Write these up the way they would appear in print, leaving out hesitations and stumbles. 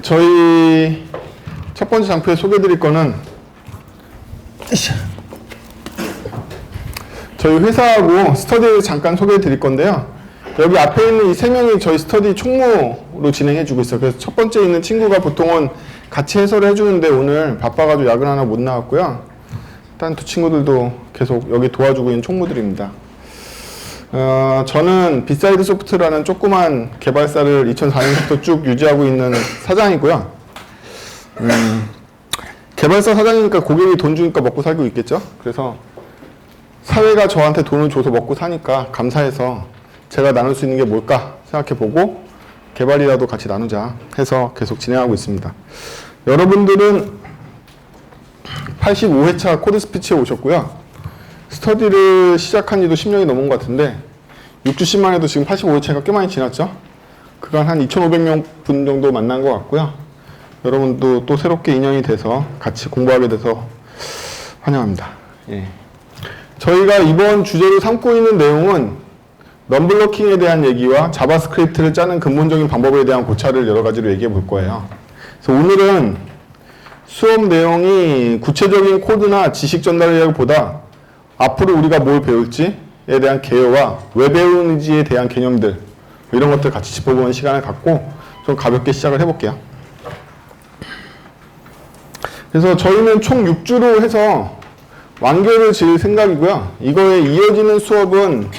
저희 첫 번째 장표에 소개해 드릴 거는 저희 회사하고 스터디를 잠깐 소개해 드릴 건데요. 여기 앞에 있는 이 세 명이 저희 스터디 총무로 진행해 주고 있어요. 그래서 첫 번째 있는 친구가 보통은 같이 해설을 해주는데 오늘 바빠가지고 야근 하나 못 나왔고요. 다른 두 친구들도 계속 여기 도와주고 있는 총무들입니다. 저는 빗사이드 소프트라는 조그만 개발사를 2004년부터 쭉 유지하고 있는 사장이고요. 개발사 사장이니까 고객이 돈 주니까 먹고 살고 있겠죠. 그래서 사회가 저한테 돈을 줘서 먹고 사니까 감사해서 제가 나눌 수 있는 게 뭘까 생각해보고 개발이라도 같이 나누자 해서 계속 진행하고 있습니다. 여러분들은 85회차 코드 스피치에 오셨고요. 스터디를 시작한 지도 10년이 넘은 것 같은데 6주씩만 해도 지금 85회차가 꽤 많이 지났죠. 그간 한 2,500명 분 정도 만난 것 같고요. 여러분도 또 새롭게 인연이 돼서 같이 공부하게 돼서 환영합니다. 예. 저희가 이번 주제로 삼고 있는 내용은 넌블로킹에 대한 얘기와 자바스크립트를 짜는 근본적인 방법에 대한 고찰을 여러 가지로 얘기해 볼 거예요. 그래서 오늘은 수업 내용이 구체적인 코드나 지식 전달이라기보다 앞으로 우리가 뭘 배울지에 대한 개요와 왜 배우는지에 대한 개념들 이런 것들 같이 짚어보는 시간을 갖고 좀 가볍게 시작을 해볼게요. 그래서 저희는 총 6주로 해서 완결을 지을 생각이고요. 이거에 이어지는 수업은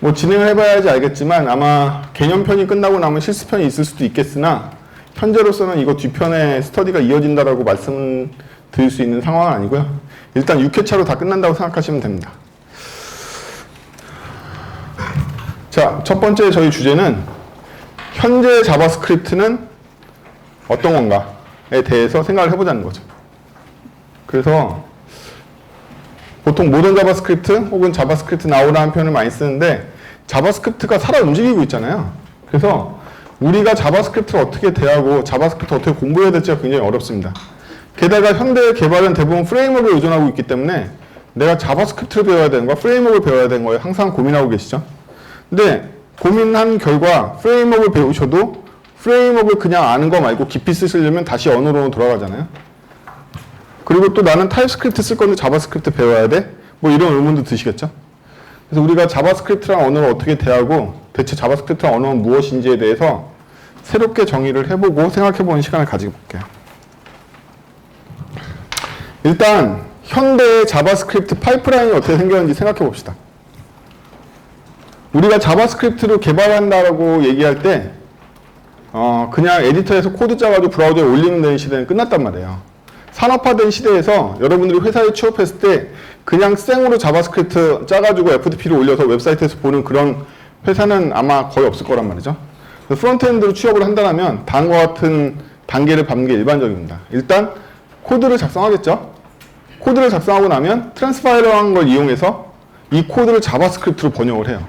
뭐 진행을 해봐야지 알겠지만 아마 개념편이 끝나고 나면 실습편이 있을 수도 있겠으나 현재로서는 이거 뒤편에 스터디가 이어진다라고 말씀드릴 수 있는 상황은 아니고요. 일단 6회차로 다 끝난다고 생각하시면 됩니다. 자, 첫 번째 저희 주제는 현재 자바스크립트는 어떤 건가에 대해서 생각을 해보자는 거죠. 그래서 보통 모던 자바스크립트 혹은 자바스크립트 나오라는 표현을 많이 쓰는데 자바스크립트가 살아 움직이고 있잖아요. 그래서 우리가 자바스크립트를 어떻게 대하고 자바스크립트를 어떻게 공부해야 될지가 굉장히 어렵습니다. 게다가 현대 개발은 대부분 프레임워크에 의존하고 있기 때문에 내가 자바스크립트를 배워야 되는 거야, 프레임워크를 배워야 되는 거에 항상 고민하고 계시죠. 근데 고민한 결과 프레임워크를 배우셔도 프레임워크를 그냥 아는 거 말고 깊이 쓰시려면 다시 언어로 돌아가잖아요. 그리고 또 나는 타입스크립트 쓸 건데 자바스크립트 배워야 돼? 뭐 이런 의문도 드시겠죠. 그래서 우리가 자바스크립트랑 언어를 어떻게 대하고 대체 자바스크립트랑 언어는 무엇인지에 대해서 새롭게 정의를 해보고 생각해보는 시간을 가지고 볼게요. 일단 현대의 자바스크립트 파이프라인이 어떻게 생겼는지 생각해 봅시다. 우리가 자바스크립트를 개발한다라고 얘기할 때 그냥 에디터에서 코드 짜가지고 브라우저에 올리면 되는 시대는 끝났단 말이에요. 산업화된 시대에서 여러분들이 회사에 취업했을 때 그냥 생으로 자바스크립트 짜가지고 FTP를 올려서 웹사이트에서 보는 그런 회사는 아마 거의 없을 거란 말이죠. 프론트엔드로 취업을 한다면 다음과 같은 단계를 밟는 게 일반적입니다. 일단 코드를 작성하겠죠. 코드를 작성하고 나면 트랜스파일러라는 걸 이용해서 이 코드를 자바스크립트로 번역을 해요.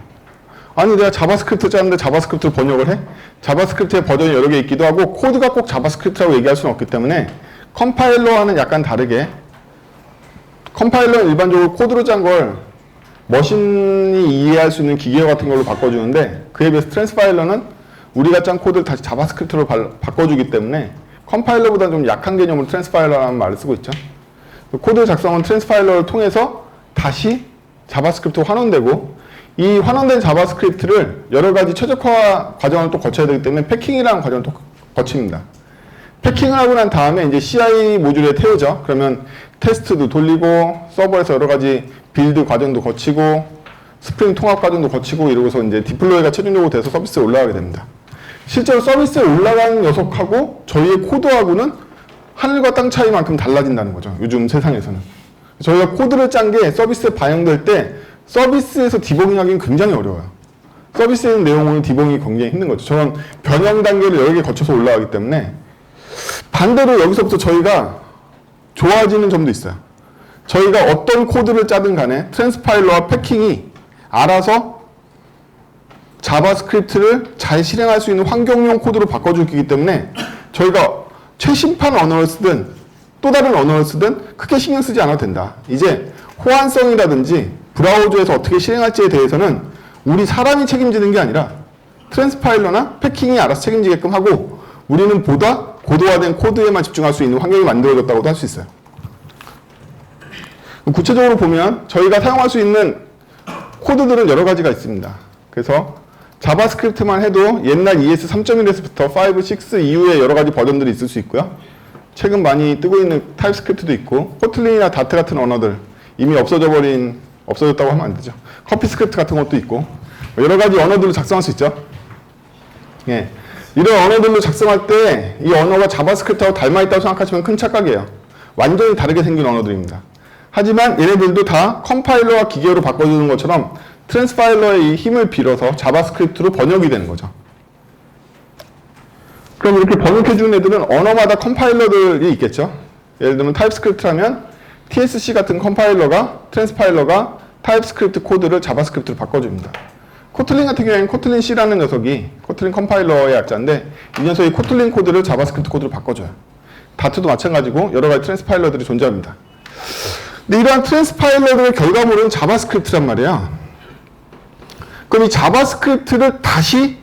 아니 내가 자바스크립트 짜는데 자바스크립트로 번역을 해? 자바스크립트의 버전이 여러 개 있기도 하고 코드가 꼭 자바스크립트라고 얘기할 수는 없기 때문에 컴파일러와는 약간 다르게 컴파일러는 일반적으로 코드로 짠 걸 머신이 이해할 수 있는 기계 같은 걸로 바꿔주는데 그에 비해서 트랜스파일러는 우리가 짠 코드를 다시 자바스크립트로 바꿔주기 때문에 컴파일러보다 좀 약한 개념으로 트랜스파일러라는 말을 쓰고 있죠. 코드 작성은 트랜스파일러를 통해서 다시 자바스크립트로 환원되고 이 환원된 자바스크립트를 여러 가지 최적화 과정을 또 거쳐야 되기 때문에 패킹이라는 과정을 또 거칩니다. 패킹을 하고 난 다음에 이제 CI 모듈에 태우죠. 그러면 테스트도 돌리고 서버에서 여러 가지 빌드 과정도 거치고 스프링 통합 과정도 거치고 이러고서 이제 디플로이가 최종적으로 돼서 서비스에 올라가게 됩니다. 실제로 서비스에 올라가는 녀석하고 저희의 코드하고는 하늘과 땅 차이만큼 달라진다는 거죠. 요즘 세상에서는. 저희가 코드를 짠 게 서비스에 반영될 때 서비스에서 디버깅하기는 굉장히 어려워요. 서비스에 있는 내용은 디버깅이 굉장히 힘든 거죠. 저런 변형 단계를 여러 개 거쳐서 올라가기 때문에 반대로 여기서부터 저희가 좋아지는 점도 있어요. 저희가 어떤 코드를 짜든 간에 트랜스파일러와 패킹이 알아서 자바스크립트를 잘 실행할 수 있는 환경용 코드로 바꿔주기 때문에 저희가 최신판 언어를 쓰든 또 다른 언어를 쓰든 크게 신경 쓰지 않아도 된다. 이제 호환성이라든지 브라우저에서 어떻게 실행할지에 대해서는 우리 사람이 책임지는 게 아니라 트랜스파일러나 패킹이 알아서 책임지게끔 하고 우리는 보다 고도화된 코드에만 집중할 수 있는 환경이 만들어졌다고도 할 수 있어요. 구체적으로 보면 저희가 사용할 수 있는 코드들은 여러 가지가 있습니다. 그래서 자바스크립트만 해도 옛날 ES 3.1에서부터 5, 6 이후에 여러 가지 버전들이 있을 수 있고요. 최근 많이 뜨고 있는 타입스크립트도 있고, 코틀린이나 다트 같은 언어들, 이미 없어졌다고 하면 안 되죠. 커피스크립트 같은 것도 있고, 여러 가지 언어들로 작성할 수 있죠. 예. 이런 언어들로 작성할 때 이 언어가 자바스크립트하고 닮아있다고 생각하시면 큰 착각이에요. 완전히 다르게 생긴 언어들입니다. 하지만 얘네들도 다 컴파일러와 기계로 바꿔주는 것처럼 트랜스파일러의 이 힘을 빌어서 자바스크립트로 번역이 되는 거죠. 그럼 이렇게 번역해주는 애들은 언어마다 컴파일러들이 있겠죠. 예를 들면 타입스크립트라면 TSC 같은 컴파일러가, 트랜스파일러가 타입스크립트 코드를 자바스크립트로 바꿔줍니다. 코틀린 같은 경우에는 코틀린 C라는 녀석이 코틀린 컴파일러의 약자인데 이 녀석이 코틀린 코드를 자바스크립트 코드로 바꿔줘요. 다트도 마찬가지고 여러 가지 트랜스파일러들이 존재합니다. 근데 이러한 트랜스파일러들의 결과물은 자바스크립트란 말이에요. 그럼 이 자바스크립트를 다시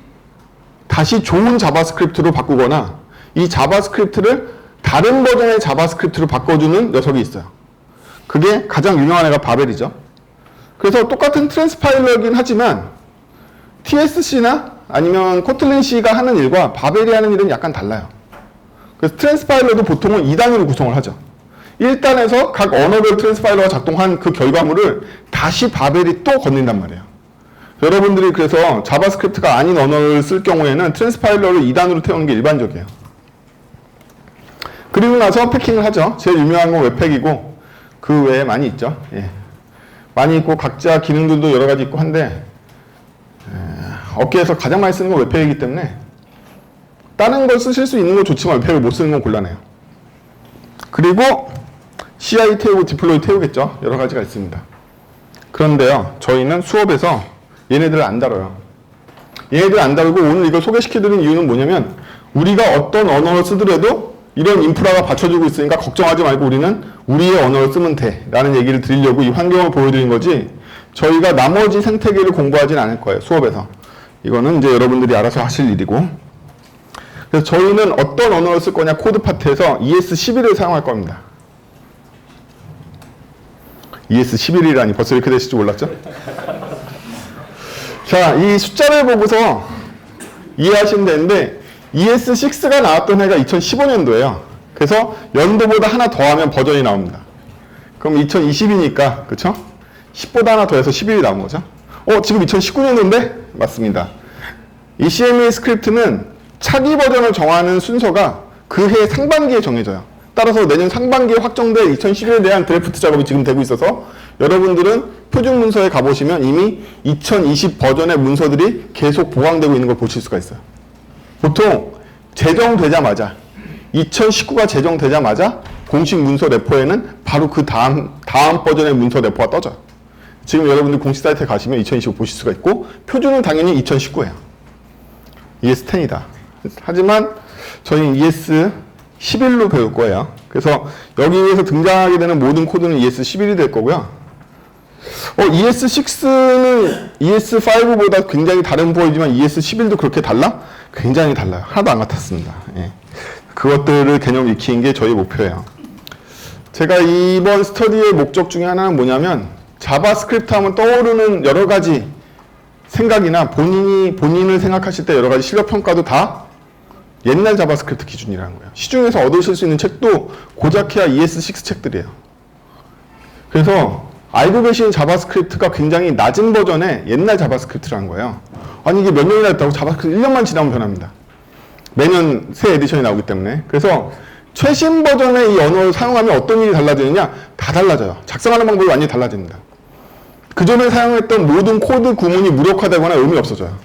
좋은 자바스크립트로 바꾸거나 이 자바스크립트를 다른 버전의 자바스크립트로 바꿔주는 녀석이 있어요. 그게 가장 유명한 애가 바벨이죠. 그래서 똑같은 트랜스파일러이긴 하지만 TSC나 아니면 코틀린 C가 하는 일과 바벨이 하는 일은 약간 달라요. 그래서 트랜스파일러도 보통은 2단으로 구성을 하죠. 1단에서 각 언어별 트랜스파일러가 작동한 그 결과물을 다시 바벨이 또 건넨단 말이에요. 여러분들이 그래서 자바스크립트가 아닌 언어를 쓸 경우에는 트랜스파일러를 2단으로 태우는 게 일반적이에요. 그리고 나서 패킹을 하죠. 제일 유명한 건 웹팩이고 그 외에 많이 있죠. 예. 많이 있고 각자 기능들도 여러 가지 있고 한데 업계에서 가장 많이 쓰는 건 웹팩이기 때문에 다른 걸 쓰실 수 있는 건 좋지만 웹팩을 못 쓰는 건 곤란해요. 그리고 CI 태우고 디플로이 태우겠죠. 여러 가지가 있습니다. 그런데요, 저희는 수업에서 얘네들을 안 다뤄요. 얘네들 안 다루고 오늘 이걸 소개시켜드린 이유는 뭐냐면 우리가 어떤 언어를 쓰더라도 이런 인프라가 받쳐주고 있으니까 걱정하지 말고 우리는 우리의 언어를 쓰면 돼 라는 얘기를 드리려고 이 환경을 보여드린 거지 저희가 나머지 생태계를 공부하진 않을 거예요. 수업에서. 이거는 이제 여러분들이 알아서 하실 일이고 그래서 저희는 어떤 언어를 쓸 거냐 코드 파트에서 ES11을 사용할 겁니다. ES11이라니 벌써 이렇게 되실 줄 몰랐죠? 자, 이 숫자를 보고서 이해하시면 되는데 ES6가 나왔던 해가 2015년도예요. 그래서 연도보다 하나 더하면 버전이 나옵니다. 그럼 2020이니까 그쵸? 10보다 하나 더해서 11이 나온 거죠. 지금 2019년도인데? 맞습니다. 이 CMA 스크립트는 차기 버전을 정하는 순서가 그 해 상반기에 정해져요. 따라서 내년 상반기에 확정될 2011에 대한 드래프트 작업이 지금 되고 있어서 여러분들은 표준 문서에 가보시면 이미 2020 버전의 문서들이 계속 보강되고 있는 걸 보실 수가 있어요. 보통 제정되자마자 2019가 제정되자마자 공식 문서 레포에는 바로 그 다음 버전의 문서 레포가 떠져요. 지금 여러분들 공식 사이트에 가시면 2025 보실 수가 있고 표준은 당연히 2019예요. ES10이다. 하지만 저희는 ES11로 배울 거예요. 그래서 여기에서 등장하게 되는 모든 코드는 ES11이 될 거고요. ES6는 ES5보다 굉장히 다른 보이지만 ES11도 그렇게 달라? 굉장히 달라요. 하나도 안 같았습니다. 예. 그것들을 개념 익히는 게 저희 목표예요. 제가 이번 스터디의 목적 중에 하나는 뭐냐면 자바스크립트 하면 떠오르는 여러 가지 생각이나 본인을 생각하실 때 여러 가지 실력 평가도 다 옛날 자바스크립트 기준이라는 거예요. 시중에서 얻으실 수 있는 책도 고작해야 ES6 책들이에요. 그래서 알고 계신 자바스크립트가 굉장히 낮은 버전의 옛날 자바스크립트라는 거예요. 아니 이게 몇 년이나 됐다고 자바스크립트 1년만 지나면 변합니다. 매년 새 에디션이 나오기 때문에. 그래서 최신 버전의 이 언어를 사용하면 어떤 일이 달라지느냐? 다 달라져요. 작성하는 방법이 완전히 달라집니다. 그전에 사용했던 모든 코드 구문이 무력화되거나 의미 없어져요.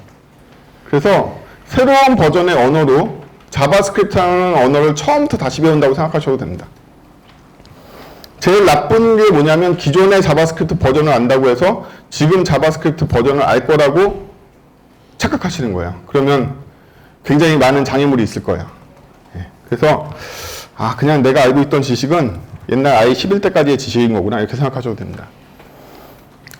그래서 새로운 버전의 언어로 자바스크립트라는 언어를 처음부터 다시 배운다고 생각하셔도 됩니다. 제일 나쁜 게 뭐냐면 기존의 자바스크립트 버전을 안다고 해서 지금 자바스크립트 버전을 알 거라고 착각하시는 거예요. 그러면 굉장히 많은 장애물이 있을 거예요. 그래서 그냥 내가 알고 있던 지식은 옛날 i 11때까지의 지식인 거구나 이렇게 생각하셔도 됩니다.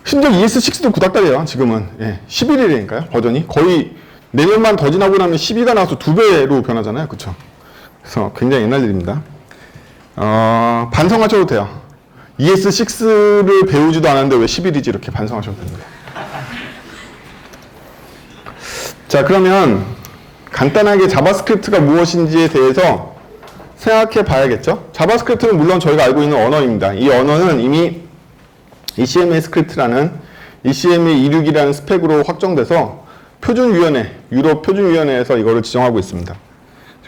심지어 ES6도 구닥다리예요. 지금은 11이라니까요. 버전이 거의 내년만 더 지나고 나면 12가 나와서 2배로 변하잖아요. 그쵸? 그래서 굉장히 옛날 일입니다. 반성하셔도 돼요. ES6를 배우지도 않았는데 왜 11이지? 이렇게 반성하셔도 됩니다. 자, 그러면 간단하게 자바스크립트가 무엇인지에 대해서 생각해 봐야겠죠? 자바스크립트는 물론 저희가 알고 있는 언어입니다. 이 언어는 이미 ECMA 스크립트라는 ECMA 26이라는 스펙으로 확정돼서 표준위원회, 유럽 표준위원회에서 이거를 지정하고 있습니다.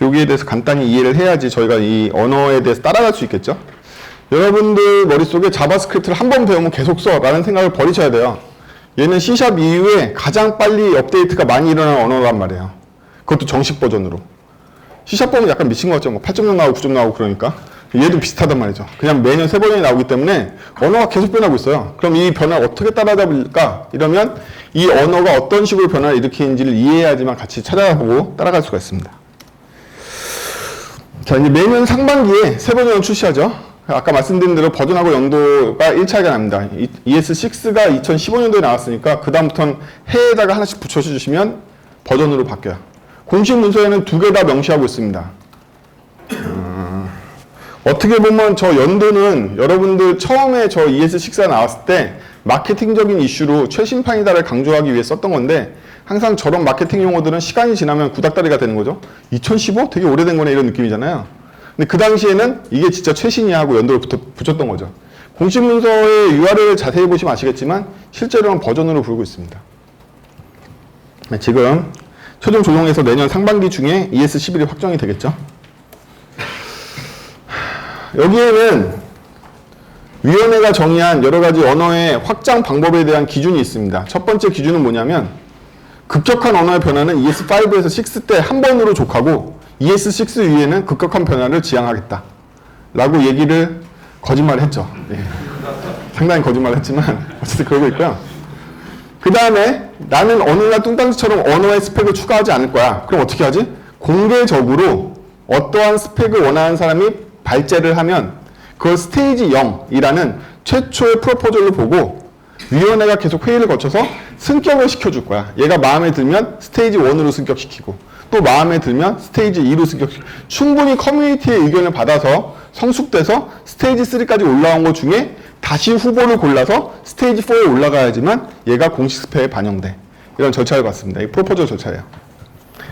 여기에 대해서 간단히 이해를 해야지 저희가 이 언어에 대해서 따라갈 수 있겠죠? 여러분들 머릿속에 자바스크립트를 한 번 배우면 계속 써 라는 생각을 버리셔야 돼요. 얘는 C# 이후에 가장 빨리 업데이트가 많이 일어나는 언어란 말이에요. 그것도 정식 버전으로. C# 버전 약간 미친 것 같죠? 뭐 8.0 나오고 9.0 나오고 그러니까. 얘도 비슷하단 말이죠. 그냥 매년 3번이 나오기 때문에 언어가 계속 변하고 있어요. 그럼 이 변화를 어떻게 따라잡을까? 이러면 이 언어가 어떤 식으로 변화를 일으키는지를 이해해야지만 같이 찾아보고 따라갈 수가 있습니다. 자, 이제 매년 상반기에 새 버전을 출시하죠. 아까 말씀드린 대로 버전하고 연도가 1차이가 납니다. ES6가 2015년도에 나왔으니까 그 다음부터는 해에다가 하나씩 붙여주시면 버전으로 바뀌어요. 공식 문서에는 2개 다 명시하고 있습니다. 어떻게 보면 저 연도는 여러분들 처음에 저 ES6가 나왔을 때 마케팅적인 이슈로 최신판이다를 강조하기 위해 썼던 건데 항상 저런 마케팅 용어들은 시간이 지나면 구닥다리가 되는 거죠. 2015? 되게 오래된 거네 이런 느낌이잖아요. 근데 그 당시에는 이게 진짜 최신이야 하고 연도를 붙였던 거죠. 공식 문서의 URL을 자세히 보시면 아시겠지만 실제로는 버전으로 부르고 있습니다. 지금 최종 조정해서 내년 상반기 중에 ES11이 확정이 되겠죠. 여기에는 위원회가 정의한 여러 가지 언어의 확장 방법에 대한 기준이 있습니다. 첫 번째 기준은 뭐냐면 급격한 언어의 변화는 ES5에서 6 때 한 번으로 족하고 ES6 위에는 급격한 변화를 지향하겠다 라고 얘기를 거짓말을 했죠. 예. 상당히 거짓말을 했지만 어쨌든 그러고 있고요. 그 다음에 나는 어느 날 뚱딴지처럼 언어의 스펙을 추가하지 않을 거야. 그럼 어떻게 하지? 공개적으로 어떠한 스펙을 원하는 사람이 발제를 하면 그걸 스테이지 0이라는 최초의 프로포절로 보고 위원회가 계속 회의를 거쳐서 승격을 시켜줄 거야. 얘가 마음에 들면 스테이지 1으로 승격시키고 또 마음에 들면 스테이지 2로 승격시키고 충분히 커뮤니티의 의견을 받아서 성숙돼서 스테이지 3까지 올라온 것 중에 다시 후보를 골라서 스테이지 4에 올라가야지만 얘가 공식 스펙에 반영돼. 이런 절차를 봤습니다. 이 프로포절 절차예요.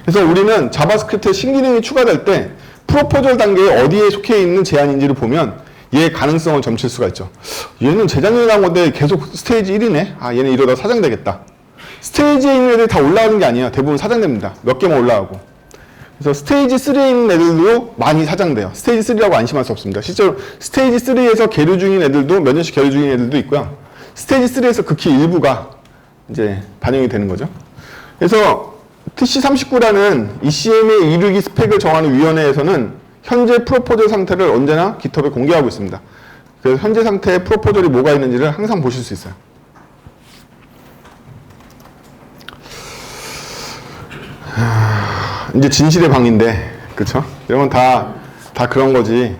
그래서 우리는 자바스크립트에 신기능이 추가될 때 프로포절 단계에 어디에 속해 있는 제한인지를 보면 얘의 가능성을 점칠 수가 있죠. 얘는 재작년에 나온 건데 계속 스테이지 1이네? 아, 얘는 이러다 사장되겠다. 스테이지에 있는 애들이 다 올라가는 게 아니에요. 대부분 사장됩니다. 몇 개만 올라가고. 그래서 스테이지 3에 있는 애들도 많이 사장돼요. 스테이지 3라고 안심할 수 없습니다. 실제로 스테이지 3에서 계류 중인 애들도 몇 년씩 계류 중인 애들도 있고요. 스테이지 3에서 극히 일부가 이제 반영이 되는 거죠. 그래서 TC39라는 ECMA 이르기 스펙을 정하는 위원회에서는 현재 프로포절 상태를 언제나 깃허브에 공개하고 있습니다. 그래서 현재 상태의 프로포절이 뭐가 있는지를 항상 보실 수 있어요. 이제 진실의 방인데, 그쵸? 이런 건 다 그런 거지.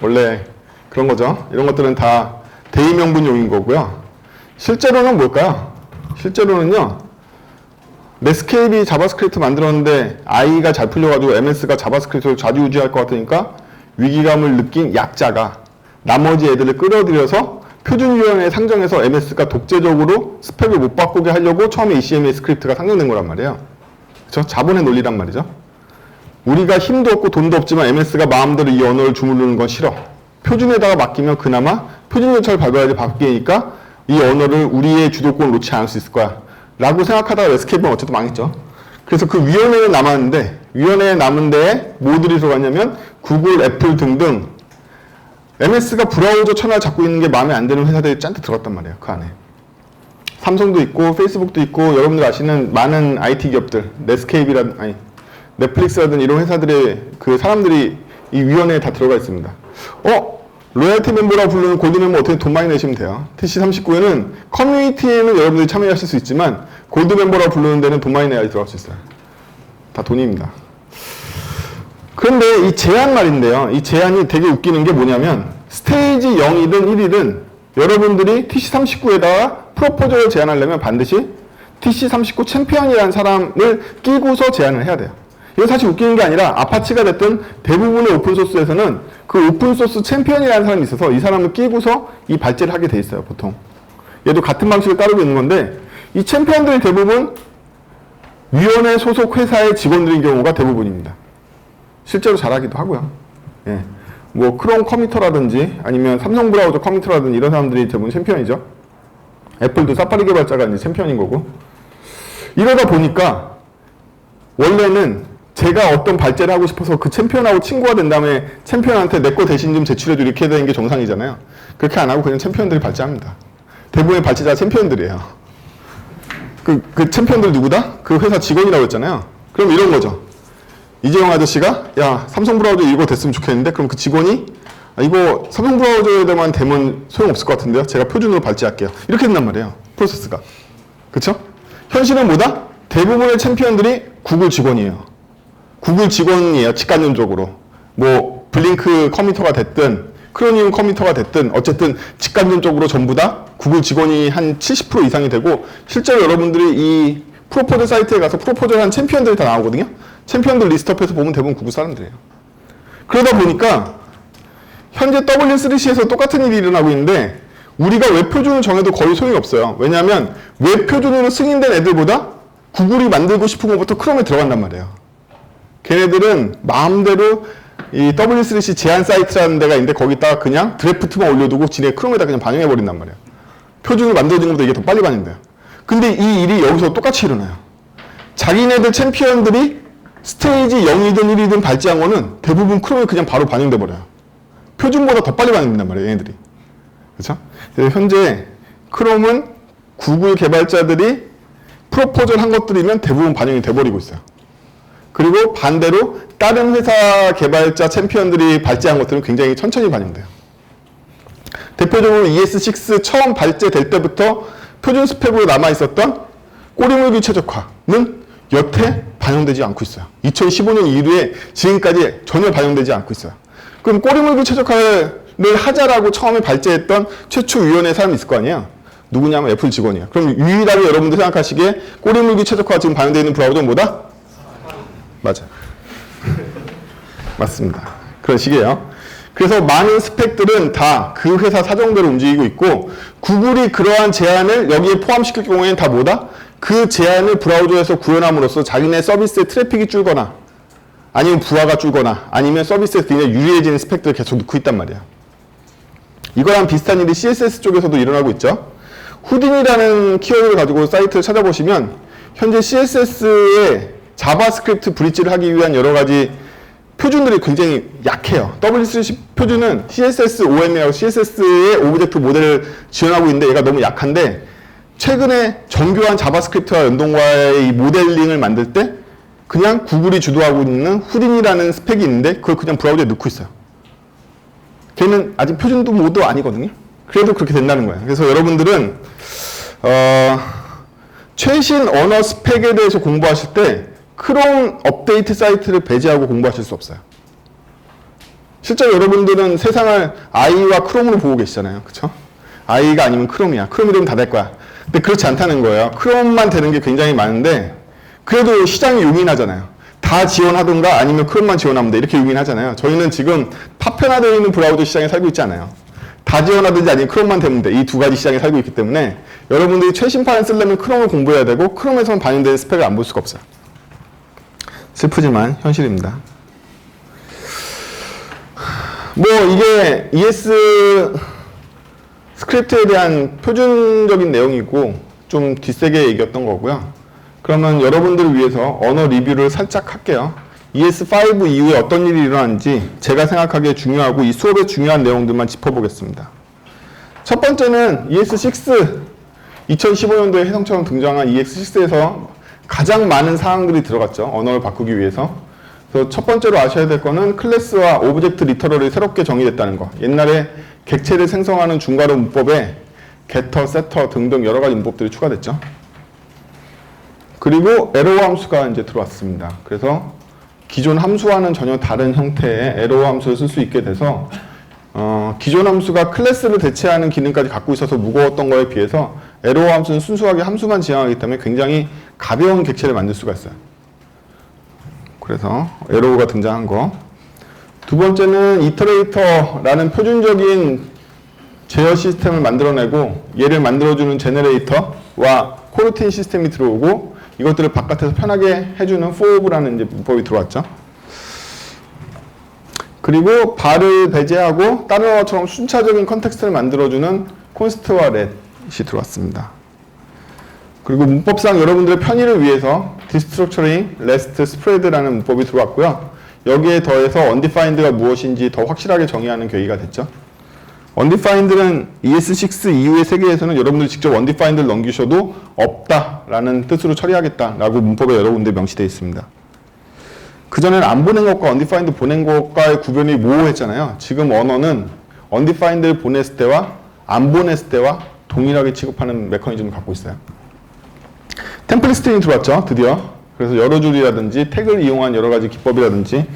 원래 그런 거죠. 이런 것들은 다 대의명분용인 거고요. 실제로는 뭘까요? 실제로는요, 넷스케이프이 자바스크립트 만들었는데 IE가 잘 풀려가지고 MS가 자바스크립트를 좌지우지할 것 같으니까 위기감을 느낀 약자가 나머지 애들을 끌어들여서 표준위원회에 상정해서 MS가 독재적으로 스펙을 못 바꾸게 하려고 처음에 ECMA 스크립트가 상정된 거란 말이에요. 그렇죠? 자본의 논리란 말이죠. 우리가 힘도 없고 돈도 없지만 MS가 마음대로 이 언어를 주무르는 건 싫어. 표준에다가 맡기면 그나마 표준 절차를 밟아야지 바뀌니까 이 언어를 우리의 주도권을 놓지 않을 수 있을 거야. 라고 생각하다가 넷스케이프는 어쨌든 망했죠. 그래서 그 위원회는 남았는데 위원회에 남은 데에 뭐들이 들어갔냐면 구글, 애플 등등 MS가 브라우저 채널 잡고 있는 게 마음에 안 드는 회사들이 짠뜩 들어갔단 말이에요. 그 안에. 삼성도 있고 페이스북도 있고 여러분들 아시는 많은 IT 기업들 넷플릭스라든 이런 회사들의 그 사람들이 이 위원회에 다 들어가 있습니다. 로얄티 멤버라고 부르는 골드 멤버 어떻게 돈 많이 내시면 돼요. TC39에는 커뮤니티에는 여러분들이 참여하실 수 있지만 골드 멤버라고 부르는 데는 돈 많이 내야지 들어갈 수 있어요. 다 돈입니다. 그런데 이 제한 말인데요. 이 제한이 되게 웃기는 게 뭐냐면 스테이지 0이든 1이든 여러분들이 TC39에다가 프로포저를 제한하려면 반드시 TC39 챔피언이라는 사람을 끼고서 제안을 해야 돼요. 이건 사실 웃기는 게 아니라 아파치가 됐든 대부분의 오픈소스에서는 그 오픈소스 챔피언이라는 사람이 있어서 이 사람을 끼고서 이 발제를 하게 돼 있어요, 보통. 얘도 같은 방식을 따르고 있는 건데, 이 챔피언들이 대부분 위원회 소속 회사의 직원들인 경우가 대부분입니다. 실제로 잘하기도 하고요. 예. 뭐 크롬 커미터라든지 아니면 삼성 브라우저 커미터라든지 이런 사람들이 대부분 챔피언이죠. 애플도 사파리 개발자가 이제 챔피언인 거고. 이러다 보니까 원래는 제가 어떤 발제를 하고 싶어서 그 챔피언하고 친구가 된 다음에 챔피언한테 내 거 대신 좀 제출해줘 이렇게 되는 게 정상이잖아요. 그렇게 안 하고 그냥 챔피언들이 발제합니다. 대부분의 발제자가 챔피언들이에요. 그 챔피언들 누구다? 그 회사 직원이라고 했잖아요. 그럼 이런 거죠. 이재용 아저씨가 야 삼성 브라우저 이거 됐으면 좋겠는데 그럼 그 직원이 이거 삼성 브라우저에만 되면 소용없을 것 같은데요. 제가 표준으로 발제할게요. 이렇게 된단 말이에요. 프로세스가. 그쵸? 현실은 뭐다? 대부분의 챔피언들이 구글 직원이에요. 구글 직원이에요. 직간접적으로. 뭐 블링크 커미터가 됐든 크로니움 커미터가 됐든 어쨌든 직간접적으로 전부 다 구글 직원이 한 70% 이상이 되고 실제로 여러분들이 이 프로포저 사이트에 가서 프로포저를 한 챔피언들이 다 나오거든요. 챔피언들 리스트업해서 보면 대부분 구글 사람들이에요. 그러다 보니까 현재 W3C에서 똑같은 일이 일어나고 있는데 우리가 웹 표준을 정해도 거의 소용이 없어요. 왜냐하면 웹 표준으로 승인된 애들보다 구글이 만들고 싶은 것부터 크롬에 들어간단 말이에요. 걔네들은 마음대로 이 W3C 제한 사이트라는 데가 있는데 거기다가 그냥 드래프트만 올려두고 지네 크롬에다 그냥 반영해버린단 말이에요. 표준을 만들어진 것보다 이게 더 빨리 반영돼요. 근데 이 일이 여기서 똑같이 일어나요. 자기네들 챔피언들이 스테이지 0이든 1이든 발제한 거는 대부분 크롬에 그냥 바로 반영돼 버려요. 표준보다 더 빨리 반영된단 말이에요, 얘네들이. 그렇죠? 현재 크롬은 구글 개발자들이 프로포즈를 한 것들이면 대부분 반영이 돼버리고 있어요. 그리고 반대로 다른 회사 개발자 챔피언들이 발제한 것들은 굉장히 천천히 반영돼요. 대표적으로 ES6 처음 발제될 때부터 표준 스펙으로 남아있었던 꼬리물기 최적화는 여태 반영되지 않고 있어요. 2015년 이후에 지금까지 전혀 반영되지 않고 있어요. 그럼 꼬리물기 최적화를 하자라고 처음에 발제했던 최초 위원회 사람이 있을 거 아니에요? 누구냐면 애플 직원이에요. 그럼 유일하게 여러분들 생각하시기에 꼬리물기 최적화가 지금 반영되어 있는 브라우저는 뭐다? 맞아요. 맞습니다. 그런 식이에요. 그래서 많은 스펙들은 다 그 회사 사정대로 움직이고 있고 구글이 그러한 제한을 여기에 포함시킬 경우에는 다 뭐다? 그 제한을 브라우저에서 구현함으로써 자기네 서비스의 트래픽이 줄거나 아니면 부하가 줄거나 아니면 서비스에서 굉장히 유리해지는 스펙들을 계속 넣고 있단 말이야. 이거랑 비슷한 일이 CSS 쪽에서도 일어나고 있죠. 후딘이라는 키워드를 가지고 사이트를 찾아보시면 현재 CSS의 자바스크립트 브릿지를 하기 위한 여러 가지 표준들이 굉장히 약해요. W3C 표준은 CSS OM이라고 CSS의 오브젝트 모델을 지원하고 있는데 얘가 너무 약한데 최근에 정교한 자바스크립트와 연동과의 이 모델링을 만들 때 그냥 구글이 주도하고 있는 후딘이라는 스펙이 있는데 그걸 그냥 브라우저에 넣고 있어요. 걔는 아직 표준도 모드 아니거든요. 그래도 그렇게 된다는 거예요. 그래서 여러분들은 최신 언어 스펙에 대해서 공부하실 때 크롬 업데이트 사이트를 배제하고 공부하실 수 없어요. 실제로 여러분들은 세상을 I와 크롬으로 보고 계시잖아요. 그쵸? I가 아니면 크롬이야. 크롬이라면 다 될 거야. 근데 그렇지 않다는 거예요. 크롬만 되는 게 굉장히 많은데 그래도 시장이 용인하잖아요. 다 지원하던가 아니면 크롬만 지원하면 돼. 이렇게 용인하잖아요. 저희는 지금 파편화되어 있는 브라우저 시장에 살고 있지 않아요. 다 지원하든지 아니면 크롬만 되면 돼. 이 두 가지 시장에 살고 있기 때문에 여러분들이 최신판을 쓰려면 크롬을 공부해야 되고 크롬에서는 반영되는 스펙을 안 볼 수가 없어요. 슬프지만 현실입니다. 뭐 이게 ES 스크립트에 대한 표준적인 내용이고 좀 뒷세계 얘기였던 거고요. 그러면 여러분들을 위해서 언어 리뷰를 살짝 할게요. ES5 이후에 어떤 일이 일어났는지 제가 생각하기에 중요하고 이 수업의 중요한 내용들만 짚어보겠습니다. 첫 번째는 ES6 2015년도에 혜성처럼 등장한 ES6에서 가장 많은 사항들이 들어갔죠. 언어를 바꾸기 위해서. 그래서 첫 번째로 아셔야 될 거는 클래스와 오브젝트 리터럴이 새롭게 정의됐다는 거. 옛날에 객체를 생성하는 중괄호 문법에 getter, setter 등등 여러 가지 문법들이 추가됐죠. 그리고 에러 함수가 이제 들어왔습니다. 그래서 기존 함수와는 전혀 다른 형태의 에러 함수를 쓸 수 있게 돼서 기존 함수가 클래스를 대체하는 기능까지 갖고 있어서 무거웠던 거에 비해서 에러 함수는 순수하게 함수만 지향하기 때문에 굉장히 가벼운 객체를 만들 수가 있어요. 그래서 에러가 등장한 거. 두 번째는 이터레이터라는 표준적인 제어 시스템을 만들어내고 얘를 만들어주는 제너레이터와 코르틴 시스템이 들어오고 이것들을 바깥에서 편하게 해주는 for라는 이제 문법이 들어왔죠. 그리고 발을 배제하고 다른 언어처럼 순차적인 컨텍스트를 만들어주는 콘스트와 렛이 들어왔습니다. 그리고 문법상 여러분들의 편의를 위해서 디스트럭처링, 레스트, 스프레드라는 문법이 들어왔고요. 여기에 더해서 undefined가 무엇인지 더 확실하게 정의하는 계기가 됐죠. undefined는 ES6 이후의 세계에서는 여러분들이 직접 undefined를 넘기셔도 없다라는 뜻으로 처리하겠다라고 문법에 여러 군데 명시되어 있습니다. 그전에는 안 보낸 것과 undefined 보낸 것과의 구별이 모호했잖아요. 지금 언어는 undefined를 보냈을 때와 안 보냈을 때와 동일하게 취급하는 메커니즘을 갖고 있어요. 템플릿 스트링이 들어왔죠, 드디어. 그래서 여러 줄이라든지 태그를 이용한 여러 가지 기법이라든지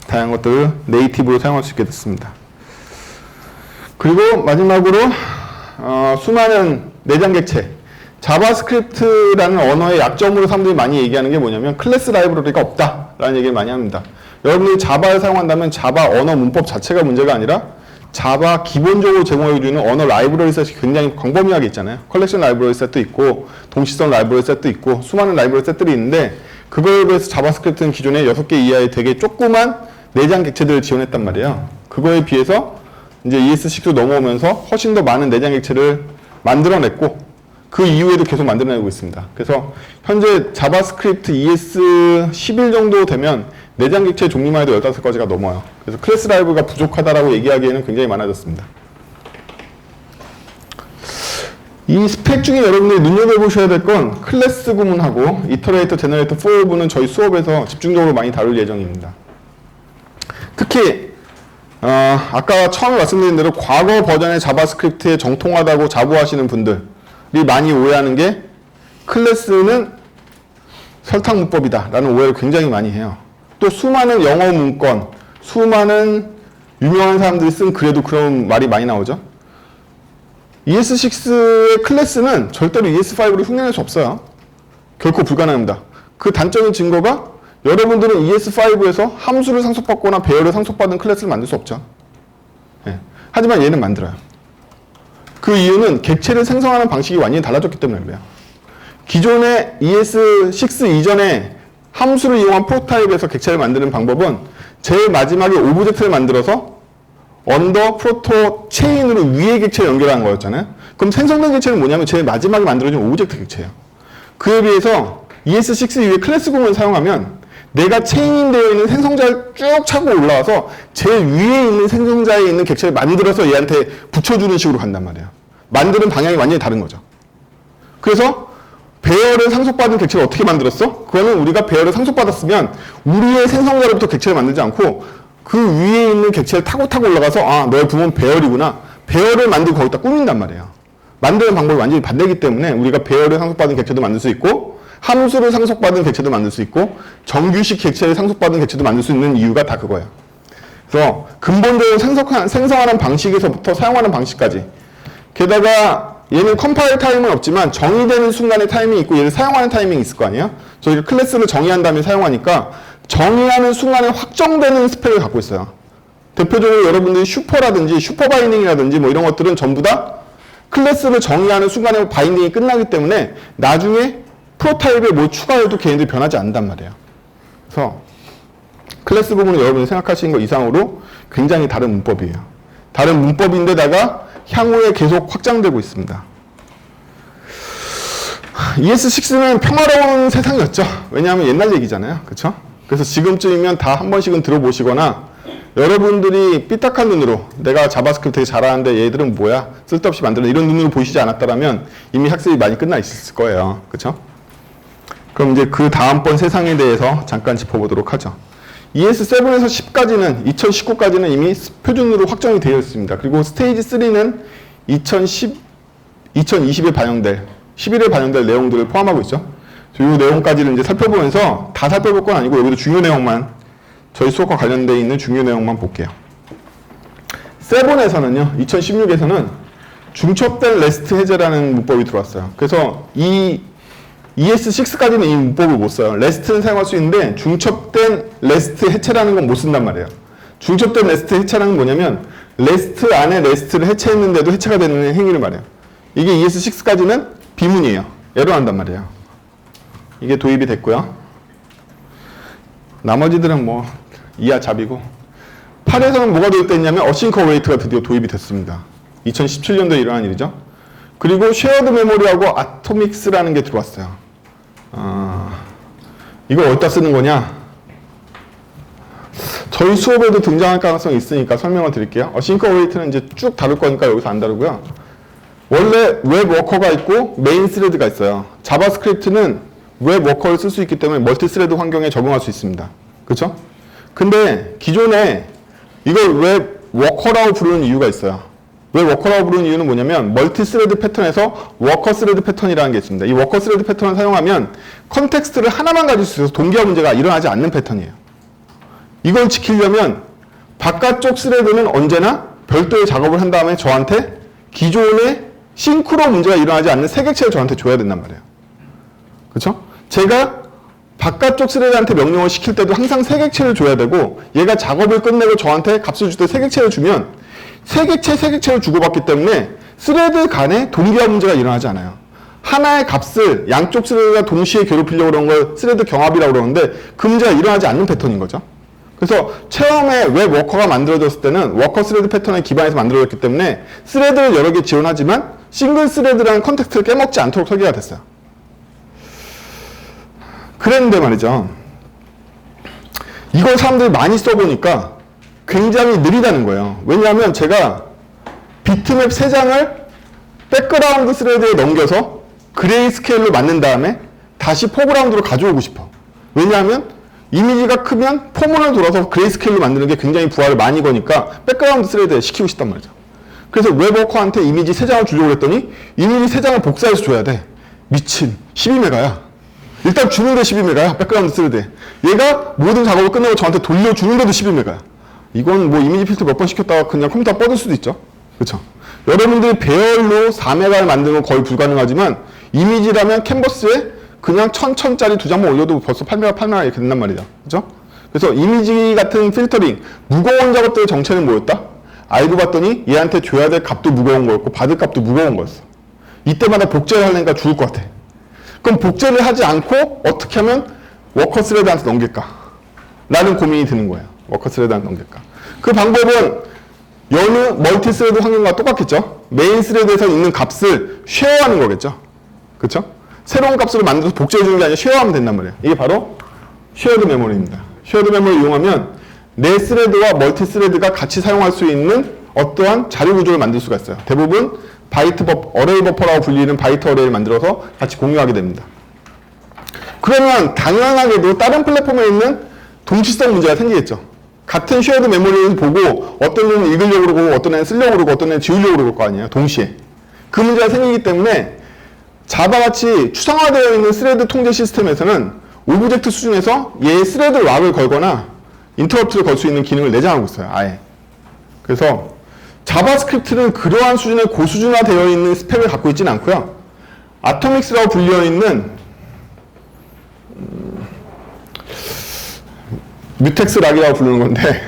다양한 것들을 네이티브로 사용할 수 있게 됐습니다. 그리고 마지막으로 수많은 내장 객체, 자바스크립트라는 언어의 약점으로 사람들이 많이 얘기하는 게 뭐냐면 클래스 라이브러리가 없다라는 얘기를 많이 합니다. 여러분들이 자바를 사용한다면 자바 언어 문법 자체가 문제가 아니라 자바 기본적으로 제공해주는 언어 라이브러리 셋이 굉장히 광범위하게 있잖아요. 컬렉션 라이브러리 셋도 있고 동시성 라이브러리 셋도 있고 수많은 라이브러리 셋들이 있는데 그거에 비해서 자바스크립트는 기존에 6개 이하의 되게 조그만 내장 객체들을 지원했단 말이에요. 그거에 비해서 이제 ES6로 넘어오면서 훨씬 더 많은 내장 객체를 만들어냈고 그 이후에도 계속 만들어내고 있습니다. 그래서 현재 자바스크립트 ES11 정도 되면 내장 객체 종류만 해도 15가지가 넘어요. 그래서 클래스 라이브가 부족하다라고 얘기하기에는 굉장히 많아졌습니다. 이 스펙 중에 여러분들이 눈여겨보셔야 될 건 클래스 구문하고 이터레이터, 제너레이터, for 부분은 저희 수업에서 집중적으로 많이 다룰 예정입니다. 특히 아까 처음에 말씀드린 대로 과거 버전의 자바스크립트에 정통하다고 자부하시는 분들이 많이 오해하는 게 클래스는 설탕 문법이다 라는 오해를 굉장히 많이 해요. 또 수많은 영어 문건, 수많은 유명한 사람들이 쓴 글에도 그런 말이 많이 나오죠. ES6의 클래스는 절대로 ES5로 흉내낼 수 없어요. 결코 불가능합니다. 그 단적인 증거가 여러분들은 ES5에서 함수를 상속받거나 배열을 상속받은 클래스를 만들 수 없죠. 네. 하지만 얘는 만들어요. 그 이유는 객체를 생성하는 방식이 완전히 달라졌기 때문에 그래요. 기존의 ES6 이전에 함수를 이용한 프로타입에서 객체를 만드는 방법은 제일 마지막에 오브젝트를 만들어서 언더 프로토 체인으로 위의 객체를 연결하는 거였잖아요. 그럼 생성된 객체는 뭐냐면 제일 마지막에 만들어진 오브젝트 객체예요. 그에 비해서 ES6 이후에 클래스 구문을 사용하면 내가 체인되어 있는 생성자를 쭉 차고 올라와서 제일 위에 있는 생성자에 있는 객체를 만들어서 얘한테 붙여주는 식으로 간단 말이에요. 만드는 방향이 완전히 다른 거죠. 그래서 배열을 상속받은 객체를 어떻게 만들었어? 그거는 우리가 배열을 상속받았으면 우리의 생성자로부터 객체를 만들지 않고 그 위에 있는 객체를 타고 올라가서 아, 너의 부모는 배열이구나. 배열을 만들고 거기다 꾸민단 말이에요. 만드는 방법이 완전히 반대이기 때문에 우리가 배열을 상속받은 객체도 만들 수 있고 함수를 상속받은 객체도 만들 수 있고 정규식 객체를 상속받은 객체도 만들 수 있는 이유가 다 그거예요. 그래서 근본적으로 생성하는 방식에서부터 사용하는 방식까지 게다가 얘는 컴파일 타임은 없지만 정의되는 순간의 타이밍이 있고 얘를 사용하는 타이밍이 있을 거 아니에요? 저희가 클래스를 정의한 다음에 사용하니까 정의하는 순간에 확정되는 스펙을 갖고 있어요. 대표적으로 여러분들이 슈퍼라든지 슈퍼바이닝이라든지 뭐 이런 것들은 전부 다 클래스를 정의하는 순간에 바인딩이 끝나기 때문에 나중에 프로타입에 뭘 추가해도 걔네들이 변하지 않는단 말이에요. 그래서 클래스 부분은 여러분이 생각하시는 것 이상으로 굉장히 다른 문법이에요. 다른 문법인데다가 향후에 계속 확장되고 있습니다. ES6는 평화로운 세상이었죠. 왜냐하면 옛날 얘기잖아요. 그렇죠? 그래서 지금쯤이면 다 한 번씩은 들어보시거나 여러분들이 삐딱한 눈으로 내가 자바스크립트 되게 잘하는데 얘들은 뭐야? 쓸데없이 만들어 이런 눈으로 보시지 않았다면 이미 학습이 많이 끝나 있을 거예요. 그렇죠? 그럼 이제 그 다음번 세상에 대해서 잠깐 짚어보도록 하죠. ES7에서 10까지는 2019까지는 이미 표준으로 확정이 되어 있습니다. 그리고 스테이지 3는 2020에 반영될 11에 반영될 내용들을 포함하고 있죠. 이 내용까지를 이제 살펴보면서 다 살펴볼 건 아니고 여기도 중요 내용만 저희 수업과 관련되어 있는 중요 내용만 볼게요. 7에서는요, 2016에서는 중첩된 레스트 해제라는 문법이 들어왔어요. 그래서 이 ES6까지는 이 문법을 못 써요. 레스트는 사용할 수 있는데 중첩된 레스트 해체라는 건 못 쓴단 말이에요. 중첩된 레스트 해체라는 건 뭐냐면 레스트 안에 레스트를 해체했는데도 해체가 되는 행위를 말해요. 이게 ES6까지는 비문이에요. 에러난단 말이에요. 이게 도입이 됐고요. 나머지들은 뭐 이하 잡이고 8에서는 뭐가 도입됐냐면 어싱크 어웨이트가 드디어 도입이 됐습니다. 2017년도에 일어난 일이죠. 그리고 쉐어드 메모리하고 아토믹스라는 게 들어왔어요. 이걸 어디다 쓰는 거냐? 저희 수업에도 등장할 가능성이 있으니까 설명을 드릴게요. 어싱크 어웨이트는 이제 쭉 다룰 거니까 여기서 안 다루고요. 원래 웹 워커가 있고 메인 스레드가 있어요. 자바스크립트는 웹 워커를 쓸 수 있기 때문에 멀티 스레드 환경에 적응할 수 있습니다. 그렇죠? 근데 기존에 이걸 웹 워커라고 부르는 이유가 있어요. 웹 워커라고 부르는 이유는 뭐냐면 멀티 스레드 패턴에서 워커 스레드 패턴이라는 게 있습니다. 이 워커 스레드 패턴을 사용하면 컨텍스트를 하나만 가질 수 있어서 동기화 문제가 일어나지 않는 패턴이에요. 이걸 지키려면 바깥쪽 스레드는 언제나 별도의 작업을 한 다음에 저한테 기존의 싱크로 문제가 일어나지 않는 새 객체를 저한테 줘야 된단 말이에요. 그렇죠? 제가 바깥쪽 스레드한테 명령을 시킬 때도 항상 새 객체를 줘야 되고 얘가 작업을 끝내고 저한테 값을 줄 때 새 객체를 주면 새 객체를 주고받기 때문에 스레드 간에 동기화 문제가 일어나지 않아요. 하나의 값을 양쪽 스레드가 동시에 괴롭히려고 그런 걸 스레드 경합이라고 그러는데 그 문제가 일어나지 않는 패턴인 거죠. 그래서 처음에 웹 워커가 만들어졌을 때는 워커 스레드 패턴에 기반해서 만들어졌기 때문에 스레드를 여러 개 지원하지만 싱글 스레드라는 컨텍스트를 깨먹지 않도록 설계가 됐어요. 그랬는데 말이죠. 이걸 사람들이 많이 써보니까 굉장히 느리다는 거예요. 왜냐하면 제가 비트맵 3장을 백그라운드 스레드에 넘겨서 그레이스케일로 만든 다음에 다시 포그라운드로 가져오고 싶어. 왜냐하면 이미지가 크면 포문을 돌아서 그레이스케일로 만드는 게 굉장히 부하를 많이 거니까 백그라운드 스레드에 시키고 싶단 말이죠. 그래서 웹워커한테 이미지 3장을 주려고 했더니 이미지 3장을 복사해서 줘야 돼. 미친. 12메가야. 일단 주는데 12메가야. 백그라운드 스레드에. 얘가 모든 작업을 끝내고 저한테 돌려주는데도 12메가야. 이건 뭐 이미지 필터 몇 번 시켰다가 그냥 컴퓨터 뻗을 수도 있죠. 그렇죠? 여러분들이 배열로 4메가를 만드는 건 거의 불가능하지만 이미지라면 캔버스에 그냥 1000짜리 2장만 올려도 벌써 8메가 이렇게 된단 말이죠. 그죠? 그래서 이미지 같은 필터링, 무거운 작업들의 정체는 뭐였다? 알고 봤더니 얘한테 줘야 될 값도 무거운 거였고 받을 값도 무거운 거였어. 이때마다 복제를 하려니까 죽을 것 같아. 그럼 복제를 하지 않고 어떻게 하면 워커 스레드한테 넘길까? 라는 고민이 드는 거예요. 워커 스레드한테 넘길까? 그 방법은 여느 멀티 스레드 환경과 똑같겠죠? 메인 스레드에서 있는 값을 쉐어하는 거겠죠? 그렇죠? 새로운 값으로 만들어서 복제해주는 게 아니라 쉐어하면 된단 말이에요. 이게 바로 쉐어드 메모리입니다. 쉐어드 메모리를 이용하면 내 스레드와 멀티 스레드가 같이 사용할 수 있는 어떠한 자료 구조를 만들 수가 있어요. 대부분 바이트 어레이 버퍼라고 불리는 바이트 어레이를 만들어서 같이 공유하게 됩니다. 그러면 당연하게도 다른 플랫폼에 있는 동시성 문제가 생기겠죠. 같은 쉐어드 메모리를 보고 어떤 애는 읽으려고 그러고 어떤 애는 쓰려고 그러고 어떤 애는 지우려고 그럴 거 아니에요. 동시에. 그 문제가 생기기 때문에 자바같이 추상화되어 있는 스레드 통제 시스템에서는 오브젝트 수준에서 얘의 스레드 락을 걸거나 인터럽트를 걸 수 있는 기능을 내장하고 있어요. 아예. 그래서 자바스크립트는 그러한 수준의 고수준화되어 있는 스펙을 갖고 있지는 않고요. 아토믹스라고 불려 있는 뮤텍스 락이라고 부르는 건데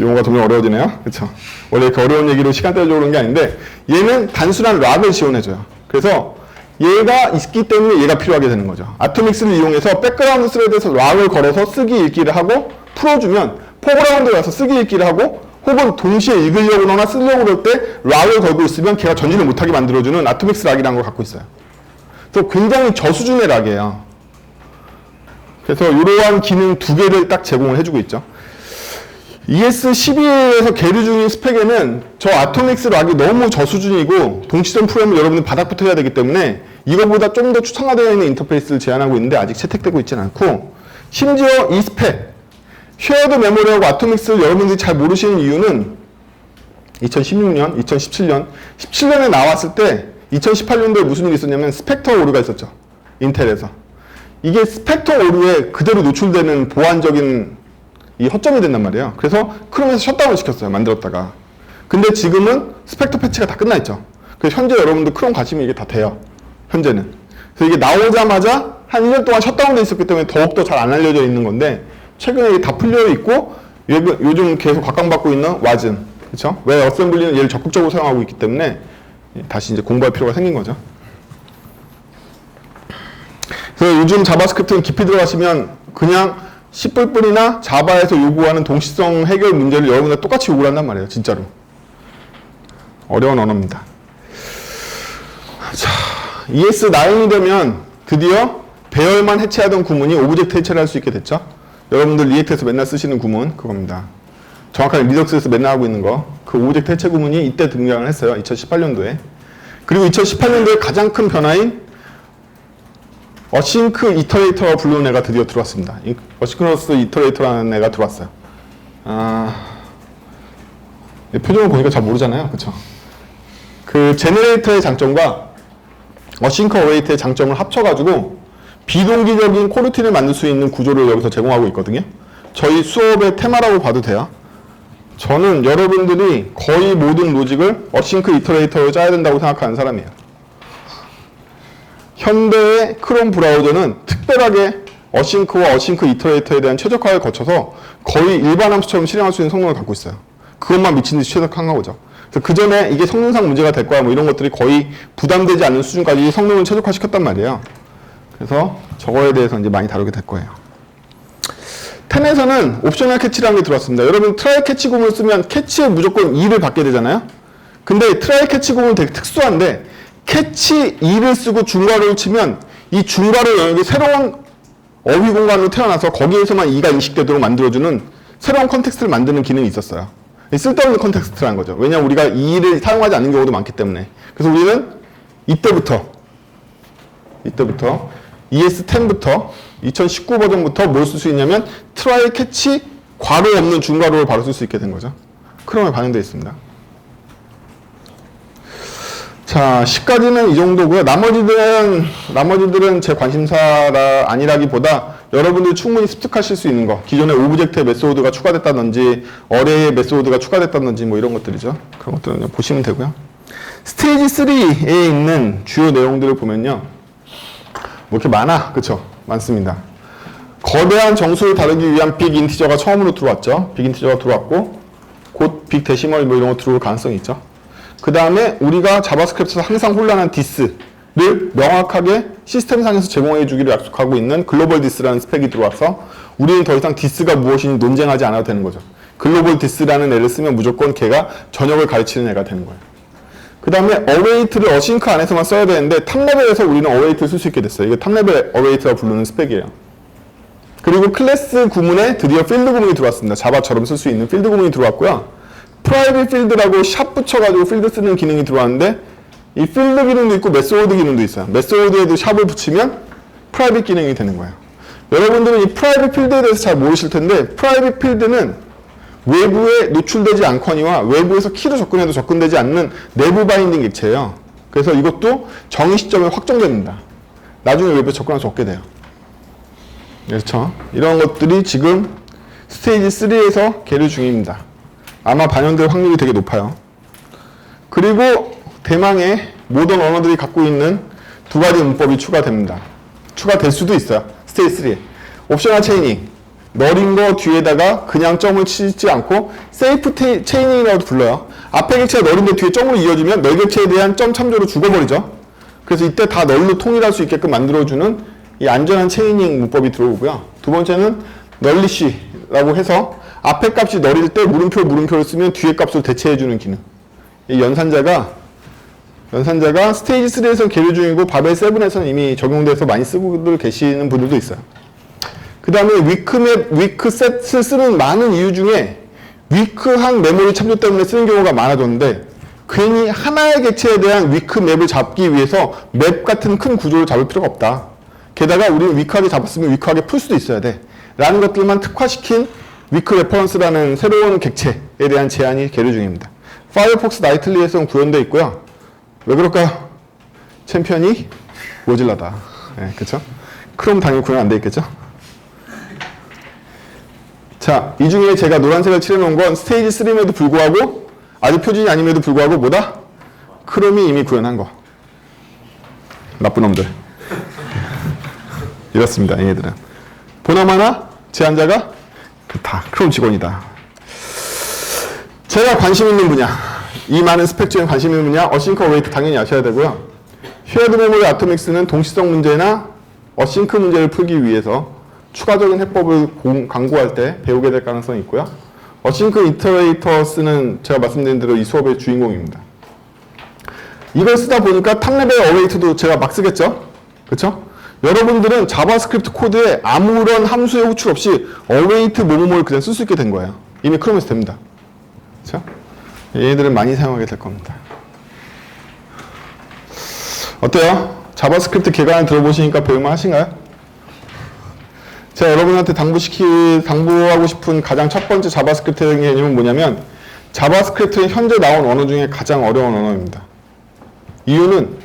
용어가 점점 어려워지네요. 그렇죠? 원래 이렇게 어려운 얘기로 시간 때려주고 그런 게 아닌데 얘는 단순한 락을 지원해줘요. 그래서 얘가 있기 때문에 얘가 필요하게 되는 거죠. 아토믹스를 이용해서 백그라운드 스레드에서 락을 걸어서 쓰기 읽기를 하고 풀어주면 포그라운드에 가서 쓰기 읽기를 하고 혹은 동시에 읽으려고 하거나 쓰려고 그럴 때 락을 걸고 있으면 걔가 전진을 못하게 만들어주는 아토믹스 락이라는 걸 갖고 있어요. 그래서 굉장히 저수준의 락이에요. 그래서 이러한 기능 2개를 딱 제공을 해주고 있죠. ES12에서 계류 중인 스펙에는 저 아토믹스 락이 너무 저수준이고 동시전 프레임을 여러분들 바닥부터 해야 되기 때문에 이거보다 좀 더 추상화되어 있는 인터페이스를 제안하고 있는데 아직 채택되고 있지는 않고 심지어 이 스펙 쉐어드 메모리하고 아토믹스를 여러분들이 잘 모르시는 이유는 2016년, 2017년 17년에 나왔을 때 2018년도에 무슨 일이 있었냐면 스펙터 오류가 있었죠. 인텔에서. 이게 스펙터 오류에 그대로 노출되는 보안적인 이 허점이 된단 말이에요. 그래서 크롬에서 셧다운을 시켰어요. 만들었다가. 근데 지금은 스펙터 패치가 다 끝나 있죠. 그래서 현재 여러분들 크롬 가시면 이게 다 돼요. 현재는. 그래서 이게 나오자마자 한 1년 동안 셧다운돼 있었기 때문에 더욱더 잘 안 알려져 있는 건데, 최근에 이게 다 풀려 있고, 요즘 계속 각광받고 있는 와즘, 그쵸? 왜 어셈블리는 얘를 적극적으로 사용하고 있기 때문에 다시 이제 공부할 필요가 생긴 거죠. 그래서 요즘 자바스크립트는 깊이 들어가시면 그냥 C++이나 자바에서 요구하는 동시성 해결 문제를 여러분들 똑같이 요구를 한단 말이에요. 진짜로. 어려운 언어입니다. 자, ES9이 되면 드디어 배열만 해체하던 구문이 오브젝트 해체를 할 수 있게 됐죠. 여러분들 리액트에서 맨날 쓰시는 구문 그겁니다. 정확하게 리덕스에서 맨날 하고 있는 거, 그 오브젝트 해체 구문이 이때 등장을 했어요. 2018년도에. 그리고 2018년도에 가장 큰 변화인 어싱크 이터레이터가 부르는 애가 드디어 들어왔습니다. 어싱크러스 이터레이터라는 애가 들어왔어요. 표정을 보니까 잘 모르잖아요. 그쵸? 그 제너레이터의 장점과 어싱크 어웨이트의 장점을 합쳐가지고 비동기적인 코르틴을 만들 수 있는 구조를 여기서 제공하고 있거든요. 저희 수업의 테마라고 봐도 돼요. 저는 여러분들이 거의 모든 로직을 어싱크 이터레이터로 짜야 된다고 생각하는 사람이에요. 현대의 크롬 브라우저는 특별하게 어싱크와 어싱크 이터레이터에 대한 최적화를 거쳐서 거의 일반 함수처럼 실행할 수 있는 성능을 갖고 있어요. 그것만 미친 듯이 최적화한 거죠. 그 전에 이게 성능상 문제가 될 거야 뭐 이런 것들이 거의 부담되지 않는 수준까지 성능을 최적화시켰단 말이에요. 그래서 저거에 대해서 이제 많이 다루게 될 거예요. 10에서는 옵셔널 캐치라는 게 들어왔습니다. 여러분 트라이 캐치 구문을 쓰면 캐치에 무조건 2를 받게 되잖아요. 근데 트라이 캐치 구문은 되게 특수한데 캐치 2를 쓰고 중괄호를 치면 이 중괄호 영역이 새로운 어휘 공간으로 태어나서 거기에서만 2가 인식되도록 만들어주는 새로운 컨텍스트를 만드는 기능이 있었어요. 쓸데없는 컨텍스트라는 거죠. 왜냐하면 우리가 2를 사용하지 않는 경우도 많기 때문에. 그래서 우리는 이때부터 ES10부터 2019 버전부터 뭘 쓸 수 있냐면 트라이 캐치 괄호 없는 중괄호를 바로 쓸 수 있게 된 거죠. 크롬에 반영되어 있습니다. 자, 10까지는 이 정도고요. 나머지들은 제 관심사가 아니라기보다 여러분들이 충분히 습득하실 수 있는 거. 기존에 오브젝트의 메소드가 추가됐다든지 어레이의 메소드가 추가됐다든지 뭐 이런 것들이죠. 그런 것들은 그냥 보시면 되고요. 스테이지 3에 있는 주요 내용들을 보면요. 뭐 이렇게 많아. 그쵸? 많습니다. 거대한 정수를 다루기 위한 빅 인티저가 처음으로 들어왔죠. 빅 인티저가 들어왔고 곧 빅 데시멀 뭐 이런 거 들어올 가능성이 있죠. 그 다음에 우리가 자바스크립트에서 항상 혼란한 디스를 명확하게 시스템상에서 제공해 주기를 약속하고 있는 글로벌 디스라는 스펙이 들어와서 우리는 더 이상 디스가 무엇인지 논쟁하지 않아도 되는 거죠. 글로벌 디스라는 애를 쓰면 무조건 걔가 전역을 가르치는 애가 되는 거예요. 그 다음에 어웨이트를 어싱크 안에서만 써야 되는데 탑레벨에서 우리는 어웨이트를 쓸 수 있게 됐어요. 이게 탑레벨 어웨이트가 부르는 스펙이에요. 그리고 클래스 구문에 드디어 필드 구문이 들어왔습니다. 자바처럼 쓸 수 있는 필드 구문이 들어왔고요. 프라이빗 필드라고 샵 붙여가지고 필드 쓰는 기능이 들어왔는데 이 필드 기능도 있고 메소드 기능도 있어요. 메소드에도 샵을 붙이면 프라이빗 기능이 되는 거예요. 여러분들은 이 프라이빗 필드에 대해서 잘 모르실 텐데 프라이빗 필드는 외부에 노출되지 않거니와 외부에서 키로 접근해도 접근되지 않는 내부 바인딩 객체예요. 그래서 이것도 정의 시점에 확정됩니다. 나중에 외부에 접근할 수 없게 돼요. 그렇죠? 이런 것들이 지금 스테이지 3에서 계류 중입니다. 아마 반영될 확률이 되게 높아요. 그리고 대망의 모던 언어들이 갖고 있는 두 가지 문법이 추가됩니다. 추가될 수도 있어요. 스테이지 3에. 옵셔널 체이닝. 너린 거 뒤에다가 그냥 점을 치지 않고 세이프 체이닝이라고 불러요. 앞에 객체가 너린데 뒤에 점으로 이어지면 널 객체에 대한 점 참조로 죽어버리죠. 그래서 이때 다 널로 통일할 수 있게끔 만들어주는 이 안전한 체이닝 문법이 들어오고요. 두 번째는 널리쉬라고 해서 앞에 값이 널일 때 물음표를 쓰면 뒤에 값을 대체해주는 기능. 이 연산자가 스테이지 3에서 계류 중이고 바벨 7에서는 이미 적용돼서 많이 쓰고 계시는 분들도 있어요. 그 다음에 위크셋을 쓰는 많은 이유 중에 위크한 메모리 참조 때문에 쓰는 경우가 많아졌는데 괜히 하나의 객체에 대한 위크맵을 잡기 위해서 맵 같은 큰 구조를 잡을 필요가 없다. 게다가 우리는 위크하게 잡았으면 위크하게 풀 수도 있어야 돼. 라는 것들만 특화시킨 위크 레퍼런스라는 새로운 객체에 대한 제안이 계류 중입니다. 파이어폭스 나이틀리에서는 구현되어 있고요. 왜 그럴까요? 챔피언이 모질라다. 네, 그쵸? 크롬 당연히 구현 안 돼 있겠죠? 자, 이 중에 제가 노란색을 칠해놓은 건 스테이지 3임에도 불구하고 아직 표준이 아님에도 불구하고 뭐다? 크롬이 이미 구현한 거. 나쁜 놈들. 이렇습니다. 얘네들은. 보나마나 제안자가 다 크롬 직원이다. 제가 관심 있는 분야, 이 많은 스펙 중에 관심 있는 분야, 어싱크 어웨이트 당연히 아셔야 되고요. 쉐어드 메모리 아토믹스는 동시성 문제나 어싱크 문제를 풀기 위해서 추가적인 해법을 강구할 때 배우게 될 가능성이 있고요. 어싱크 이터레이터스는 제가 말씀드린 대로 이 수업의 주인공입니다. 이걸 쓰다 보니까 탑레벨 어웨이트도 제가 막 쓰겠죠? 그렇죠? 여러분들은 자바스크립트 코드에 아무런 함수의 호출 없이 어웨이트 뭐뭐를 그냥 쓸 수 있게 된 거예요. 이미 크롬에서 됩니다. 그렇죠? 얘네들은 많이 사용하게 될 겁니다. 어때요? 자바스크립트 개관을 들어보시니까 배울만 하신가요? 제가 여러분한테 당부하고 싶은 가장 첫 번째 자바스크립트의 개념은 뭐냐면 자바스크립트는 현재 나온 언어 중에 가장 어려운 언어입니다. 이유는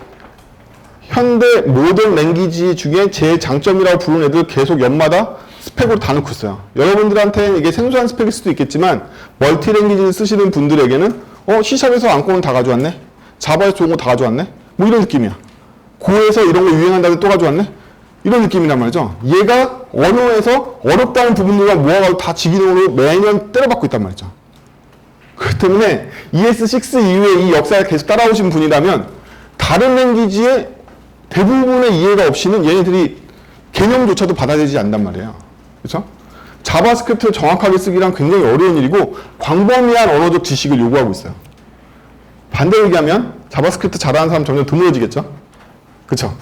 현대 모던 랭귀지 중에 제 장점이라고 부르는 애들 계속 연마다 스펙으로 다 넣고 있어요. 여러분들한테는 이게 생소한 스펙일 수도 있겠지만 멀티 랭귀지를 쓰시는 분들에게는 C샵에서 안고는 다 가져왔네? 자바에서 좋은 거 다 가져왔네? 뭐 이런 느낌이야. 고에서 이런 거 유행한다고 또 가져왔네? 이런 느낌이란 말이죠. 얘가 언어에서 어렵다는 부분들만 모아가지고 다 지기능으로 매년 때려박고 있단 말이죠. 그렇기 때문에 ES6 이후에 이 역사를 계속 따라오신 분이라면 다른 랭귀지의 대부분의 이해가 없이는 얘네들이 개념조차도 받아들이지 않단 말이에요. 그렇죠? 자바스크립트를 정확하게 쓰기란 굉장히 어려운 일이고 광범위한 언어적 지식을 요구하고 있어요. 반대로 얘기하면 자바스크립트 잘하는 사람 점점 드물어지겠죠? 그렇죠?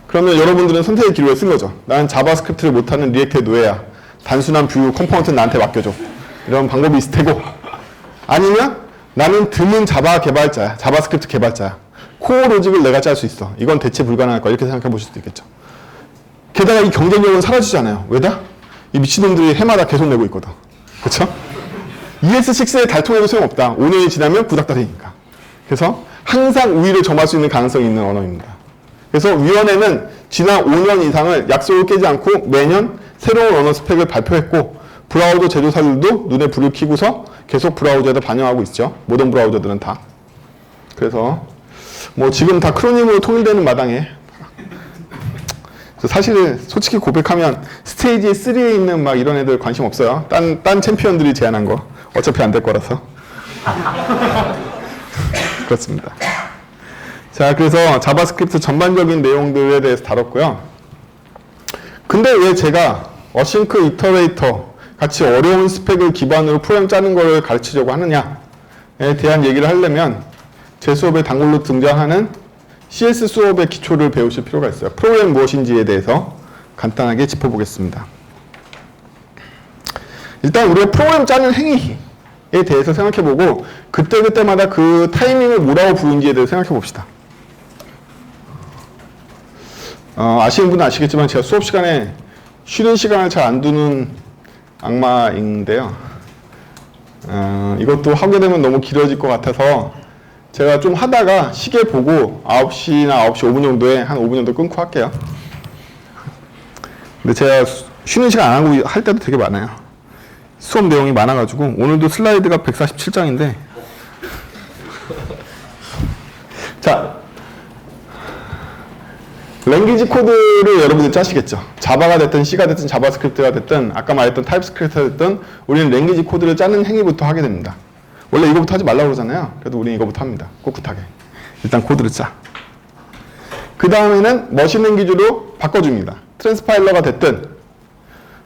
그러면 여러분들은 선택의 기로에 쓴 거죠. 나는 자바스크립트를 못하는 리액트의 노예야. 단순한 뷰 컴포넌트는 나한테 맡겨줘. 이런 방법이 있을 테고, 아니면 나는 드문 자바 개발자야. 자바스크립트 개발자야. 코어 로직을 내가 짤 수 있어. 이건 대체 불가능할 거야. 이렇게 생각해 보실 수도 있겠죠. 게다가 이 경쟁력은 사라지잖아요. 왜다? 이 미친놈들이 해마다 계속 내고 있거든. 그렇죠? ES6의 달통에도 소용없다. 5년이 지나면 구닥다 되니까. 그래서 항상 우위를 점할 수 있는 가능성이 있는 언어입니다. 그래서 위원회는 지난 5년 이상을 약속을 깨지 않고 매년 새로운 언어 스펙을 발표했고, 브라우저 제조사들도 눈에 불을 켜고서 계속 브라우저에다 반영하고 있죠. 모든 브라우저들은 다. 그래서 뭐 지금 다 크로님으로 통일되는 마당에 사실 솔직히 고백하면 스테이지 3에 있는 막 이런 애들 관심 없어요. 딴 챔피언들이 제안한 거 어차피 안 될 거라서. 그렇습니다. 자, 그래서 자바스크립트 전반적인 내용들에 대해서 다뤘고요. 근데 왜 제가 어싱크 이터레이터 같이 어려운 스펙을 기반으로 프로그램 짜는 걸 가르치려고 하느냐에 대한 얘기를 하려면 제 수업에 단골로 등장하는 CS 수업의 기초를 배우실 필요가 있어요. 프로그램 무엇인지에 대해서 간단하게 짚어보겠습니다. 일단 우리가 프로그램 짜는 행위에 대해서 생각해보고 그때그때마다 그 타이밍을 뭐라고 부르는지에 대해서 생각해봅시다. 아시는 분은 아시겠지만 제가 수업 시간에 쉬는 시간을 잘 안 두는 악마인데요. 이것도 하게 되면 너무 길어질 것 같아서 제가 좀 하다가 시계 보고 9시나 9시 5분 정도에 한 5분 정도 끊고 할게요. 근데 제가 쉬는 시간 안 하고 할 때도 되게 많아요. 수업 내용이 많아가지고 오늘도 슬라이드가 147장인데 자, 랭귀지 코드를 여러분들 짜시겠죠. 자바가 됐든 C가 됐든 자바스크립트가 됐든 아까 말했던 타입스크립트가 됐든 우리는 랭귀지 코드를 짜는 행위부터 하게 됩니다. 원래 이거부터 하지 말라고 그러잖아요. 그래도 우리는 이거부터 합니다. 꿋꿋하게. 일단 코드를 짜. 그 다음에는 머신 랭귀지로 바꿔줍니다. 트랜스파일러가 됐든.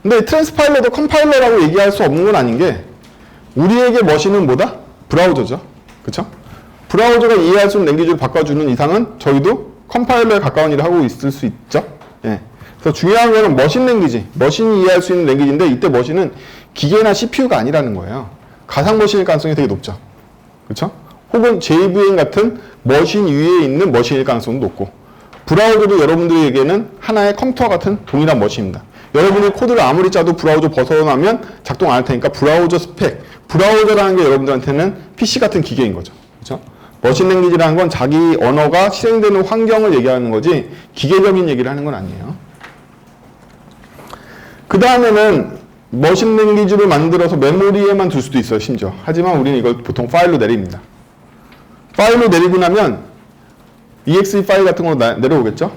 근데 트랜스파일러도 컴파일러라고 얘기할 수 없는 건 아닌 게 우리에게 머신은 뭐다? 브라우저죠. 그쵸? 브라우저가 이해할 수 있는 랭귀지로 바꿔주는 이상은 저희도 컴파일러에 가까운 일을 하고 있을 수 있죠. 예. 그래서 중요한 거는 머신 랭귀지. 머신이 이해할 수 있는 랭귀지인데 이때 머신은 기계나 CPU가 아니라는 거예요. 가상 머신일 가능성이 되게 높죠. 그렇죠? 혹은 JVM 같은 머신 위에 있는 머신일 가능성도 높고 브라우저도 여러분들에게는 하나의 컴퓨터 같은 동일한 머신입니다. 여러분이 코드를 아무리 짜도 브라우저 벗어나면 작동 안 할 테니까 브라우저 스펙, 브라우저라는 게 여러분들한테는 PC 같은 기계인 거죠. 그렇죠? 머신 랭귀지라는 건 자기 언어가 실행되는 환경을 얘기하는 거지 기계적인 얘기를 하는 건 아니에요. 그 다음에는 머신 랭귀지를 만들어서 메모리에만 둘 수도 있어요, 심지어. 하지만 우리는 이걸 보통 파일로 내립니다. 파일로 내리고 나면 exe 파일 같은 거 내려오겠죠?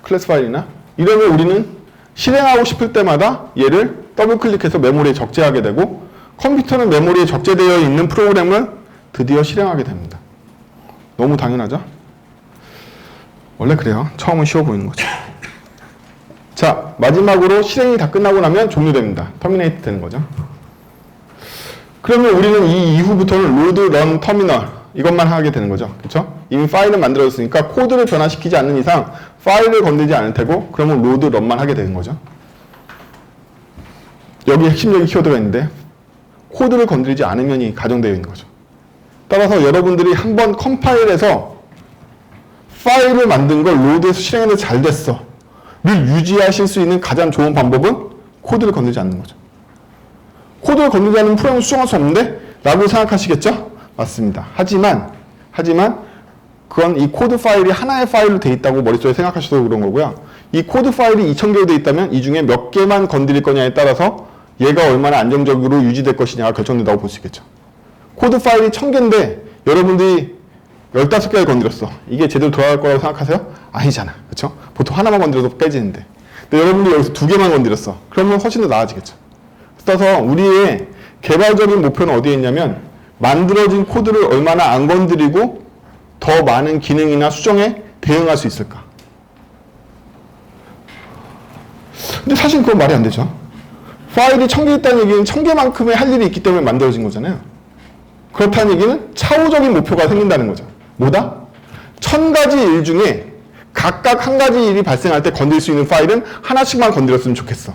클래스 파일이나. 이러면 우리는 실행하고 싶을 때마다 얘를 더블 클릭해서 메모리에 적재하게 되고 컴퓨터는 메모리에 적재되어 있는 프로그램을 드디어 실행하게 됩니다. 너무 당연하죠? 원래 그래요. 처음은 쉬워 보이는 거죠. 자, 마지막으로 실행이 다 끝나고 나면 종료됩니다. 터미네이트 되는 거죠. 그러면 우리는 이 이후부터는 로드, 런, 터미널 이것만 하게 되는 거죠. 그렇죠? 이미 파일은 만들어졌으니까 코드를 변화시키지 않는 이상 파일을 건들지 않을 테고 그러면 로드, 런만 하게 되는 거죠. 여기 핵심적인 키워드가 있는데 코드를 건드리지 않으면이 가정되어 있는 거죠. 따라서 여러분들이 한번 컴파일해서 파일을 만든 걸 로드에서 실행해서 잘 됐어 를 유지하실 수 있는 가장 좋은 방법은 코드를 건드리지 않는 거죠. 코드를 건드리지 않으면 프로그램을 수정할 수 없는데 라고 생각하시겠죠? 맞습니다. 하지만 그건 이 코드 파일이 하나의 파일로 돼 있다고 머릿속에 생각하셔도 그런 거고요. 이 코드 파일이 2000개로 돼 있다면 이 중에 몇 개만 건드릴 거냐에 따라서 얘가 얼마나 안정적으로 유지될 것이냐가 결정된다고 볼 수 있겠죠. 코드 파일이 1000개인데 여러분들이 15개를 건드렸어. 이게 제대로 돌아갈 거라고 생각하세요? 아니잖아. 그렇죠? 보통 하나만 건드려도 깨지는데. 근데 여러분들이 여기서 2개만 건드렸어. 그러면 훨씬 더 나아지겠죠. 그래서 우리의 개발적인 목표는 어디에 있냐면 만들어진 코드를 얼마나 안 건드리고 더 많은 기능이나 수정에 대응할 수 있을까. 근데 사실 그건 말이 안 되죠. 파일이 1000개 있다는 얘기는 1000개만큼의 할 일이 있기 때문에 만들어진 거잖아요. 그렇다는 얘기는 차후적인 목표가 생긴다는 거죠. 뭐다? 1000가지 일 중에 각각 한 가지 일이 발생할 때 건드릴 수 있는 파일은 하나씩만 건드렸으면 좋겠어.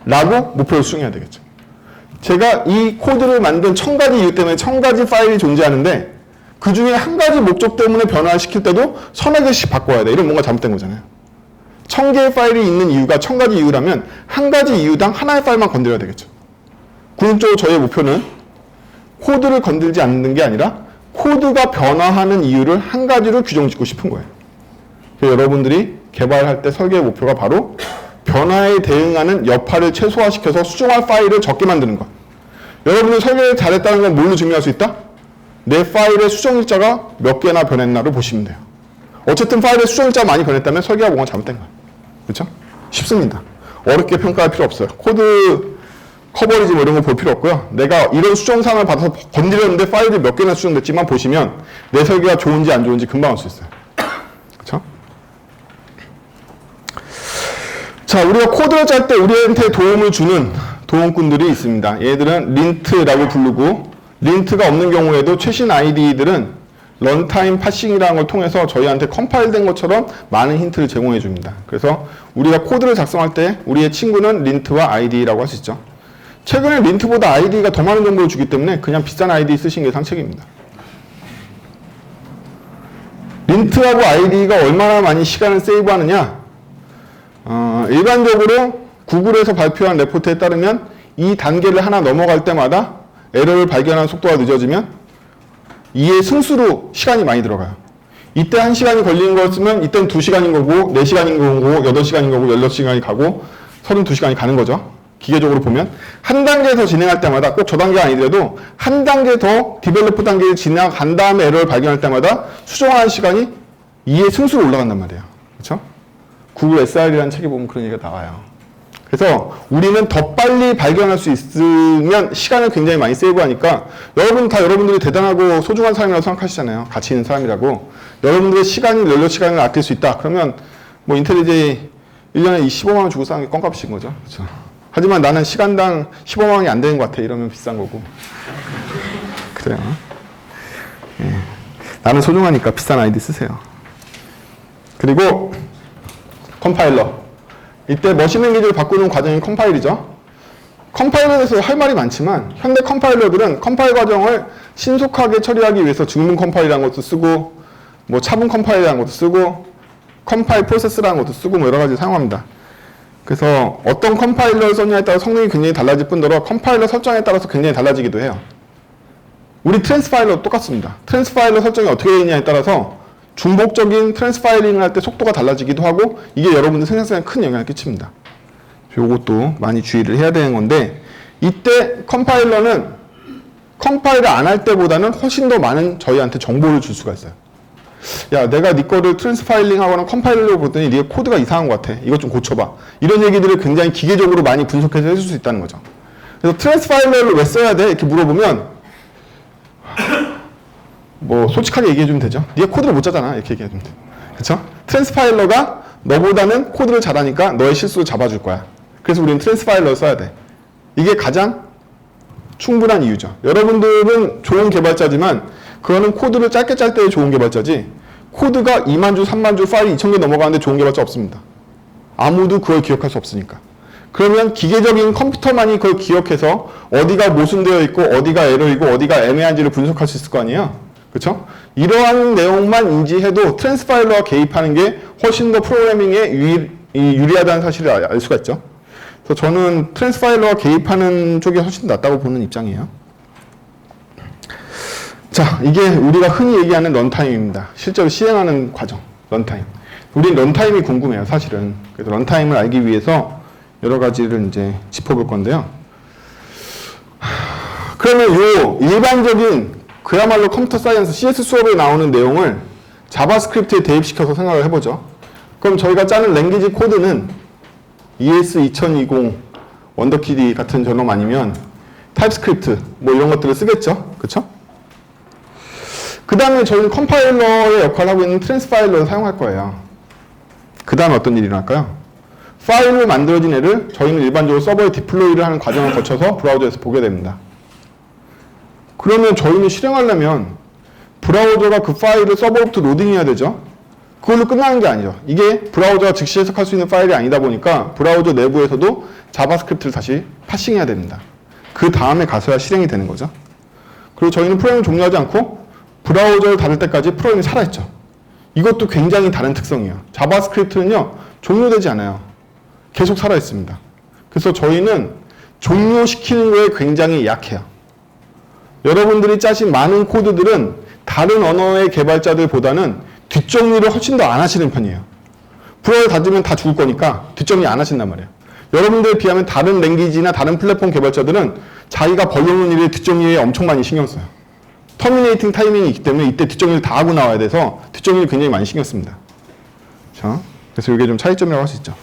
라고 목표를 수정해야 되겠죠. 제가 이 코드를 만든 1000가지 이유 때문에 1000가지 파일이 존재하는데 그 중에 한 가지 목적 때문에 변화를 시킬 때도 서너 개씩 바꿔야 돼. 이런 뭔가 잘못된 거잖아요. 1000개의 파일이 있는 이유가 1000가지 이유라면 한 가지 이유당 하나의 파일만 건드려야 되겠죠. 궁극적으로 저의 목표는 코드를 건들지 않는 게 아니라 코드가 변화하는 이유를 한 가지로 규정짓고 싶은 거예요. 여러분들이 개발할 때 설계의 목표가 바로 변화에 대응하는 여파를 최소화시켜서 수정할 파일을 적게 만드는 것. 여러분이 설계를 잘했다는 건 뭘로 증명할 수 있다? 내 파일의 수정일자가 몇 개나 변했나를 보시면 돼요. 어쨌든 파일의 수정일자가 많이 변했다면 설계가 뭔가 잘못된 거예요. 그렇죠? 쉽습니다. 어렵게 평가할 필요 없어요. 코드 커버리지 뭐 이런 거 볼 필요 없고요. 내가 이런 수정사항을 받아서 건드렸는데 파일이 몇 개나 수정됐지만 보시면 내 설계가 좋은지 안 좋은지 금방 알 수 있어요. 그렇죠? 자, 우리가 코드를 짤 때 우리한테 도움을 주는 도움꾼들이 있습니다. 얘들은 린트라고 부르고 린트가 없는 경우에도 최신 IDE들은 런타임 파싱이라는 걸 통해서 저희한테 컴파일된 것처럼 많은 힌트를 제공해 줍니다. 그래서 우리가 코드를 작성할 때 우리의 친구는 린트와 IDE라고 할 수 있죠. 최근에 린트보다 IDE가 더 많은 정보를 주기 때문에 그냥 비싼 IDE 쓰시는 게 상책입니다. 린트하고 IDE가 얼마나 많이 시간을 세이브하느냐? 일반적으로 구글에서 발표한 레포트에 따르면 이 단계를 하나 넘어갈 때마다 에러를 발견하는 속도가 늦어지면 이의 승수로 시간이 많이 들어가요. 이때 1시간이 걸리는 거였으면 이때는 2시간인 거고 4시간인 거고 8시간인 거고 16시간이 가고 32시간이 가는 거죠. 기계적으로 보면 한 단계 더 진행할 때마다 꼭 저 단계가 아니더라도 한 단계 더 디벨로퍼 단계를 지나간 다음에 에러를 발견할 때마다 수정하는 시간이 2의 승수로 올라간단 말이에요. 그렇죠? 구글 SR이라는 책에 보면 그런 얘기가 나와요. 그래서 우리는 더 빨리 발견할 수 있으면 시간을 굉장히 많이 세이브하니까 여러분들이 대단하고 소중한 사람이라고 생각하시잖아요. 가치 있는 사람이라고. 여러분들의 연료 시간을 아낄 수 있다. 그러면 뭐 인텔리제이 1년에 15만 원 주고 사는 게 껌값인 거죠. 그렇죠? 하지만 나는 시간당 15만 원이 안 되는 것 같아. 이러면 비싼 거고. 그래요. 예. 나는 소중하니까 비싼 아이디 쓰세요. 그리고 컴파일러. 이때 머신랭귀지를 바꾸는 과정이 컴파일이죠. 컴파일러에 대해서 할 말이 많지만 현대 컴파일러들은 컴파일 과정을 신속하게 처리하기 위해서 증문 컴파일이라는 것도 쓰고 뭐 차분 컴파일이라는 것도 쓰고 컴파일 프로세스라는 것도 쓰고 뭐 여러 가지 사용합니다. 그래서 어떤 컴파일러를 썼냐에 따라 성능이 굉장히 달라질 뿐더러 컴파일러 설정에 따라서 굉장히 달라지기도 해요. 우리 트랜스파일러도 똑같습니다. 트랜스파일러 설정이 어떻게 되어 있냐에 따라서 중복적인 트랜스파일링을 할 때 속도가 달라지기도 하고 이게 여러분들 생산성에 큰 영향을 끼칩니다. 요것도 많이 주의를 해야 되는 건데 이때 컴파일러는 컴파일을 안 할 때보다는 훨씬 더 많은 저희한테 정보를 줄 수가 있어요. 야, 내가 네 거를 트랜스파일링 하거나 컴파일러로 보더니 네가 코드가 이상한 것 같아. 이것 좀 고쳐봐. 이런 얘기들을 굉장히 기계적으로 많이 분석해서 해줄 수 있다는 거죠. 그래서 트랜스파일러를 왜 써야 돼? 이렇게 물어보면 뭐 솔직하게 얘기해주면 되죠. 네가 코드를 못 짜잖아. 이렇게 얘기해주면 돼. 그렇죠? 트랜스파일러가 너보다는 코드를 잘하니까 너의 실수를 잡아줄 거야. 그래서 우리는 트랜스파일러를 써야 돼. 이게 가장 충분한 이유죠. 여러분들은 좋은 개발자지만 그거는 코드를 짧게 짤 때의 좋은 개발자지 코드가 2만 주, 3만 주, 파일이 2,000개 넘어가는데 좋은 개발자 없습니다. 아무도 그걸 기억할 수 없으니까. 그러면 기계적인 컴퓨터만이 그걸 기억해서 어디가 모순되어 있고 어디가 에러이고 어디가 애매한지를 분석할 수 있을 거 아니에요. 그렇죠? 이러한 내용만 인지해도 트랜스파일러가 개입하는 게 훨씬 더 프로그래밍에 유리하다는 사실을 알 수가 있죠. 그래서 저는 트랜스파일러가 개입하는 쪽이 훨씬 낫다고 보는 입장이에요. 자, 이게 우리가 흔히 얘기하는 런타임입니다. 실제로 실행하는 과정, 런타임. 우린 런타임이 궁금해요, 사실은. 그래서 런타임을 알기 위해서 여러 가지를 이제 짚어볼 건데요. 그러면 요 일반적인 그야말로 컴퓨터 사이언스 CS 수업에 나오는 내용을 자바스크립트에 대입시켜서 생각을 해보죠. 그럼 저희가 짜는 랭귀지 코드는 ES2020 원더키디 같은 저놈 아니면 타입스크립트 뭐 이런 것들을 쓰겠죠. 그쵸? 그 다음에 저희는 컴파일러의 역할을 하고 있는 트랜스파일러를 사용할 거예요. 그 다음에 어떤 일이 일어날까요? 파일로 만들어진 애를 저희는 일반적으로 서버에 디플로이를 하는 과정을 거쳐서 브라우저에서 보게 됩니다. 그러면 저희는 실행하려면 브라우저가 그 파일을 서버로부터 로딩해야 되죠. 그걸로 끝나는 게 아니죠. 이게 브라우저가 즉시 해석할 수 있는 파일이 아니다 보니까 브라우저 내부에서도 자바스크립트를 다시 파싱해야 됩니다. 그 다음에 가서야 실행이 되는 거죠. 그리고 저희는 프로그램을 종료하지 않고 브라우저를 닫을 때까지 프로그램이 살아있죠. 이것도 굉장히 다른 특성이에요. 자바스크립트는요, 종료되지 않아요. 계속 살아있습니다. 그래서 저희는 종료시키는 거에 굉장히 약해요. 여러분들이 짜신 많은 코드들은 다른 언어의 개발자들보다는 뒷정리를 훨씬 더 안 하시는 편이에요. 브라우저 닫으면 다 죽을 거니까 뒷정리 안 하신단 말이에요. 여러분들에 비하면 다른 랭귀지나 다른 플랫폼 개발자들은 자기가 벌려놓은 일에 뒷정리에 엄청 많이 신경 써요. 터미네이팅 타이밍이 있기 때문에 이때 뒷정리를 다 하고 나와야 돼서 뒷정리를 굉장히 많이 신경 씁니다. 자, 그래서 이게 좀 차이점이라고 할 수 있죠.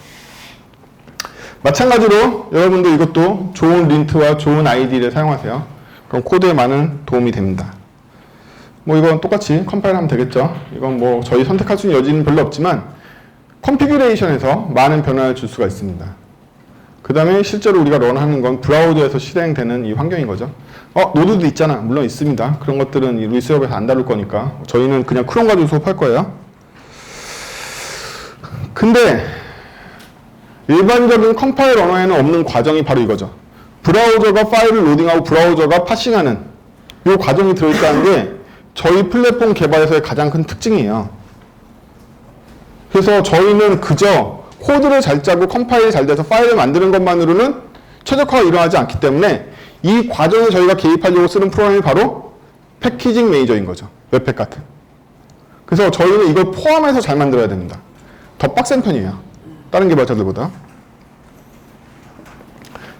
마찬가지로 여러분들 이것도 좋은 린트와 좋은 아이디를 사용하세요. 그럼 코드에 많은 도움이 됩니다. 뭐 이건 똑같이 컴파일 하면 되겠죠. 이건 뭐 저희 선택할 수 있는 여지는 별로 없지만 컨피규레이션에서 많은 변화를 줄 수가 있습니다. 그 다음에 실제로 우리가 런하는 건 브라우저에서 실행되는 이 환경인 거죠. 노드도 있잖아. 물론 있습니다. 그런 것들은 우리 수업에서 안 다룰 거니까 저희는 그냥 크롬 가지고 수업할 거예요. 근데 일반적인 컴파일 언어에는 없는 과정이 바로 이거죠. 브라우저가 파일을 로딩하고 브라우저가 파싱하는 이 과정이 들어있다는 게 저희 플랫폼 개발에서의 가장 큰 특징이에요. 그래서 저희는 그저 코드를 잘 짜고 컴파일이 잘 돼서 파일을 만드는 것만으로는 최적화가 일어나지 않기 때문에 이 과정에 저희가 개입하려고 쓰는 프로그램이 바로 패키징 매니저인 거죠. 웹팩 같은. 그래서 저희는 이걸 포함해서 잘 만들어야 됩니다. 더 빡센 편이에요. 다른 개발자들보다.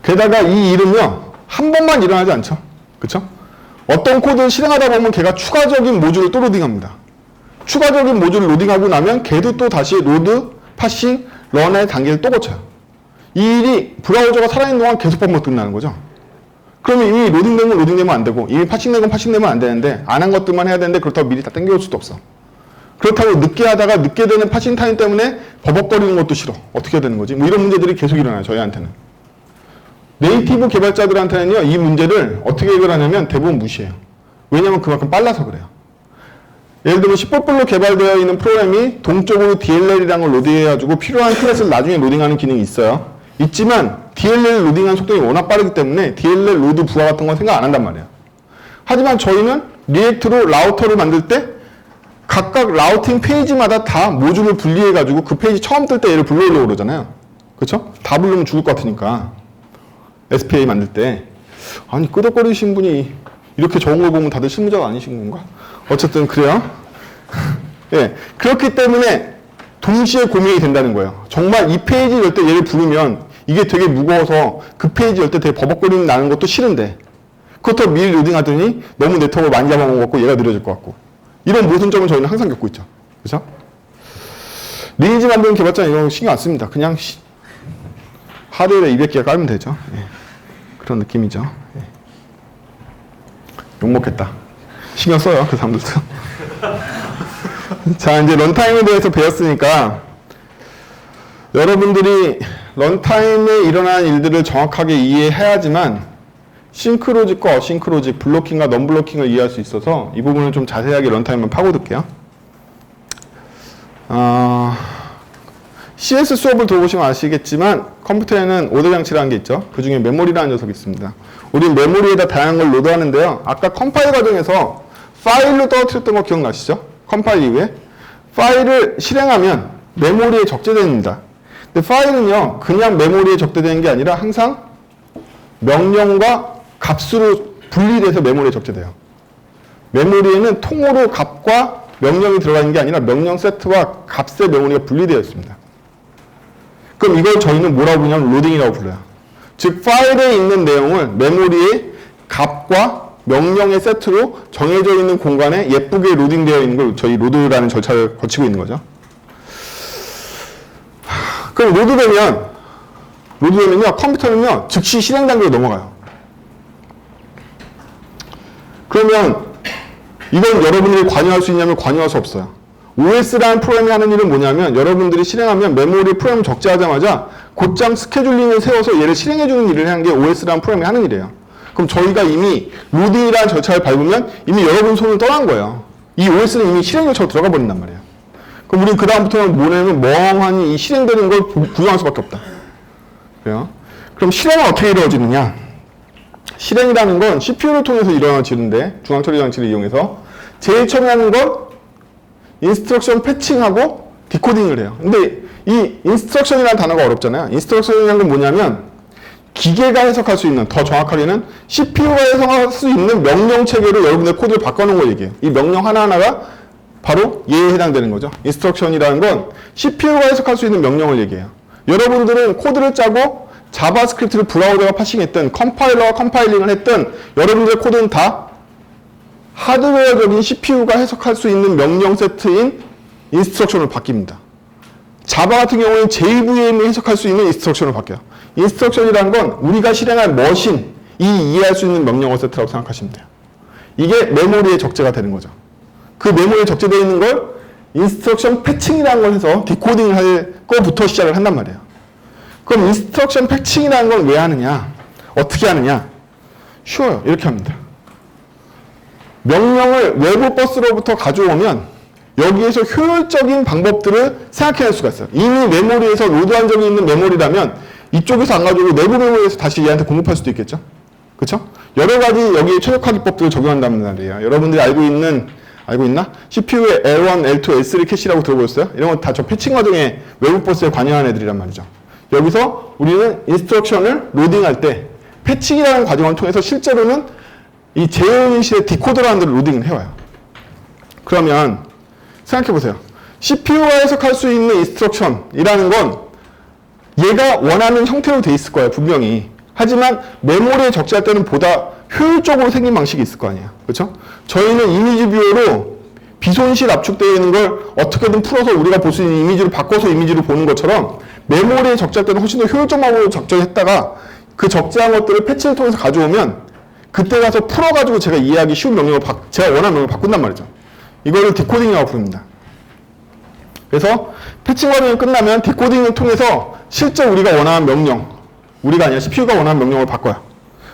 게다가 이 일은요, 한 번만 일어나지 않죠. 그쵸? 어떤 코드를 실행하다 보면 걔가 추가적인 모듈을 또 로딩합니다. 추가적인 모듈을 로딩하고 나면 걔도 또 다시 로드, 파싱, 런의 단계를 또 거쳐요. 이 일이 브라우저가 살아있는 동안 계속 반복된다는 거죠. 그러면 이미 로딩된 건 로딩되면 안 되고 이미 파싱된 건 파싱되면 안 되는데 안 한 것들만 해야 되는데 그렇다고 미리 다 땡겨올 수도 없어. 그렇다고 늦게 하다가 늦게 되는 파싱 타임 때문에 버벅거리는 것도 싫어. 어떻게 해야 되는 거지? 뭐 이런 문제들이 계속 일어나요. 저희한테는. 네이티브 개발자들한테는요. 이 문제를 어떻게 해결하냐면 대부분 무시해요. 왜냐하면 그만큼 빨라서 그래요. 예를 들면 10볼로 개발되어 있는 프로그램이 동적으로 DLL이라는 걸 로딩해가지고 필요한 클래스를 나중에 로딩하는 기능이 있어요. 있지만 DLL 로딩하는 속도가 워낙 빠르기 때문에 DLL 로드 부하 같은 건 생각 안 한단 말이에요. 하지만 저희는 리액트로 라우터를 만들 때 각각 라우팅 페이지마다 다 모듈을 분리해가지고 그 페이지 처음 뜰 때 얘를 불러오려고 그러잖아요. 그렇죠? 다 부르면 죽을 것 같으니까. SPA 만들 때. 아니 끄덕거리신 분이 이렇게 적은 걸 보면 다들 실무자가 아니신 건가? 어쨌든 그래요. 예, 그렇기 때문에 동시에 고민이 된다는 거예요. 정말 이 페이지 열 때 얘를 부르면 이게 되게 무거워서 그 페이지 열 때 되게 버벅거리는 나는 것도 싫은데 그렇다고 미리 로딩하더니 너무 네트워크를 많이 잡아먹고 얘가 느려질 것 같고. 이런 모순점은 저희는 항상 겪고 있죠. 그죠? 리니지 만드는 개발자는 이런 거 신경 안 씁니다. 그냥 하루에 200개가 깔면 되죠. 예. 그런 느낌이죠. 예. 욕먹겠다. 신경 써요, 그 사람들도. 자, 이제 런타임에 대해서 배웠으니까 여러분들이 런타임에 일어나는 일들을 정확하게 이해해야지만 싱크로직과 어싱크로직, 블로킹과 넌블로킹을 이해할 수 있어서 이 부분을 좀 자세하게 런타임만 파고들게요. CS 수업을 들어보시면 아시겠지만 컴퓨터에는 오더 장치라는 게 있죠. 그 중에 메모리라는 녀석이 있습니다. 우린 메모리에다 다양한 걸 로드하는데요. 아까 컴파일 과정에서 파일로 떨어뜨렸던 거 기억나시죠? 컴파일 이후에 파일을 실행하면 메모리에 적재됩니다. 근데 파일은요, 그냥 메모리에 적재되는 게 아니라 항상 명령과 값으로 분리돼서 메모리에 적재돼요. 메모리에는 통으로 값과 명령이 들어가 있는 게 아니라 명령 세트와 값의 메모리가 분리되어 있습니다. 그럼 이걸 저희는 뭐라고 부르냐면 로딩이라고 불러요. 즉 파일에 있는 내용을 메모리의 값과 명령의 세트로 정해져 있는 공간에 예쁘게 로딩되어 있는 걸 저희 로드라는 절차를 거치고 있는 거죠. 그럼 로드되면요 컴퓨터는요 즉시 실행 단계로 넘어가요. 그러면 이건 여러분들이 관여할 수 있냐면 관여할 수 없어요. OS라는 프로그램이 하는 일은 뭐냐면 여러분들이 실행하면 메모리 프로그램 적재하자마자 곧장 스케줄링을 세워서 얘를 실행해주는 일을 하는 게 OS라는 프로그램이 하는 일이에요. 그럼 저희가 이미 로딩이라는 절차를 밟으면 이미 여러분 손을 떠난 거예요. 이 OS는 이미 실행 절차로 들어가 버린단 말이에요. 그럼 우리는 그 다음부터는 뭐냐면 멍하니 이 실행되는 걸 구경할 수밖에 없다. 그래요? 그럼 실행은 어떻게 이루어지느냐? 실행이라는 건 CPU를 통해서 일어나지는데 중앙처리 장치를 이용해서 제일 처음에 하는 건 인스트럭션 패칭하고 디코딩을 해요. 근데 이 인스트럭션이라는 단어가 어렵잖아요. 인스트럭션이라는 건 뭐냐면 기계가 해석할 수 있는, 더 정확하게는 CPU가 해석할 수 있는 명령 체계로 여러분의 코드를 바꿔놓은 걸 얘기해요. 이 명령 하나하나가 바로 얘에 해당되는 거죠. 인스트럭션이라는 건 CPU가 해석할 수 있는 명령을 얘기해요. 여러분들은 코드를 짜고 자바스크립트를 브라우저가 파싱했든 컴파일러가 컴파일링을 했든 여러분들의 코드는 다 하드웨어적인 CPU가 해석할 수 있는 명령 세트인 인스트럭션으로 바뀝니다. 자바 같은 경우에는 JVM이 해석할 수 있는 인스트럭션으로 바뀌어요. 인스트럭션이라는 건 우리가 실행할 머신이 이해할 수 있는 명령어 세트라고 생각하시면 돼요. 이게 메모리에 적재가 되는 거죠. 그 메모리에 적재되어 있는 걸 인스트럭션 패칭이라는 걸 해서 디코딩을 할 거부터 시작을 한단 말이에요. 그럼 인스트럭션 패칭이라는 건 왜 하느냐? 어떻게 하느냐? 쉬워요. 이렇게 합니다. 명령을 외부 버스로부터 가져오면 여기에서 효율적인 방법들을 생각해낼 수가 있어요. 이미 메모리에서 로드한 적이 있는 메모리라면 이쪽에서 안 가지고 내부 메모리에서 다시 얘한테 공급할 수도 있겠죠? 그렇죠? 여러 가지 여기에 최적화 기법들을 적용한다는 말이에요. 여러분들이 알고 있나? CPU의 L1, L2, L3 캐시라고 들어보셨어요? 이런 거 다 저 패칭 과정에 외부 버스에 관여한 애들이란 말이죠. 여기서 우리는 인스트럭션을 로딩할 때 패칭이라는 과정을 통해서 실제로는 이 제어인식의 디코더라는 데를 로딩을 해와요. 그러면 생각해보세요. CPU가 해석할 수 있는 인스트럭션이라는 건 얘가 원하는 형태로 돼 있을 거예요. 분명히. 하지만 메모리에 적재할 때는 보다 효율적으로 생긴 방식이 있을 거 아니에요. 그렇죠? 저희는 이미지 뷰어로 비손실 압축되어 있는 걸 어떻게든 풀어서 우리가 볼 수 있는 이미지로 바꿔서 이미지로 보는 것처럼 메모리에 적재할 때는 훨씬 더 효율적 방법으로 적재했다가 그 적재한 것들을 패치를 통해서 가져오면 그때 가서 풀어가지고 제가 이해하기 쉬운 명령을 제가 원하는 명령을 바꾼단 말이죠. 이거를 디코딩이라고 부릅니다. 그래서 패칭 과정이 끝나면 디코딩을 통해서 실제 우리가 원하는 명령, 우리가 아니라 CPU가 원하는 명령을 바꿔요.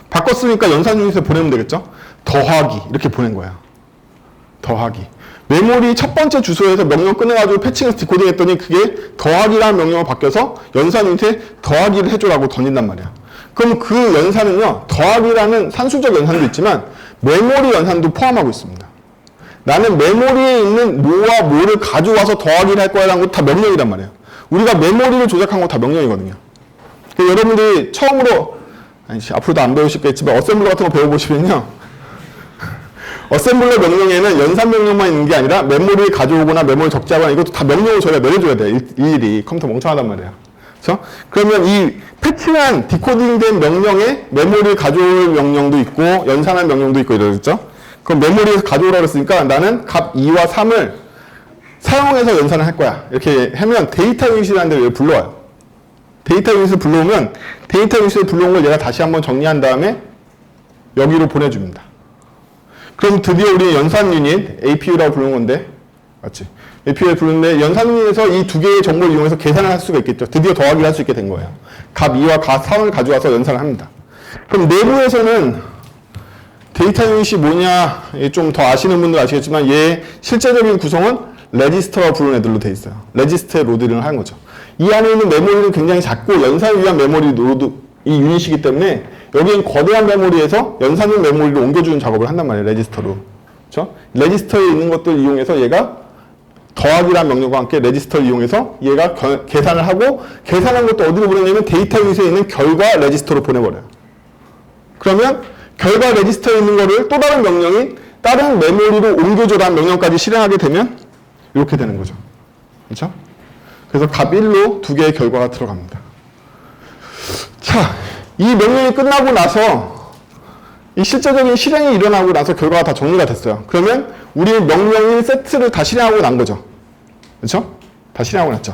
바꿨으니까 연산 유닛에 보내면 되겠죠? 더하기 이렇게 보낸 거예요. 더하기. 메모리 첫 번째 주소에서 명령 끝내가지고 패칭해서 디코딩 했더니 그게 더하기라는 명령으로 바뀌어서 연산 유닛에 더하기를 해줘라고 던진단 말이에요. 그럼 그 연산은요, 더하기라는 산수적 연산도 있지만 메모리 연산도 포함하고 있습니다. 나는 메모리에 있는 뭐와 뭐를 가져와서 더하기를 할 거야라는 거 다 명령이란 말이에요. 우리가 메모리를 조작한 거 다 명령이거든요. 여러분들이 처음으로, 앞으로도 안 배우시겠지만 어셈블러 같은 거 배워보시면요. 어셈블러 명령에는 연산 명령만 있는 게 아니라 메모리를 가져오거나 메모리 적재하거나 이것도 다 명령을 저희가 내려줘야 돼요. 일일이. 컴퓨터 멍청하단 말이에요. 그렇죠? 그러면 이 패칭한 디코딩된 명령에 메모리를 가져올 명령도 있고 연산할 명령도 있고 이러겠죠? 그럼 메모리에서 가져오라고 했으니까 나는 값 2와 3을 사용해서 연산을 할 거야. 이렇게 하면 데이터 유닛이라는 데를 불러와요. 데이터 유닛을 불러오면 데이터 유닛을 불러온 걸 얘가 다시 한번 정리한 다음에 여기로 보내줍니다. 그럼 드디어 우리 연산 유닛 APU라고 부르는 건데 맞지? APU를 부르는데 연산 유닛에서 이 두 개의 정보를 이용해서 계산을 할 수가 있겠죠. 드디어 더하기를 할 수 있게 된 거예요. 값 2와 값 3을 가져와서 연산을 합니다. 그럼 내부에서는 데이터 유닛이 뭐냐 좀 더 아시는 분들 아시겠지만 얘의 실제적인 구성은 레지스터라고 부르는 애들로 돼 있어요. 레지스터에 로드를 하는 거죠. 이 안에 있는 메모리는 굉장히 작고 연산을 위한 메모리 로드 이 유닛이기 때문에 여기는 거대한 메모리에서 연산용 메모리를 옮겨주는 작업을 한단 말이에요. 레지스터로. 그렇죠? 레지스터에 있는 것들을 이용해서 얘가 더하기란 명령과 함께 레지스터를 이용해서 얘가 계산을 하고 계산한 것도 어디로 보내냐면 데이터 유닛에 있는 결과 레지스터로 보내버려요. 그러면 결과 레지스터에 있는 거를 또 다른 명령인 다른 메모리로 옮겨줘라는 명령까지 실행하게 되면 이렇게 되는 거죠. 그렇죠? 그래서 값 1로 두 개의 결과가 들어갑니다. 자, 이 명령이 끝나고 나서 이 실제적인 실행이 일어나고 나서 결과가 다 정리가 됐어요. 그러면 우리 명령인 세트를 다 실행하고 난 거죠. 그렇죠? 다 실행하고 났죠.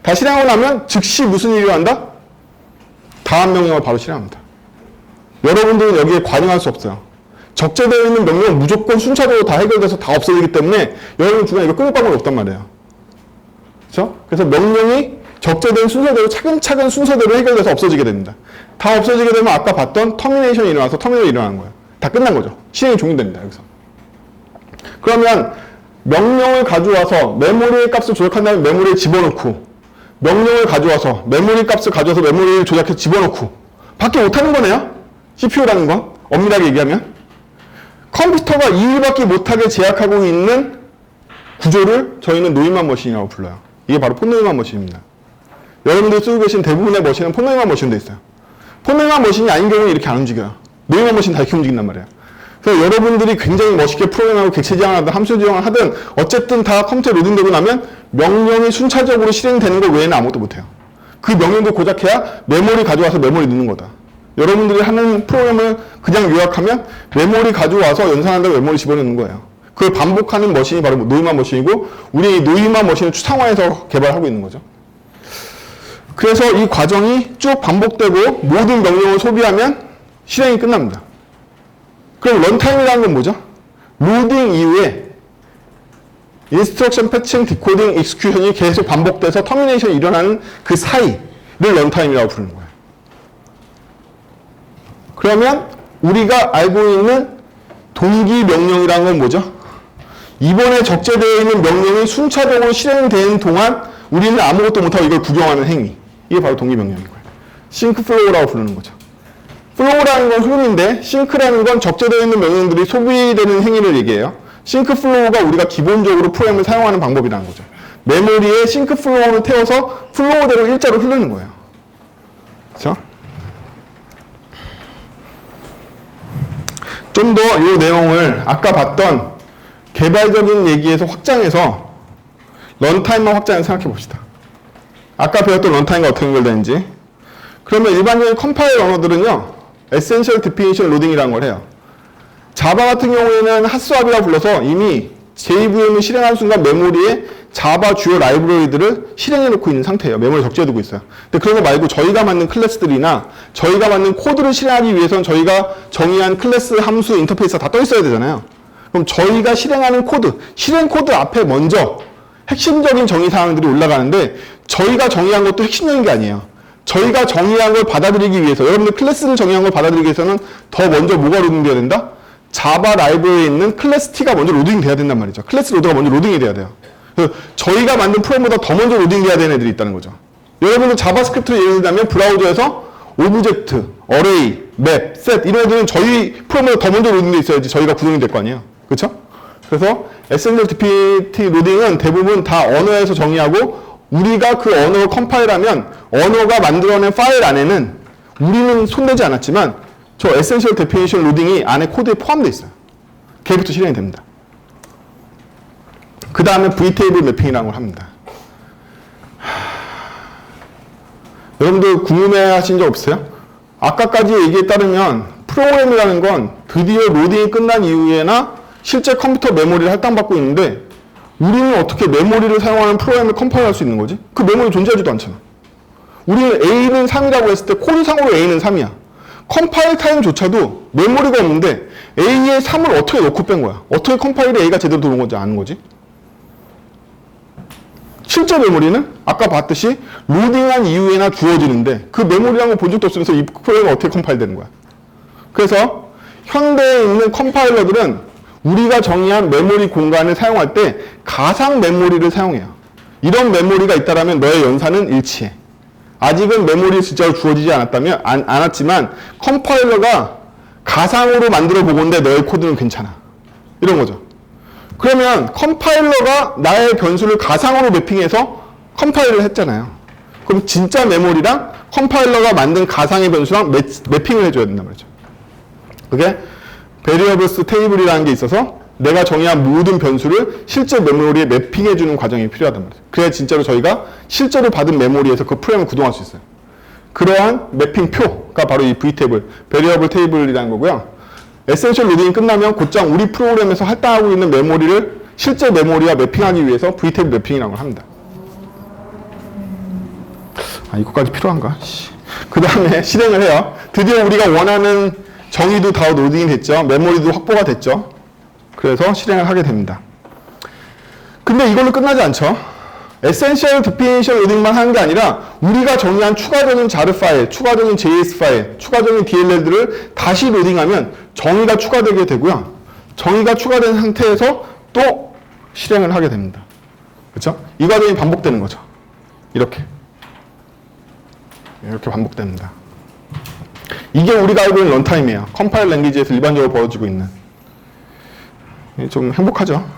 다 실행하고 나면 즉시 무슨 일이 일어난다? 다음 명령을 바로 실행합니다. 여러분들은 여기에 관여할 수 없어요. 적재되어 있는 명령은 무조건 순차적으로 다 해결돼서 다 없어지기 때문에 여러분 중간에 이거 끊을 방법이 없단 말이에요. 그렇죠? 그래서 명령이 적재된 순서대로 차근차근 순서대로 해결돼서 없어지게 됩니다. 다 없어지게 되면 아까 봤던 터미네이션이 일어나서 터미널이 일어나는 거예요. 다 끝난 거죠. 실행이 종료됩니다. 여기서. 그러면 명령을 가져와서 메모리의 값을 조작한 다음에 메모리에 집어넣고 명령을 가져와서 메모리 값을 가져와서 메모리를 조작해서 집어넣고 밖에 못하는 거네요. CPU라는 건 엄밀하게 얘기하면 컴퓨터가 이 일밖에 못하게 제약하고 있는 구조를 저희는 노이만 머신이라고 불러요. 이게 바로 폰노이만 머신입니다. 여러분들 쓰고 계신 대부분의 머신은 폰노이만 머신도 있어요. 폰노이만 머신이 아닌 경우는 이렇게 안 움직여요. 노이만 머신 다 이렇게 움직인단 말이에요. 그래서 여러분들이 굉장히 멋있게 프로그램하고 객체 지향을 하든 함수 지향을 하든 어쨌든 다 컴퓨터에 로딩되고 나면 명령이 순차적으로 실행되는 것 외에는 아무것도 못해요. 그 명령도 고작해야 메모리 가져와서 메모리 넣는 거다. 여러분들이 하는 프로그램을 그냥 요약하면 메모리 가져와서 연산한다고 메모리 집어넣는 거예요. 그걸 반복하는 머신이 바로 노이만 머신이고 우리 노이만 머신을 추상화해서 개발하고 있는 거죠. 그래서 이 과정이 쭉 반복되고 모든 명령을 소비하면 실행이 끝납니다. 그럼 런타임이라는 건 뭐죠? 로딩 이후에 인스트럭션 패칭, 디코딩, 익스큐션이 계속 반복돼서 터미네이션이 일어나는 그 사이를 런타임이라고 부르는 거예요. 그러면 우리가 알고 있는 동기 명령이라는 건 뭐죠? 이번에 적재되어 있는 명령이 순차적으로 실행되는 동안 우리는 아무것도 못하고 이걸 구경하는 행위. 이게 바로 동기 명령인 거예요. 싱크 플로우라고 부르는 거죠. 플로우라는 건 흐름인데 싱크라는 건 적재되어 있는 명령들이 소비되는 행위를 얘기해요. 싱크 플로우가 우리가 기본적으로 프로그램을 사용하는 방법이라는 거죠. 메모리에 싱크 플로우를 태워서 플로우대로 일자로 흐르는 거예요. 그렇죠? 좀 더 이 내용을 아까 봤던 개발적인 얘기에서 확장해서 런타임만 확장해서 생각해 봅시다. 아까 배웠던 런타임과 어떻게 연결되는지. 그러면 일반적인 컴파일 언어들은요, 에센셜 디피니션 로딩이라는 걸 해요. 자바 같은 경우에는 핫스왑이라고 불러서 이미 JVM을 실행하는 순간 메모리에 자바 주요 라이브러리들을 실행해 놓고 있는 상태예요. 메모리 적재해 두고 있어요. 근데 그런 거 말고 저희가 만든 클래스들이나 저희가 만든 코드를 실행하기 위해서는 저희가 정의한 클래스, 함수, 인터페이스가 다 떠 있어야 되잖아요. 그럼 저희가 실행하는 코드, 실행 코드 앞에 먼저 핵심적인 정의 사항들이 올라가는데 저희가 정의한 것도 핵심적인 게 아니에요. 저희가 정의한 걸 받아들이기 위해서, 여러분들 클래스를 정의한 걸 받아들이기 위해서는 더 먼저 뭐가 로딩돼야 된다? 자바 라이브러리에 있는 클래스 T가 먼저 로딩 돼야 된단 말이죠. 클래스 로드가 먼저 로딩이 돼야 돼요. 그래서 저희가 만든 프로그램보다 더 먼저 로딩 돼야 되는 애들이 있다는 거죠. 여러분들 자바스크립트를 예를 들자면 브라우저에서 오브젝트, 어레이, 맵, 셋 이런 애들은 저희 프로그램보다 더 먼저 로딩돼 있어야지 저희가 구성이 될 거 아니에요. 그렇죠? 그래서 에센셜 DPT 로딩은 대부분 다 언어에서 정의하고 우리가 그 언어를 컴파일하면 언어가 만들어낸 파일 안에는 우리는 손대지 않았지만 저 에센셜 데피니션 로딩이 안에 코드에 포함되어 있어요. 걔부터 실행이 됩니다. 그 다음에 V테이블 매핑이라는 걸 합니다. 여러분들 궁금해하신 적 없어요? 아까까지 얘기에 따르면 프로그램이라는 건 드디어 로딩이 끝난 이후에나 실제 컴퓨터 메모리를 할당받고 있는데 우리는 어떻게 메모리를 사용하는 프로그램을 컴파일할 수 있는 거지? 그 메모리 존재하지도 않잖아. 우리는 A는 3이라고 했을 때 코드상으로 A는 3이야. 컴파일 타임조차도 메모리가 없는데 A에 3을 어떻게 넣고 뺀 거야? 어떻게 컴파일에 A가 제대로 들어온 건지 아는 거지? 실제 메모리는 아까 봤듯이 로딩한 이후에나 주어지는데 그 메모리라는 걸 본 적도 없으면서 이 프로그램이 어떻게 컴파일되는 거야? 그래서 현대에 있는 컴파일러들은 우리가 정의한 메모리 공간을 사용할 때 가상 메모리를 사용해요. 이런 메모리가 있다면 너의 연산은 일치해. 아직은 메모리 진짜로 주어지지 않았지만 컴파일러가 가상으로 만들어 보건데 너의 코드는 괜찮아. 이런 거죠. 그러면 컴파일러가 나의 변수를 가상으로 매핑해서 컴파일을 했잖아요. 그럼 진짜 메모리랑 컴파일러가 만든 가상의 변수랑 매핑을 해줘야 된단 말이죠. 그게 variables table이라는 게 있어서 내가 정의한 모든 변수를 실제 메모리에 매핑해주는 과정이 필요하단 말이에요. 그래야 진짜로 저희가 실제로 받은 메모리에서 그 프레임을 구동할 수 있어요. 그러한 매핑표가 바로 이 vtable, variable table이라는 거고요. 에센셜 로딩이 끝나면 곧장 우리 프로그램에서 할당하고 있는 메모리를 실제 메모리와 매핑하기 위해서 vtable 매핑이라고 합니다. 이거까지 필요한가? 그 다음에 실행을 해요. 드디어 우리가 원하는 정의도 다 로딩이 됐죠. 메모리도 확보가 됐죠. 그래서 실행을 하게 됩니다. 근데 이걸로 끝나지 않죠. 에센셜 디피니션 로딩만 하는 게 아니라 우리가 정의한 추가적인 자르 파일, 추가적인 JS 파일, 추가적인 DLL들을 다시 로딩하면 정의가 추가되게 되고요. 정의가 추가된 상태에서 또 실행을 하게 됩니다. 그렇죠? 이 과정이 반복되는 거죠. 이렇게 반복됩니다. 이게 우리가 알고 있는 런타임이에요. 컴파일 랭귀지에서 일반적으로 벌어지고 있는. 좀 행복하죠?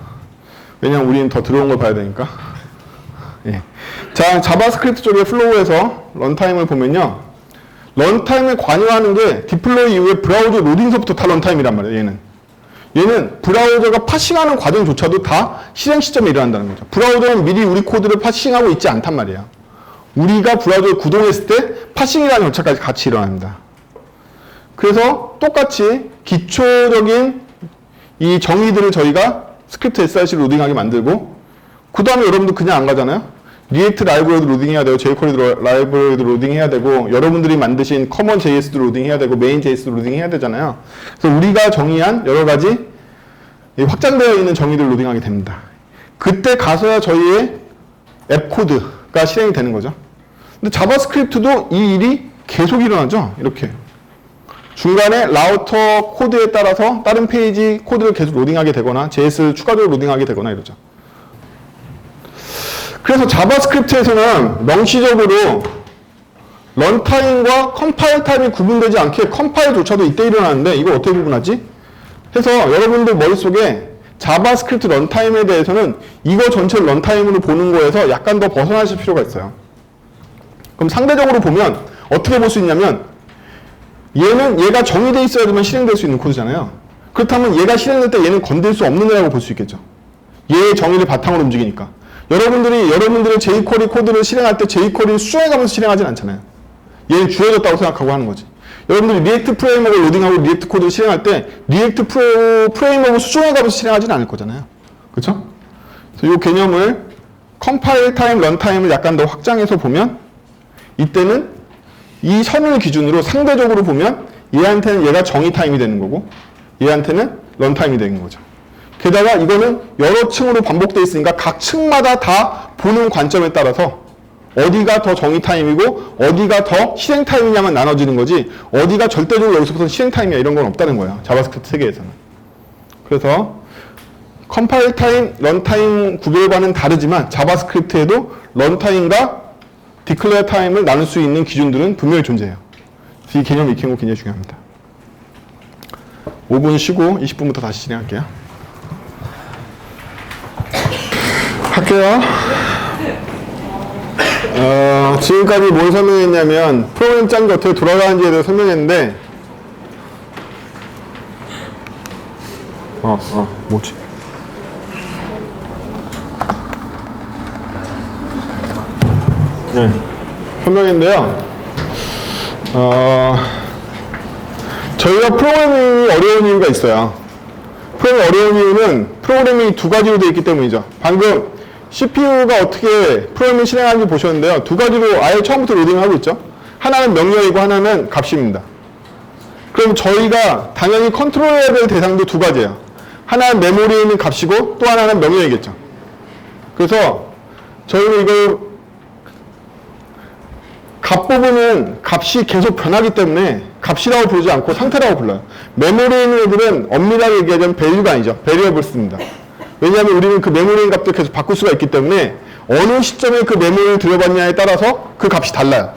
왜냐면 우리는 더 들어온 걸 봐야 되니까. 예. 자, 자바스크립트 쪽의 플로우에서 런타임을 보면요. 런타임에 관여하는 게 디플로이 이후에 브라우저 로딩서부터 다 런타임이란 말이에요, 얘는 브라우저가 파싱하는 과정조차도 다 실행 시점에 일어난다는 거죠. 브라우저는 미리 우리 코드를 파싱하고 있지 않단 말이에요. 우리가 브라우저를 구동했을 때 파싱이라는 절차까지 같이 일어납니다. 그래서 똑같이 기초적인 이 정의들을 저희가 스크립트 src로 로딩하게 만들고 그 다음에 여러분들 그냥 안 가잖아요. 리액트 라이브러리도 로딩해야 되고 jQuery 라이브러리도 로딩해야 되고 여러분들이 만드신 커먼 JS도 로딩해야 되고 메인 JS도 로딩해야 되잖아요. 그래서 우리가 정의한 여러 가지 확장되어 있는 정의들을 로딩하게 됩니다. 그때 가서야 저희의 앱 코드가 실행이 되는 거죠. 근데 자바스크립트도 이 일이 계속 일어나죠. 이렇게. 중간에 라우터 코드에 따라서 다른 페이지 코드를 계속 로딩하게 되거나 JS를 추가적으로 로딩하게 되거나 이러죠. 그래서 자바스크립트에서는 명시적으로 런타임과 컴파일 타임이 구분되지 않게 컴파일조차도 이때 일어나는데 이걸 어떻게 구분하지? 해서 여러분들 머릿속에 자바스크립트 런타임에 대해서는 이거 전체를 런타임으로 보는 거에서 약간 더 벗어나실 필요가 있어요. 그럼 상대적으로 보면 어떻게 볼 수 있냐면 얘가 정의되어 있어야지만 실행될 수 있는 코드잖아요. 그렇다면 얘가 실행될 때 얘는 건들 수 없는 애라고 볼 수 있겠죠. 얘의 정의를 바탕으로 움직이니까. 여러분들의 jQuery 코드를 실행할 때 jQuery를 수정해가면서 실행하진 않잖아요. 얘는 주어졌다고 생각하고 하는 거지. 여러분들이 리액트 프레임워크를 로딩하고 리액트 코드를 실행할 때 리액트 프레임워크를 수정해가면서 실행하지는 않을 거잖아요. 그렇죠? 그래서 이 개념을 컴파일 타임, 런 타임을 약간 더 확장해서 보면 이때는 이 선을 기준으로 상대적으로 보면 얘한테는 얘가 정의 타임이 되는 거고 얘한테는 런 타임이 되는 거죠. 게다가 이거는 여러 층으로 반복되어 있으니까 각 층마다 다 보는 관점에 따라서 어디가 더 정의 타임이고 어디가 더 실행 타임이냐만 나눠지는 거지 어디가 절대적으로 여기서부터 실행 타임이야 이런 건 없다는 거예요. 자바스크립트 세계에서는. 그래서 컴파일 타임, 런 타임 구별과는 다르지만 자바스크립트에도 런 타임과 디클레어 타임을 나눌 수 있는 기준들은 분명히 존재해요. 그래서 이 개념 익히는 거 굉장히 중요합니다. 5분 쉬고 20분부터 다시 진행할게요. 할게요. 지금까지 뭘 설명했냐면 프로그램 짠 게 어떻게 돌아가는지에 대해서 설명했는데 뭐지? 네, 설명했는데요. 저희가 프로그래밍이 어려운 이유가 있어요. 프로그래밍이 어려운 이유는 프로그래밍이 두 가지로 되어 있기 때문이죠. 방금 CPU가 어떻게 프로그래밍 실행하는지 보셨는데요. 두 가지로 아예 처음부터 로딩을 하고 있죠. 하나는 명령이고 하나는 값입니다. 그럼 저희가 당연히 컨트롤해야 될 대상도 두 가지예요. 하나는 메모리에 있는 값이고 또 하나는 명령이겠죠. 그래서 저희는 이걸 값 부분은 값이 계속 변하기 때문에 값이라고 부르지 않고 상태라고 불러요. 메모리에 있는 애들은 엄밀하게 얘기하자면 밸류가 아니죠. 베리어블스입니다. 왜냐하면 우리는 그 메모리의 값도 계속 바꿀 수가 있기 때문에 어느 시점에 그 메모리를 들여봤냐에 따라서 그 값이 달라요.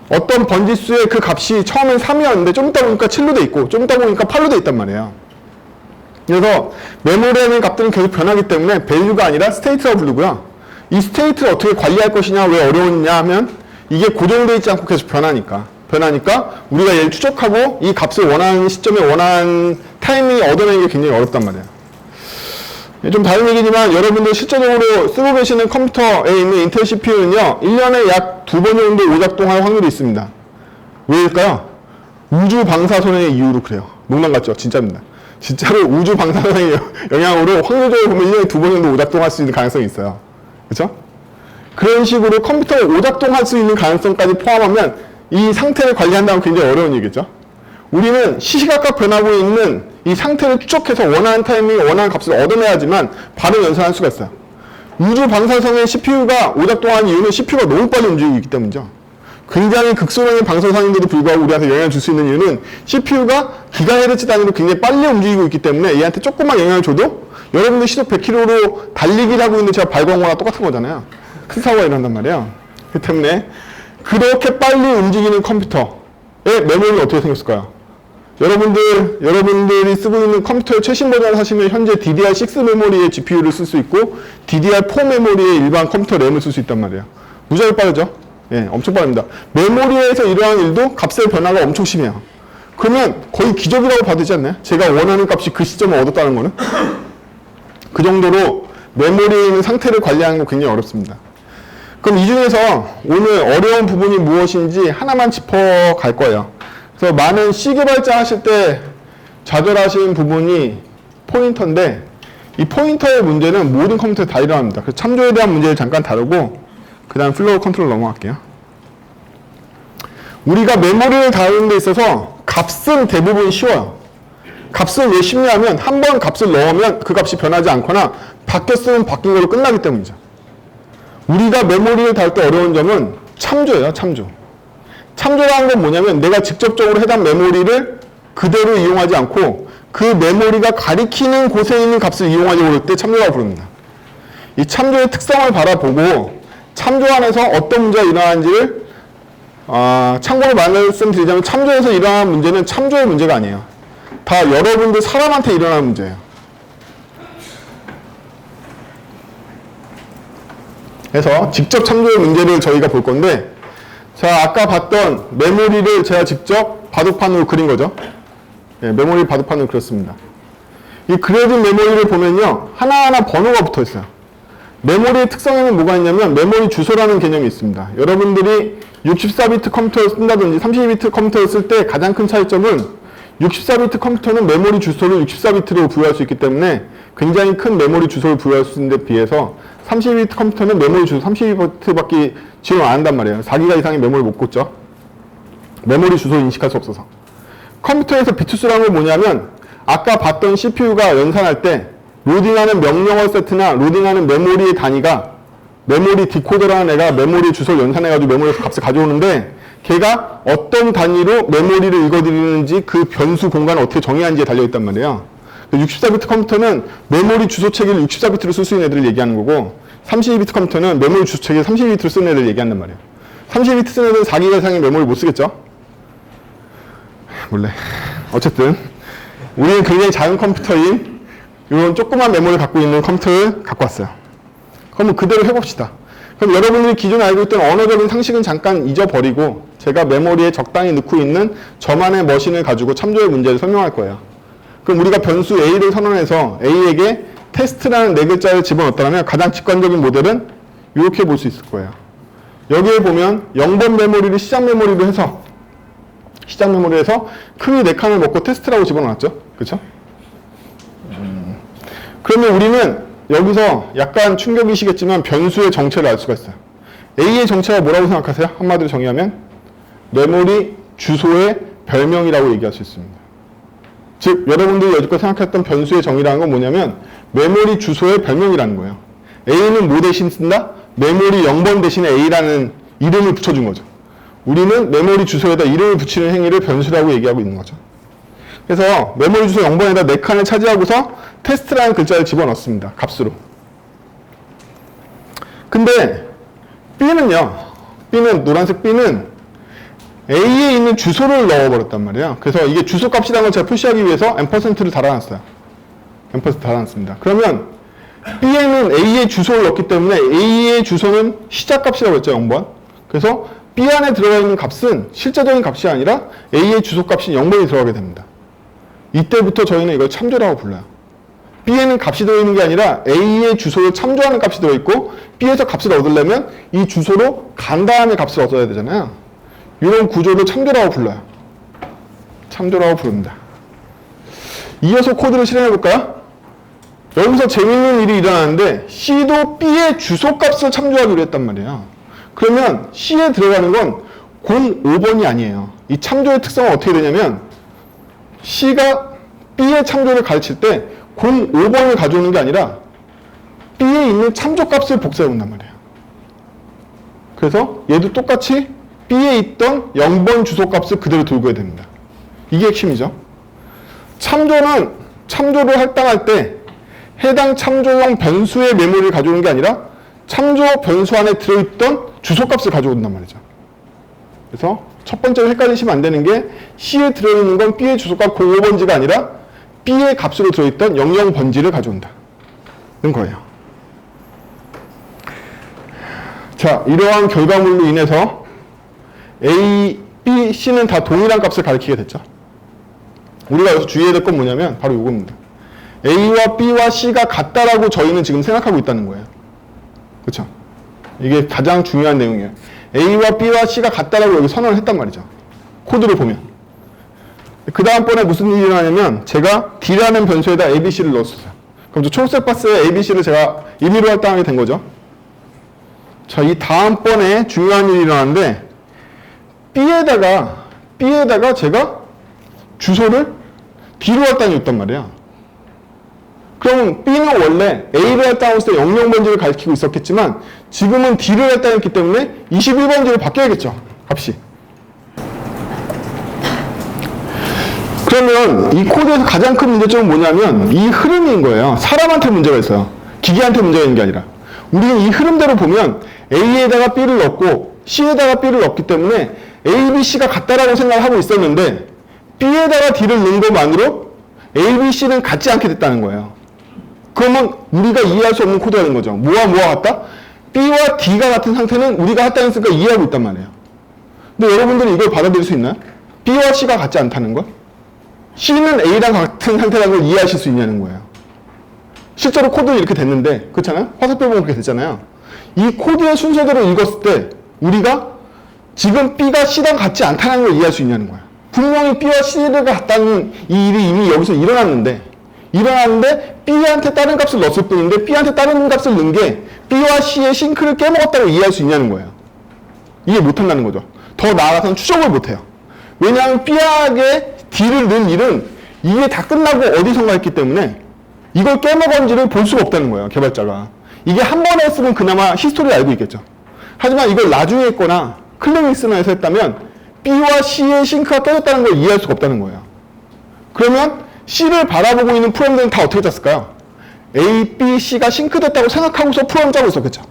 어떤 번지수의 그 값이 처음엔 3이었는데 좀 있다 보니까 7로 돼 있고 좀 있다 보니까 8로 돼 있단 말이에요. 그래서 메모리에 있는 값들은 계속 변하기 때문에 밸류가 아니라 스테이트라고 부르고요. 이 스테이트를 어떻게 관리할 것이냐, 왜 어려웠냐 하면 이게 고정되어 있지 않고 계속 변하니까 우리가 얘를 추적하고 이 값을 원하는 시점에 원하는 타이밍이 얻어내는 게 굉장히 어렵단 말이에요. 좀 다른 얘기지만 여러분들 실제적으로 쓰고 계시는 컴퓨터에 있는 인텔 CPU는요 1년에 약 2번 정도 오작동할 확률이 있습니다. 왜일까요? 우주 방사선의 이유로 그래요. 농담 같죠? 진짜입니다. 진짜로 우주 방사선의 영향으로 확률적으로 보면 1년에 2번 정도 오작동할 수 있는 가능성이 있어요. 그렇죠? 그런 식으로 컴퓨터에 오작동할 수 있는 가능성까지 포함하면 이 상태를 관리한다면 굉장히 어려운 얘기죠. 우리는 시시각각 변하고 있는 이 상태를 추적해서 원하는 타이밍에 원하는 값을 얻어내야지만 바로 연산할 수가 있어요. 우주 방사선의 CPU가 오작동하는 이유는 CPU가 너무 빨리 움직이고 있기 때문이죠. 굉장히 극소량의 방사선인데도 불구하고 우리한테 영향을 줄 수 있는 이유는 CPU가 기가헤르츠 단위로 굉장히 빨리 움직이고 있기 때문에 얘한테 조금만 영향을 줘도 여러분들 시속 100km로 달리기를 하고 있는 제가 발광 거랑 똑같은 거잖아요. 큰 사고가 일어난단 말이에요. 그렇기 때문에 그렇게 빨리 움직이는 컴퓨터의 메모리는 어떻게 생겼을까요? 여러분들이 쓰고 있는 컴퓨터의 최신 버전을 사시면 현재 DDR6 메모리의 GPU를 쓸 수 있고 DDR4 메모리의 일반 컴퓨터 램을 쓸 수 있단 말이에요. 무지하게 빠르죠? 예, 엄청 빠릅니다. 메모리에서 일어나는 일도 값의 변화가 엄청 심해요. 그러면 거의 기적이라고 봐도 되지 않나요? 제가 원하는 값이 그 시점에 얻었다는 거는? 그 정도로 메모리에 있는 상태를 관리하는 건 굉장히 어렵습니다. 그럼 이 중에서 오늘 어려운 부분이 무엇인지 하나만 짚어갈 거예요. 그래서 많은 C 개발자 하실 때 좌절하시는 부분이 포인터인데 이 포인터의 문제는 모든 컴퓨터에 다 일어납니다. 그래서 참조에 대한 문제를 잠깐 다루고 그 다음 플로우 컨트롤 넘어갈게요. 우리가 메모리를 다루는 데 있어서 값은 대부분 쉬워요. 값은 왜 쉽냐면 한 번 값을 넣으면 그 값이 변하지 않거나 바뀌었으면 바뀐 걸로 끝나기 때문이죠. 우리가 메모리를 다룰 때 어려운 점은 참조예요. 참조라는 건 뭐냐면 내가 직접적으로 해당 메모리를 그대로 이용하지 않고 그 메모리가 가리키는 곳에 있는 값을 이용하려고 할 때 참조라고 부릅니다. 이 참조의 특성을 바라보고 참조 안에서 어떤 문제가 일어나는지를 참고로 말씀드리자면 참조에서 일어나는 문제는 참조의 문제가 아니에요. 다 여러분들 사람한테 일어나는 문제예요. 그래서 직접 참조의 문제를 저희가 볼 건데 자, 아까 봤던 메모리를 제가 직접 바둑판으로 그린 거죠. 예, 메모리 바둑판으로 그렸습니다. 이 그려진 메모리를 보면요. 하나하나 번호가 붙어 있어요. 메모리의 특성에는 뭐가 있냐면 메모리 주소라는 개념이 있습니다. 여러분들이 64비트 컴퓨터를 쓴다든지 32비트 컴퓨터를 쓸 때 가장 큰 차이점은 64비트 컴퓨터는 메모리 주소를 64비트로 부여할 수 있기 때문에 굉장히 큰 메모리 주소를 부여할 수 있는 데 비해서 32비트 컴퓨터는 메모리 주소 32비트밖에 지원 안 한단 말이에요. 4기가 이상의 메모리를 못 꽂죠. 메모리 주소 인식할 수 없어서. 컴퓨터에서 비트수라는 건 뭐냐면 아까 봤던 CPU가 연산할 때 로딩하는 명령어 세트나 로딩하는 메모리의 단위가 메모리 디코더라는 애가 메모리 주소를 연산해가지고 메모리에서 값을 가져오는데 걔가 어떤 단위로 메모리를 읽어드리는지 그 변수 공간을 어떻게 정의하는지에 달려있단 말이에요. 64비트 컴퓨터는 메모리 주소 체계를 64비트로 쓸 수 있는 애들을 얘기하는 거고 32비트 컴퓨터는 메모리 주소 체계 32비트로 쓰는 애들을 얘기한단 말이에요. 32비트 쓰는 애들은 4기가 이상의 메모리 못 쓰겠죠? 몰래. 어쨌든 우리는 굉장히 작은 컴퓨터인 이런 조그만 메모리를 갖고 있는 컴퓨터를 갖고 왔어요. 그럼 그대로 해봅시다. 그럼 여러분들이 기존에 알고 있던 언어적인 상식은 잠깐 잊어버리고 제가 메모리에 적당히 넣고 있는 저만의 머신을 가지고 참조의 문제를 설명할 거예요. 그럼 우리가 변수 A를 선언해서 A에게 테스트라는 4글자를 집어넣었다면 가장 직관적인 모델은 이렇게 볼 수 있을 거예요. 여기에 보면 0번 메모리를 시작 메모리로 해서 시작 메모리에서 크기 4칸을 먹고 테스트라고 집어넣었죠. 그쵸? 그러면 우리는 여기서 약간 충격이시겠지만 변수의 정체를 알 수가 있어요. A의 정체가 뭐라고 생각하세요? 한마디로 정의하면 메모리 주소의 별명이라고 얘기할 수 있습니다. 즉 여러분들이 여지껏 생각했던 변수의 정의라는 건 뭐냐면 메모리 주소의 별명이라는 거예요. A는 뭐 대신 쓴다? 메모리 0번 대신에 A라는 이름을 붙여준 거죠. 우리는 메모리 주소에다 이름을 붙이는 행위를 변수라고 얘기하고 있는 거죠. 그래서 메모리 주소 0번에다 4칸을 차지하고서 테스트라는 글자를 집어넣습니다. 값으로. 근데 B는요. B는 노란색 B는 A에 있는 주소를 넣어버렸단 말이에요. 그래서 이게 주소 값이라는 걸 제가 표시하기 위해서 %를 달아놨어요. %를 달아놨습니다. 그러면 B에는 A의 주소를 넣기 때문에 A의 주소는 시작 값이라고 했죠. 0번. 그래서 B 안에 들어가 있는 값은 실제적인 값이 아니라 A의 주소 값이 0번이 들어가게 됩니다. 이때부터 저희는 이걸 참조라고 불러요. B에는 값이 들어있는 게 아니라 A의 주소를 참조하는 값이 들어있고 B에서 값을 얻으려면 이 주소로 간 다음에 값을 얻어야 되잖아요. 이런 구조를 참조라고 불러요. 참조라고 부릅니다. 이어서 코드를 실행해 볼까요? 여기서 재밌는 일이 일어나는데 C도 B의 주소 값을 참조하기로 했단 말이에요. 그러면 C에 들어가는 건 05번이 아니에요. 이 참조의 특성은 어떻게 되냐면 C가 B의 참조를 가르칠 때 05번을 가져오는 게 아니라 B에 있는 참조 값을 복사해 온단 말이에요. 그래서 얘도 똑같이 B에 있던 0번 주소 값을 그대로 들고 해야 됩니다. 이게 핵심이죠. 참조를 할당할 때 해당 참조용 변수의 메모리를 가져오는 게 아니라 참조 변수 안에 들어있던 주소 값을 가져온단 말이죠. 그래서 첫 번째로 헷갈리시면 안 되는 게 C에 들어있는 건 B의 주소값 05번지가 아니라 B의 값으로 들어있던 00번지를 가져온다는 거예요. 자, 이러한 결과물로 인해서 A, B, C는 다 동일한 값을 가리키게 됐죠. 우리가 여기서 주의해야 될 건 뭐냐면 바로 이겁니다. A와 B와 C가 같다라고 저희는 지금 생각하고 있다는 거예요. 그렇죠? 이게 가장 중요한 내용이에요. A와 B와 C가 같다라고 여기 선언을 했단 말이죠. 코드를 보면. 그 다음번에 무슨 일이 일어나냐면 제가 D라는 변수에다 A, B, C를 넣었어요. 그럼 초록색 박스에 A, B, C를 제가 임의로 할당하게 된 거죠. 자, 이 다음번에 중요한 일이 일어나는데 B에다가 제가 주소를 D로 할당해 줬단 말이에요. 그럼 B는 원래 A를 할당했을 때 00번지를 가리키고 있었겠지만 지금은 D를 할당했기 때문에 21번지로 바뀌어야겠죠. 값이. 그러면 이 코드에서 가장 큰 문제점은 뭐냐면 이 흐름인 거예요. 사람한테 문제가 있어요. 기계한테 문제가 있는 게 아니라. 우리는 이 흐름대로 보면 A에다가 B를 넣고 C에다가 B를 넣기 때문에 A, B, C가 같다라고 생각을 하고 있었는데 B에다가 D를 넣은 것만으로 A, B, C는 같지 않게 됐다는 거예요. 그러면 우리가 이해할 수 없는 코드가 된 거죠. 뭐와 같다? B와 D가 같은 상태는 우리가 할당했으니까 이해하고 있단 말이에요. 근데 여러분들이 이걸 받아들일 수 있나요? B와 C가 같지 않다는 걸? C는 A랑 같은 상태라는 걸 이해하실 수 있냐는 거예요. 실제로 코드는 이렇게 됐는데, 그렇잖아요? 화살표 보면 그렇게 됐잖아요. 이 코드의 순서대로 읽었을 때 우리가 지금 B가 C랑 같지 않다는 걸 이해할 수 있냐는 거예요. 분명히 B와 C가 같다는 이 일이 이미 여기서 일어났는데 B한테 다른 값을 넣었을 뿐인데 B한테 다른 값을 넣은 게 B와 C의 싱크를 깨먹었다고 이해할 수 있냐는 거예요. 이해 못한다는 거죠. 더 나아가서는 추적을 못해요. 왜냐하면 B에게 D를 넣은 일은 이게 다 끝나고 어디선가 했기 때문에 이걸 깨먹은지를 볼 수가 없다는 거예요. 개발자가. 이게 한 번에 했으면 그나마 히스토리를 알고 있겠죠. 하지만 이걸 나중에 했거나 클릭리스너에서 했다면 B와 C의 싱크가 깨졌다는 걸 이해할 수가 없다는 거예요. 그러면 C를 바라보고 있는 프로그램들은 다 어떻게 짰을까요? A, B, C가 싱크됐다고 생각하고서 프로그램 짜고 있었겠죠.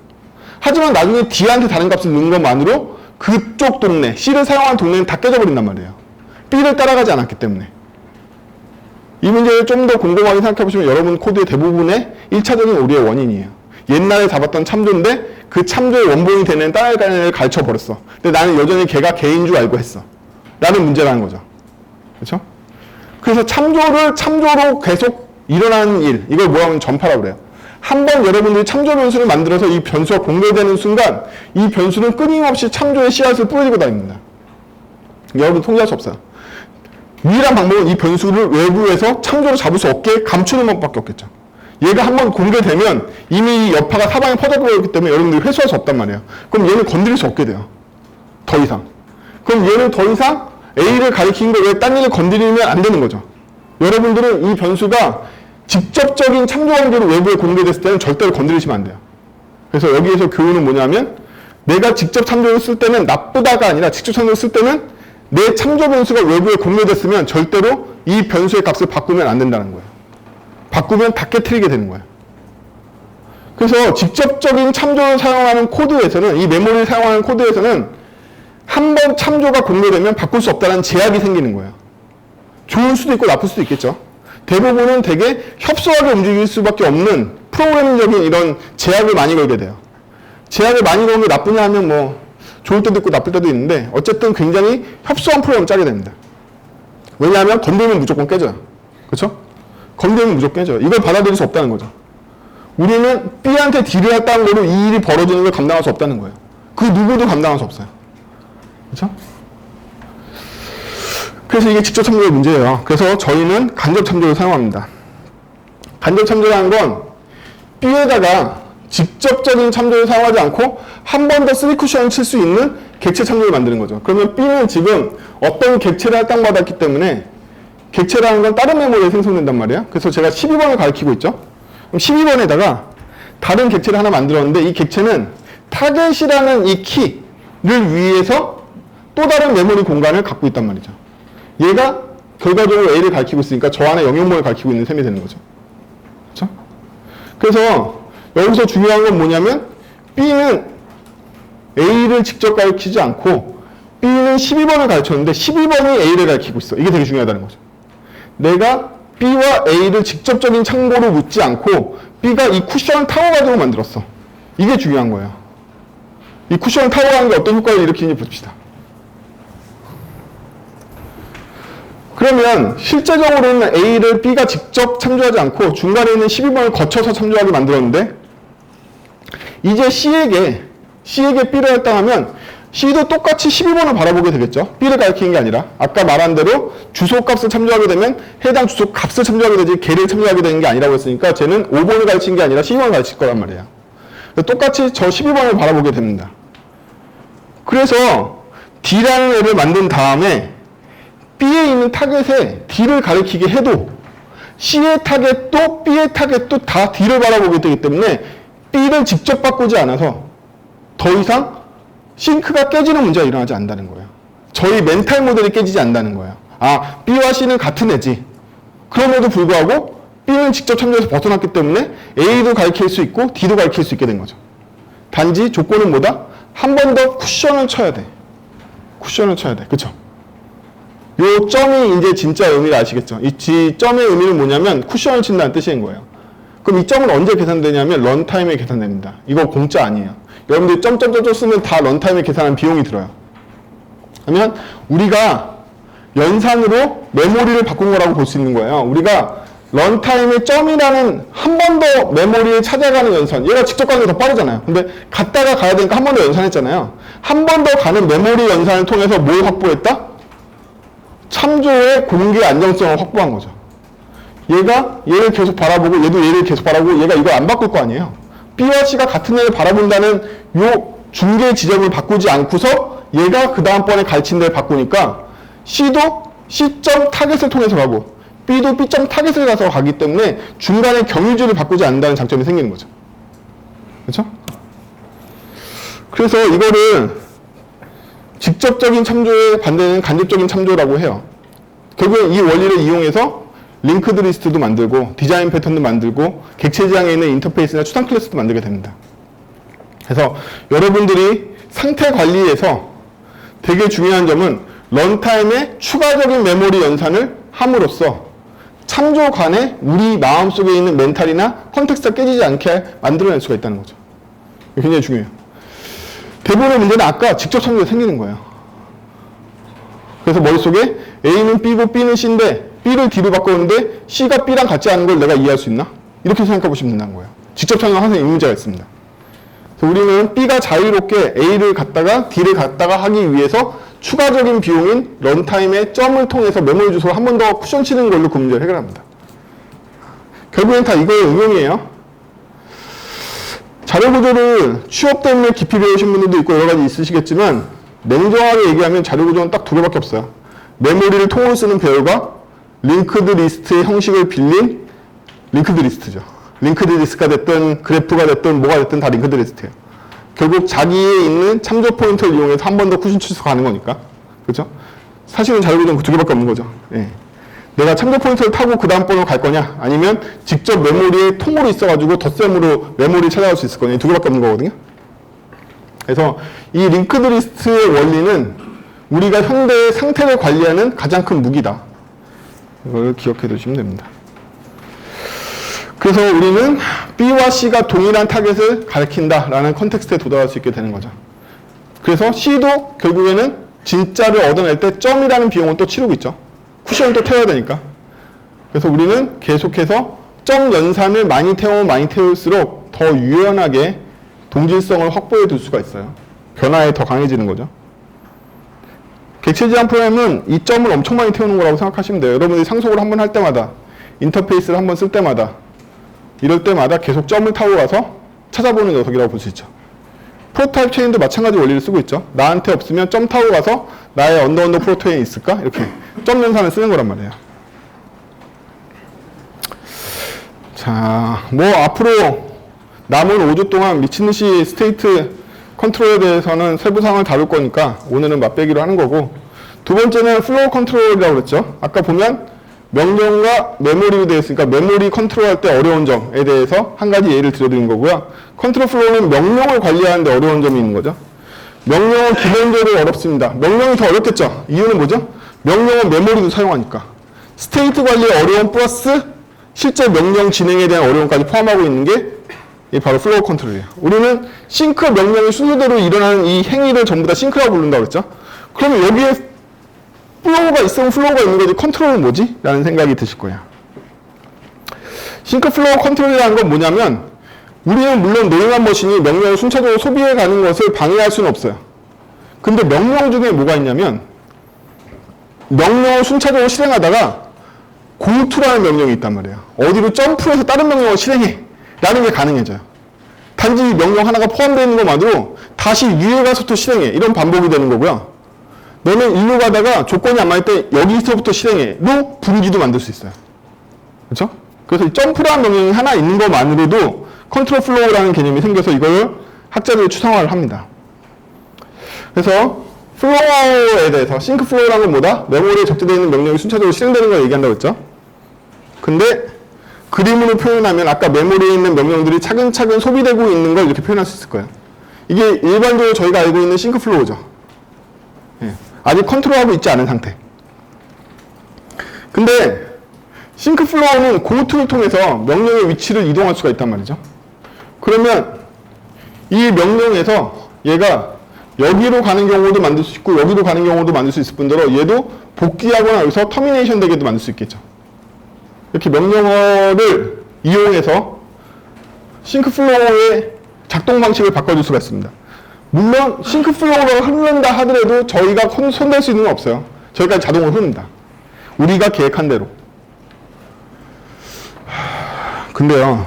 하지만 나중에 D한테 다른 값을 넣은 것만으로 그쪽 동네, C를 사용한 동네는 다 깨져버린단 말이에요. B를 따라가지 않았기 때문에. 이 문제를 좀 더 곰곰하게 생각해보시면 여러분 코드의 대부분의 1차적인 오류의 원인이에요. 옛날에 잡았던 참조인데 그 참조의 원본이 되는 다른 애를 가르쳐버렸어. 근데 나는 여전히 걔가 걔인 줄 알고 했어. 라는 문제라는 거죠. 그렇죠? 그래서 참조로 계속 일어나는 일, 이걸 뭐라고 하면 전파라고 그래요. 한번 여러분들이 참조 변수를 만들어서 이 변수가 공개되는 순간 이 변수는 끊임없이 참조의 씨앗을 뿌리고 다닙니다. 여러분 통제할 수 없어요. 유일한 방법은 이 변수를 외부에서 창조로 잡을 수 없게 감추는 방법밖에 없겠죠. 얘가 한번 공개되면 이미 이 여파가 사방에 퍼져버렸기 때문에 여러분들이 회수할 수 없단 말이에요. 그럼 얘는 건드릴 수 없게 돼요. 더 이상. 그럼 얘는 더 이상 A를 가리킨 거 외에 딴 일을 건드리면 안 되는 거죠. 여러분들은 이 변수가 직접적인 창조 관계로 외부에 공개됐을 때는 절대로 건드리시면 안 돼요. 그래서 여기에서 교훈은 뭐냐면 내가 직접 참조를 쓸 때는 나쁘다가 아니라 직접 참조를 쓸 때는 내 참조 변수가 외부에 공개됐으면 절대로 이 변수의 값을 바꾸면 안 된다는 거예요. 바꾸면 다 깨트리게 되는 거예요. 그래서 직접적인 참조를 사용하는 코드에서는 이 메모리를 사용하는 코드에서는 한 번 참조가 공개되면 바꿀 수 없다는 제약이 생기는 거예요. 좋을 수도 있고 나쁠 수도 있겠죠. 대부분은 되게 협소하게 움직일 수밖에 없는 프로그래밍적인 이런 제약을 많이 걸게 돼요. 제약을 많이 걸는 게 나쁘냐 하면 뭐 좋을 때도 있고 나쁠 때도 있는데 어쨌든 굉장히 협소한 프로그램을 짜게 됩니다. 왜냐하면 건들면 무조건 깨져요. 그렇죠? 건들면 무조건 깨져요. 이걸 받아들일 수 없다는 거죠. 우리는 B한테 D를 했다는 거로 이 일이 벌어지는 걸 감당할 수 없다는 거예요. 그 누구도 감당할 수 없어요. 그렇죠? 그래서 이게 직접 참조의 문제예요. 그래서 저희는 간접 참조를 사용합니다. 간접 참조라는 건 B에다가 직접적인 참조를 사용하지 않고 한 번 더 3쿠션을 칠 수 있는 객체 참조를 만드는 거죠. 그러면 B는 지금 어떤 객체를 할당받았기 때문에 객체라는 건 다른 메모리에 생성된단 말이에요. 그래서 제가 12번을 가리키고 있죠. 그럼 12번에다가 다른 객체를 하나 만들었는데 이 객체는 타겟이라는 이 키를 위해서 또 다른 메모리 공간을 갖고 있단 말이죠. 얘가 결과적으로 A를 가리키고 있으니까 저 안에 영역모를 가리키고 있는 셈이 되는 거죠. 그렇죠? 그래서 여기서 중요한 건 뭐냐면 B는 A를 직접 가리키지 않고 B는 12번을 가르쳤는데 12번이 A를 가리키고 있어. 이게 되게 중요하다는 거죠. 내가 B와 A를 직접적인 참고로 묻지 않고 B가 이 쿠션을 타워가지고 만들었어. 이게 중요한 거예요. 이 쿠션을 타워하는 게 어떤 효과를 일으키는지 봅시다. 그러면 실제적으로는 A를 B가 직접 참조하지 않고 중간에 있는 12번을 거쳐서 참조하게 만들었는데 이제 C에게 B를 할당하면 C도 똑같이 12번을 바라보게 되겠죠. B를 가리키는 게 아니라 아까 말한 대로 주소값을 참조하게 되면 해당 주소값을 참조하게 되지 걔를 참조하게 되는 게 아니라고 했으니까 쟤는 5번을 가르치는 게 아니라 12번을 가르칠 거란 말이에요. 똑같이 저 12번을 바라보게 됩니다. 그래서 D라는 애를 만든 다음에 B에 있는 타겟에 D를 가리키게 해도 C의 타겟도 B의 타겟도 다 D를 바라보게 되기 때문에 B를 직접 바꾸지 않아서 더 이상 싱크가 깨지는 문제가 일어나지 않는다는 거예요. 저희 멘탈 모델이 깨지지 않는다는 거예요. 아, B와 C는 같은 애지. 그럼에도 불구하고 B는 직접 참조해서 벗어났기 때문에 A도 가리킬 수 있고 D도 가리킬 수 있게 된 거죠. 단지 조건은 뭐다? 한 번 더 쿠션을 쳐야 돼. 쿠션을 쳐야 돼. 그쵸? 요 점이 이제 진짜 의미를 아시겠죠? 이 점의 의미는 뭐냐면 쿠션을 친다는 뜻인 거예요. 그럼 이 점은 언제 계산되냐면 런타임에 계산됩니다. 이거 공짜 아니에요. 여러분들이 점점점점 쓰면 다 런타임에 계산하는 비용이 들어요. 그러면 우리가 연산으로 메모리를 바꾼 거라고 볼 수 있는 거예요. 우리가 런타임의 점이라는 한 번 더 메모리를 찾아가는 연산, 얘가 직접 가는 게 더 빠르잖아요. 근데 갔다가 가야 되니까 한 번 더 연산했잖아요. 한 번 더 가는 메모리 연산을 통해서 뭘 확보했다? 참조의 공개 안정성을 확보한 거죠. 얘가 얘를 계속 바라보고 얘도 얘를 계속 바라보고 얘가 이걸 안 바꿀 거 아니에요. B와 C가 같은 애를 바라본다는 요 중개 지점을 바꾸지 않고서 얘가 그 다음번에 가르친 데를 바꾸니까 C도 C점 타겟을 통해서 가고 B도 B점 타겟을 가서 가기 때문에 중간에 경유지를 바꾸지 않는다는 장점이 생기는 거죠. 그렇죠? 그래서 이거를 직접적인 참조의 반대는 간접적인 참조라고 해요. 결국엔 이 원리를 이용해서 링크드 리스트도 만들고 디자인 패턴도 만들고 객체 지향에 있는 인터페이스나 추상 클래스도 만들게 됩니다. 그래서 여러분들이 상태 관리에서 되게 중요한 점은 런타임에 추가적인 메모리 연산을 함으로써 참조 간에 우리 마음속에 있는 멘탈이나 컨텍스트가 깨지지 않게 만들어낼 수가 있다는 거죠. 이게 굉장히 중요해요. 대부분의 문제는 아까 직접 참조가 생기는 거예요. 그래서 머릿속에 A는 B고 B는 C인데 B를 D로 바꿨는데 C가 B랑 같지 않은 걸 내가 이해할 수 있나? 이렇게 생각해 보시면 된다는 거예요. 직접 참조는 항상 이 문제가 있습니다. 그래서 우리는 B가 자유롭게 A를 갖다가 D를 갖다가 하기 위해서 추가적인 비용인 런타임의 점을 통해서 메모리 주소를 한 번 더 쿠션 치는 걸로 그 문제를 해결합니다. 결국엔 다 이거의 응용이에요. 자료구조를 취업 때문에 깊이 배우신 분들도 있고 여러 가지 있으시겠지만 냉정하게 얘기하면 자료구조는 딱 두 개밖에 없어요. 메모리를 통으로 쓰는 배열과 링크드 리스트의 형식을 빌린 링크드 리스트죠. 링크드 리스트가 됐든 그래프가 됐든 뭐가 됐든 다 링크드 리스트예요. 결국 자기에 있는 참조 포인트를 이용해서 한 번 더 쿠션 쳐서 가는 거니까. 그렇죠? 사실은 자료구조는 그 두 개밖에 없는 거죠. 예. 내가 참조 포인트를 타고 그 다음 번으로 갈 거냐 아니면 직접 메모리에 통으로 있어가지고 덧셈으로 메모리 찾아갈 수 있을 거냐 이 두 개밖에 없는 거거든요. 그래서 이 링크드 리스트의 원리는 우리가 현대의 상태를 관리하는 가장 큰 무기다. 이걸 기억해 두시면 됩니다. 그래서 우리는 B와 C가 동일한 타겟을 가리킨다라는 컨텍스트에 도달할 수 있게 되는 거죠. 그래서 C도 결국에는 진짜를 얻어낼 때 점이라는 비용은 또 치르고 있죠. 쿠션을 또 태워야 되니까. 그래서 우리는 계속해서 점 연산을 많이 태우면 많이 태울수록 더 유연하게 동질성을 확보해 둘 수가 있어요. 변화에 더 강해지는 거죠. 객체 지향 프로그램은 이 점을 엄청 많이 태우는 거라고 생각하시면 돼요. 여러분들이 상속을 한번 할 때마다, 인터페이스를 한번 쓸 때마다, 이럴 때마다 계속 점을 타고 가서 찾아보는 녀석이라고 볼 수 있죠. 프로타입 체인도 마찬가지 원리를 쓰고 있죠. 나한테 없으면 점 타고 가서 나의 언더 프로테인이 있을까? 이렇게 점 연산을 쓰는 거란 말이에요. 자, 뭐 앞으로 남은 5주 동안 미친듯이 스테이트 컨트롤에 대해서는 세부사항을 다룰 거니까 오늘은 맛배기로 하는 거고, 두 번째는 플로우 컨트롤이라고 그랬죠. 아까 보면 명령과 메모리로 되어 있으니까 메모리 컨트롤할 때 어려운 점에 대해서 한 가지 예를 들어드린 거고요. 컨트롤 플로우는 명령을 관리하는데 어려운 점이 있는 거죠. 명령은 기본적으로 어렵습니다. 명령이 더 어렵겠죠. 이유는 뭐죠? 명령은 메모리도 사용하니까. 스테이트 관리의 어려움 플러스 실제 명령 진행에 대한 어려움까지 포함하고 있는 게 바로 플로우 컨트롤이에요. 우리는 싱크 명령이 순서대로 일어나는 이 행위를 전부 다 싱크라고 부른다고 그랬죠. 그러면 여기에 플로우가 있으면 플로우가 있는 거지 컨트롤은 뭐지? 라는 생각이 드실 거예요. 싱크 플로우 컨트롤이라는 건 뭐냐면 우리는 물론 노잉한 머신이 명령을 순차적으로 소비해 가는 것을 방해할 수는 없어요. 근데 명령 중에 뭐가 있냐면 명령을 순차적으로 실행하다가 고투라는 명령이 있단 말이에요. 어디로 점프해서 다른 명령을 실행해 라는 게 가능해져요. 단지 명령 하나가 포함되어 있는 것만으로 다시 위에 가서 또 실행해 이런 반복이 되는 거고요. 너는 일로 가다가 조건이 안 맞을 때 여기서부터 실행해.로 분기도 만들 수 있어요. 그렇죠? 그래서 이 점프라는 명령이 하나 있는 것만으로도 컨트롤 플로우라는 개념이 생겨서 이걸 학자들이 추상화를 합니다. 그래서 플로우에 대해서 싱크 플로우라는 건 뭐다? 메모리에 적재되어 있는 명령이 순차적으로 실행되는 걸 얘기한다고 했죠? 근데 그림으로 표현하면 아까 메모리에 있는 명령들이 차근차근 소비되고 있는 걸 이렇게 표현할 수 있을 거예요. 이게 일반적으로 저희가 알고 있는 싱크 플로우죠. 예. 아직 컨트롤하고 있지 않은 상태. 근데 싱크 플로우는 고투를 통해서 명령의 위치를 이동할 수가 있단 말이죠. 그러면 이 명령에서 얘가 여기로 가는 경우도 만들 수 있고 여기로 가는 경우도 만들 수 있을 뿐더러 얘도 복귀하거나 여기서 터미네이션 되게도 만들 수 있겠죠. 이렇게 명령어를 이용해서 싱크 플로우의 작동 방식을 바꿔줄 수가 있습니다. 물론 싱크 플로우가 흐른다 하더라도 저희가 손댈 수 있는 건 없어요. 저희가 자동으로 흐릅니다. 우리가 계획한 대로. 근데요,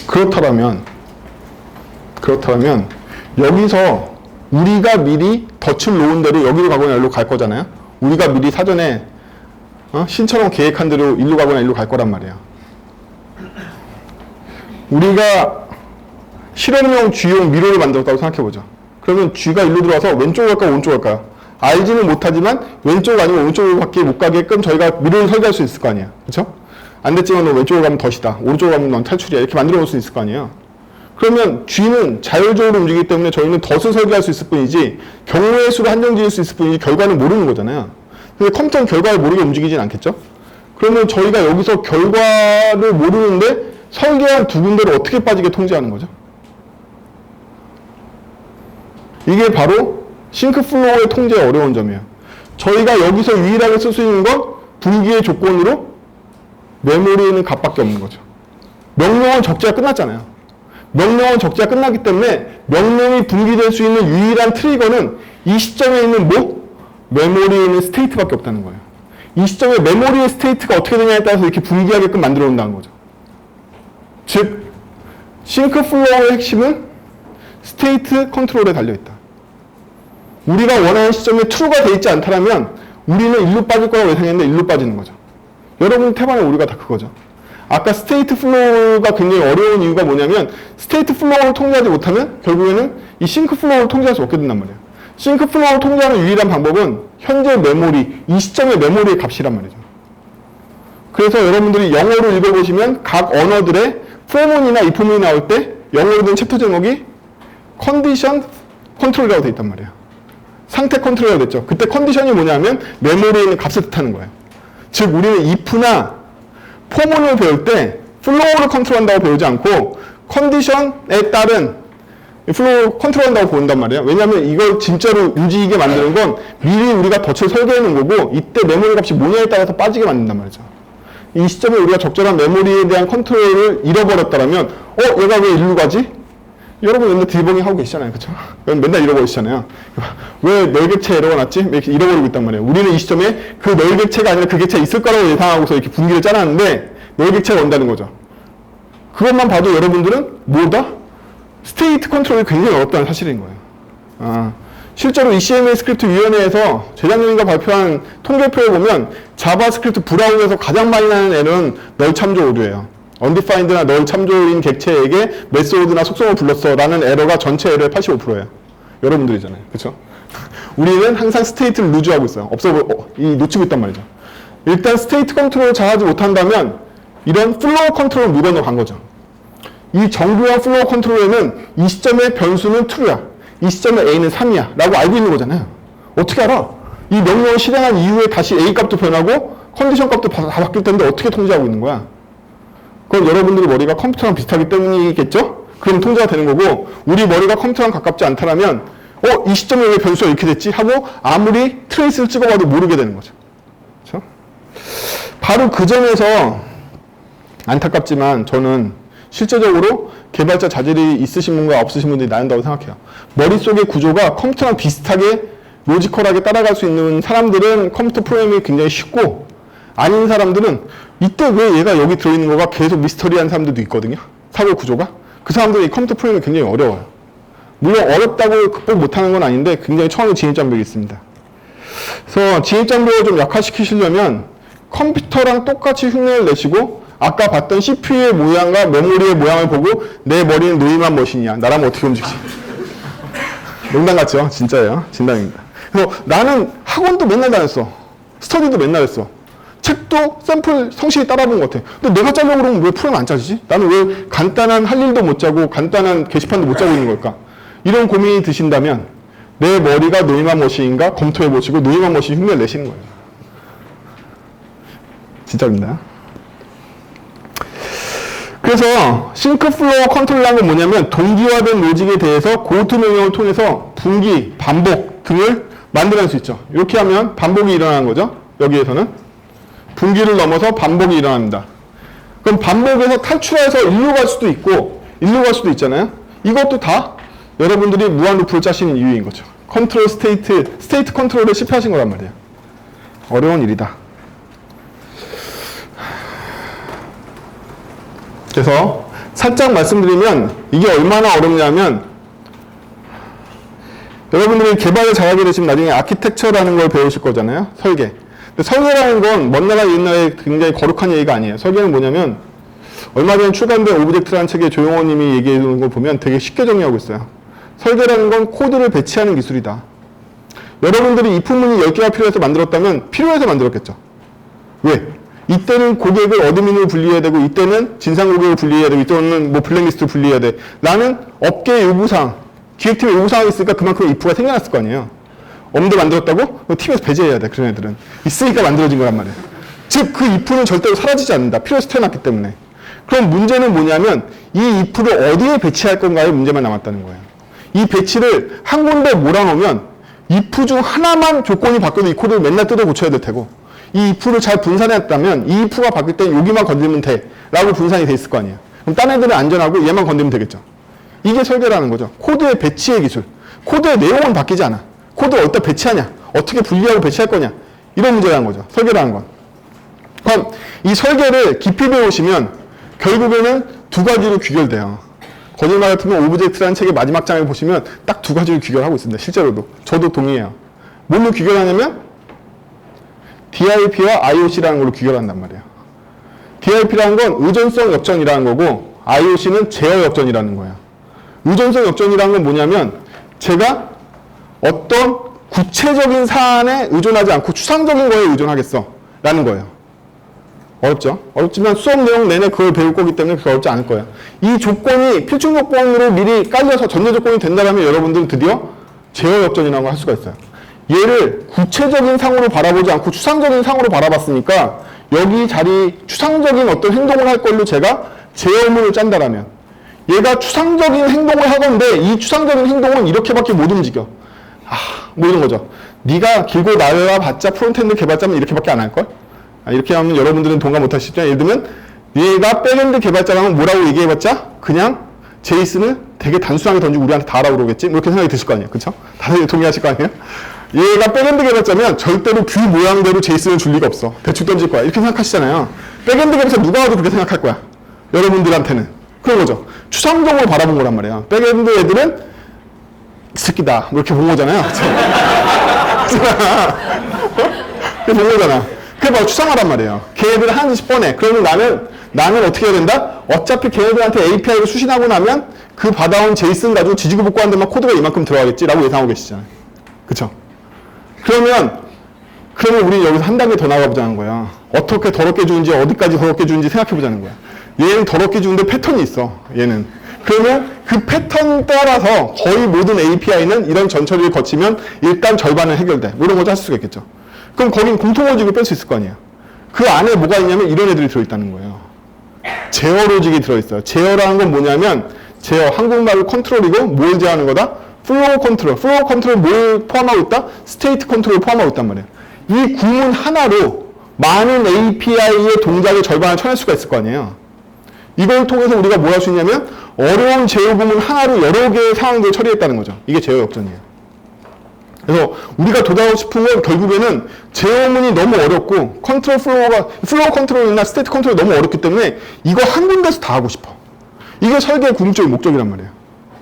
그렇다면 여기서 우리가 미리 덫을 놓은 대로 여기로 가거나 여기로 갈 거잖아요. 우리가 미리 사전에 신처럼 계획한 대로 일로 가거나 일로 갈 거란 말이에요. 우리가 실험용 G용 미러를 만들었다고 생각해보죠. 그러면 G가 일로 들어와서 왼쪽으로 갈까요? 오른쪽으로 갈까요? 알지는 못하지만 왼쪽 아니면 오른쪽으로 밖에 못 가게끔 저희가 미러를 설계할 수 있을 거 아니에요. 그렇죠? 안 됐지만 너 왼쪽으로 가면 덫이다. 오른쪽으로 가면 넌 탈출이야. 이렇게 만들어 놓을 수 있을 거 아니에요. 그러면 G는 자율적으로 움직이기 때문에 저희는 덫을 설계할 수 있을 뿐이지 경우의 수를 한정 지을 수 있을 뿐이지 결과는 모르는 거잖아요. 근데 컴퓨터는 결과를 모르게 움직이진 않겠죠? 그러면 저희가 여기서 결과를 모르는데 설계한 두 군데를 어떻게 빠지게 통제하는 거죠? 이게 바로 싱크 플로우의 통제의 어려운 점이에요. 저희가 여기서 유일하게 쓸 수 있는 건 분기의 조건으로 메모리에 있는 값밖에 없는 거죠. 명령은 적재가 끝났잖아요. 명령은 적재가 끝났기 때문에 명령이 분기될 수 있는 유일한 트리거는 이 시점에 있는 뭐? 메모리에 있는 스테이트밖에 없다는 거예요. 이 시점에 메모리의 스테이트가 어떻게 되냐에 따라서 이렇게 분기하게끔 만들어 온다는 거죠. 즉, 싱크 플로우의 핵심은 스테이트 컨트롤에 달려있다. 우리가 원하는 시점에 true가 돼 있지 않다면 우리는 일로 빠질 거라고 예상했는데 일로 빠지는 거죠. 여러분 태반의 오류가 다 그거죠. 아까 스테이트 플로우가 굉장히 어려운 이유가 뭐냐면 스테이트 플로우를 통제하지 못하면 결국에는 이 싱크 플로우를 통제할 수 없게 된단 말이에요. 싱크 플로우를 통제하는 유일한 방법은 현재 메모리, 이 시점의 메모리의 값이란 말이죠. 그래서 여러분들이 영어로 읽어보시면 각 언어들의 포문이나 이포문이 나올 때 영어로 된 챕터 제목이 컨디션 컨트롤이라고 돼 있단 말이에요. 상태 컨트롤이라고 됐죠. 그때 컨디션이 뭐냐면 메모리에 있는 값을 뜻하는 거예요. 즉 우리는 if나 포문을 배울 때 플로우를 컨트롤한다고 배우지 않고 컨디션에 따른 플로우 컨트롤한다고 본단 말이에요. 왜냐하면 이걸 진짜로 유지하게 만드는 건 미리 우리가 덫을 설계해 놓은 거고 이때 메모리 값이 뭐냐에 따라서 빠지게 만든단 말이죠. 이 시점에 우리가 적절한 메모리에 대한 컨트롤을 잃어버렸다면 얘가 왜 일로 가지? 여러분 맨날 디버깅 하고 계시잖아요. 그쵸? 맨날 잃어버리시잖아요. 왜 널 객체 에러가 났지? 이렇게 잃어버리고 있단 말이에요. 우리는 이 시점에 그 널 객체가 아니라 그 객체가 있을 거라고 예상하고서 이렇게 분기를 짜놨는데 널 객체가 온다는 거죠. 그것만 봐도 여러분들은 뭐다? 스테이트 컨트롤이 굉장히 어렵다는 사실인 거예요. 실제로 이 CMA 스크립트 위원회에서 재작년인가 발표한 통계표에 보면 자바스크립트 브라우저에서 가장 많이 나는 에러는 널 참조 오류예요. undefined나 널 참조인 객체에게 메소드나 속성을 불렀어 라는 에러가 전체 에러의 85%예요. 여러분들이잖아요. 그쵸? 우리는 항상 스테이트를 루즈하고 있어요. 놓치고 있단 말이죠. 일단 스테이트 컨트롤을 잘하지 못한다면 이런 플로우 컨트롤을 물 건너간 거죠. 이 정교한 플로우 컨트롤에는 이 시점의 변수는 true야. 이 시점에 a는 3이야. 라고 알고 있는 거잖아요. 어떻게 알아? 이 명령을 실행한 이후에 다시 a 값도 변하고 컨디션 값도 다 바뀔 텐데 어떻게 통제하고 있는 거야? 그건 여러분들의 머리가 컴퓨터랑 비슷하기 때문이겠죠? 그럼 통제가 되는 거고 우리 머리가 컴퓨터랑 가깝지 않다면 이 시점에 왜 변수가 이렇게 됐지? 하고 아무리 트레이스를 찍어봐도 모르게 되는 거죠. 그렇죠? 바로 그 점에서 안타깝지만 저는 실제적으로 개발자 자질이 있으신 분과 없으신 분들이 나눈다고 생각해요. 머릿속의 구조가 컴퓨터랑 비슷하게 로지컬하게 따라갈 수 있는 사람들은 컴퓨터 프로그래밍이 굉장히 쉽고 아닌 사람들은 이때 왜 얘가 여기 들어있는 거가 계속 미스터리한 사람들도 있거든요. 사고 구조가. 그 사람들은 이 컴퓨터 프로그래밍이 굉장히 어려워요. 물론 어렵다고 극복 못하는 건 아닌데 굉장히 처음에 진입장벽이 있습니다. 그래서 진입장벽을 좀 약화시키시려면 컴퓨터랑 똑같이 흉내를 내시고 아까 봤던 CPU의 모양과 메모리의 모양을 보고 내 머리는 노이만 머신이야. 나라면 어떻게 움직이지? 농담 같죠? 진짜예요. 진담입니다. 그래서 나는 학원도 맨날 다녔어. 스터디도 맨날 했어. 책도 샘플 성실히 따라본 것 같아. 근데 내가 짜려고 그러면 왜 프로그램 안 짜지지? 나는 왜 간단한 할 일도 못 짜고 간단한 게시판도 못 짜고 있는 걸까? 이런 고민이 드신다면 내 머리가 노이만 머신인가 검토해 보시고 노이만 머신 흉내를 내시는 거예요. 진짜입니다. 그래서 싱크 플로우 컨트롤이라는 건 뭐냐면 동기화된 로직에 대해서 고트 명령을 통해서 분기, 반복 등을 만들어낼 수 있죠. 이렇게 하면 반복이 일어나는 거죠. 여기에서는 분기를 넘어서 반복이 일어납니다. 그럼 반복에서 탈출해서 일로 갈 수도 있고 일로 갈 수도 있잖아요. 이것도 다 여러분들이 무한 루프를 짜시는 이유인 거죠. 컨트롤 스테이트 컨트롤을 실패하신 거란 말이에요. 어려운 일이다. 그래서 살짝 말씀드리면 이게 얼마나 어렵냐면 여러분들이 개발을 잘하게 되시면 나중에 아키텍처라는 걸 배우실 거잖아요. 설계. 근데 설계라는 건 먼 나라 옛날에 굉장히 거룩한 얘기가 아니에요. 설계는 뭐냐면 얼마 전에 출간된 오브젝트라는 책에 조용호 님이 얘기해 주는 걸 보면 되게 쉽게 정의하고 있어요. 설계라는 건 코드를 배치하는 기술이다. 여러분들이 이 품문이 10개가 필요해서 만들었다면 필요해서 만들었겠죠. 왜? 이때는 고객을 어드민으로 분리해야 되고 이때는 진상 고객을 분리해야 되고 이때는 뭐 블랙리스트를 분리해야 돼. 라는 업계 요구사항, 기획팀의 요구사항이 있으니까 그만큼 if가 생겨났을 거 아니에요. 없는데 만들었다고? 팀에서 배제해야 돼. 그런 애들은. 있으니까 만들어진 거란 말이에요. 즉 그 if는 절대로 사라지지 않는다. 필요해서 태어났기 때문에. 그럼 문제는 뭐냐면 이 if를 어디에 배치할 건가의 문제만 남았다는 거예요. 이 배치를 한 군데 몰아놓으면 if 중 하나만 조건이 바뀌어도 이 코드를 맨날 뜯어 고쳐야 될 테고 이 if를 잘 분산했다면 이 if가 바뀔 땐 여기만 건들면 돼 라고 분산이 돼 있을 거 아니에요. 그럼 딴 애들은 안전하고 얘만 건들면 되겠죠. 이게 설계라는 거죠. 코드의 배치의 기술. 코드의 내용은 바뀌지 않아. 코드를 어디다 배치하냐, 어떻게 분리하고 배치할 거냐, 이런 문제라는 거죠. 설계라는 건. 그럼 이 설계를 깊이 배우시면 결국에는 두 가지로 귀결돼요. 거짓말 같으면 오브젝트라는 책의 마지막 장에 보시면 딱 두 가지로 귀결하고 있습니다. 실제로도. 저도 동의해요. 뭘로 귀결하냐면 DIP와 IOC라는 걸로 귀결한단 말이에요. DIP라는 건 의존성 역전이라는 거고 IOC는 제어 역전이라는 거예요. 의존성 역전이라는 건 뭐냐면 제가 어떤 구체적인 사안에 의존하지 않고 추상적인 거에 의존하겠어 라는 거예요. 어렵죠? 어렵지만 수업 내용 내내 그걸 배울 거기 때문에 그렇게 어렵지 않을 거예요. 이 조건이 필충 조건으로 미리 깔려서 전제 조건이 된다면 여러분들은 드디어 제어 역전이라는 걸 할 수가 있어요. 얘를 구체적인 상으로 바라보지 않고 추상적인 상으로 바라봤으니까 여기 자리 추상적인 어떤 행동을 할 걸로 제가 제어문을 짠다라면 얘가 추상적인 행동을 하건데 이 추상적인 행동은 이렇게밖에 못 움직여. 뭐 이런 거죠. 네가 길고 날아봤자 프론트엔드 개발자면 이렇게밖에 안 할걸? 이렇게 하면 여러분들은 동감 못 하시죠? 예를 들면 얘가 백엔드 개발자라면 뭐라고 얘기해봤자 그냥 제이슨을 되게 단순하게 던지고 우리한테 다 알아보러 오겠지? 뭐 이렇게 생각이 드실 거 아니에요. 그쵸? 다들 동의하실 거 아니에요? 얘가 백엔드 개발자면 절대로 뷰 모양대로 제이슨을 줄 리가 없어. 대충 던질 거야. 이렇게 생각하시잖아요. 백엔드 개발자 누가 와도 그렇게 생각할 거야. 여러분들한테는. 그런 거죠. 추상적으로 바라본 거란 말이에요. 백엔드 애들은 이 새끼다. 뭐 이렇게 본 거잖아요. 그렇게 본 거잖아. 그게 바로 추상화란 말이에요. 걔네들은 하는 짓이 뻔해. 그러면 나는 어떻게 해야 된다? 어차피 걔네들한테 API를 수신하고 나면 그 받아온 제이슨 가지고 지지고 볶고하는 데만 코드가 이만큼 들어가겠지라고 예상하고 계시잖아요. 그쵸? 그러면 우리는 여기서 한 단계 더 나가보자는 거야. 어떻게 더럽게 주는지, 어디까지 더럽게 주는지 생각해보자는 거야. 얘는 더럽게 주는데 패턴이 있어. 얘는. 그러면 그 패턴 따라서 거의 모든 API는 이런 전처리를 거치면 일단 절반은 해결돼. 뭐 이런 거도 할 수가 있겠죠. 그럼 거긴 공통 로직을 뺄 수 있을 거 아니에요. 그 안에 뭐가 있냐면 이런 애들이 들어있다는 거예요. 제어 로직이 들어있어요. 제어라는 건 뭐냐면 제어, 한국말로 컨트롤이고 뭘 제어하는 거다? 플로우 컨트롤. 플로우 컨트롤 뭘 포함하고 있다? 스테이트 컨트롤을 포함하고 있단 말이에요. 이 구문 하나로 많은 API의 동작의 절반을 쳐낼 수가 있을 거 아니에요. 이걸 통해서 우리가 뭘 할 수 있냐면 어려운 제어 구문 하나로 여러 개의 상황들을 처리했다는 거죠. 이게 제어 역전이에요. 그래서 우리가 도달하고 싶은 건 결국에는 제어문이 너무 어렵고 플로우 컨트롤이나 스테이트 컨트롤이 너무 어렵기 때문에 이거 한 군데서 다 하고 싶어. 이게 설계의 궁극적인 목적이란 말이에요.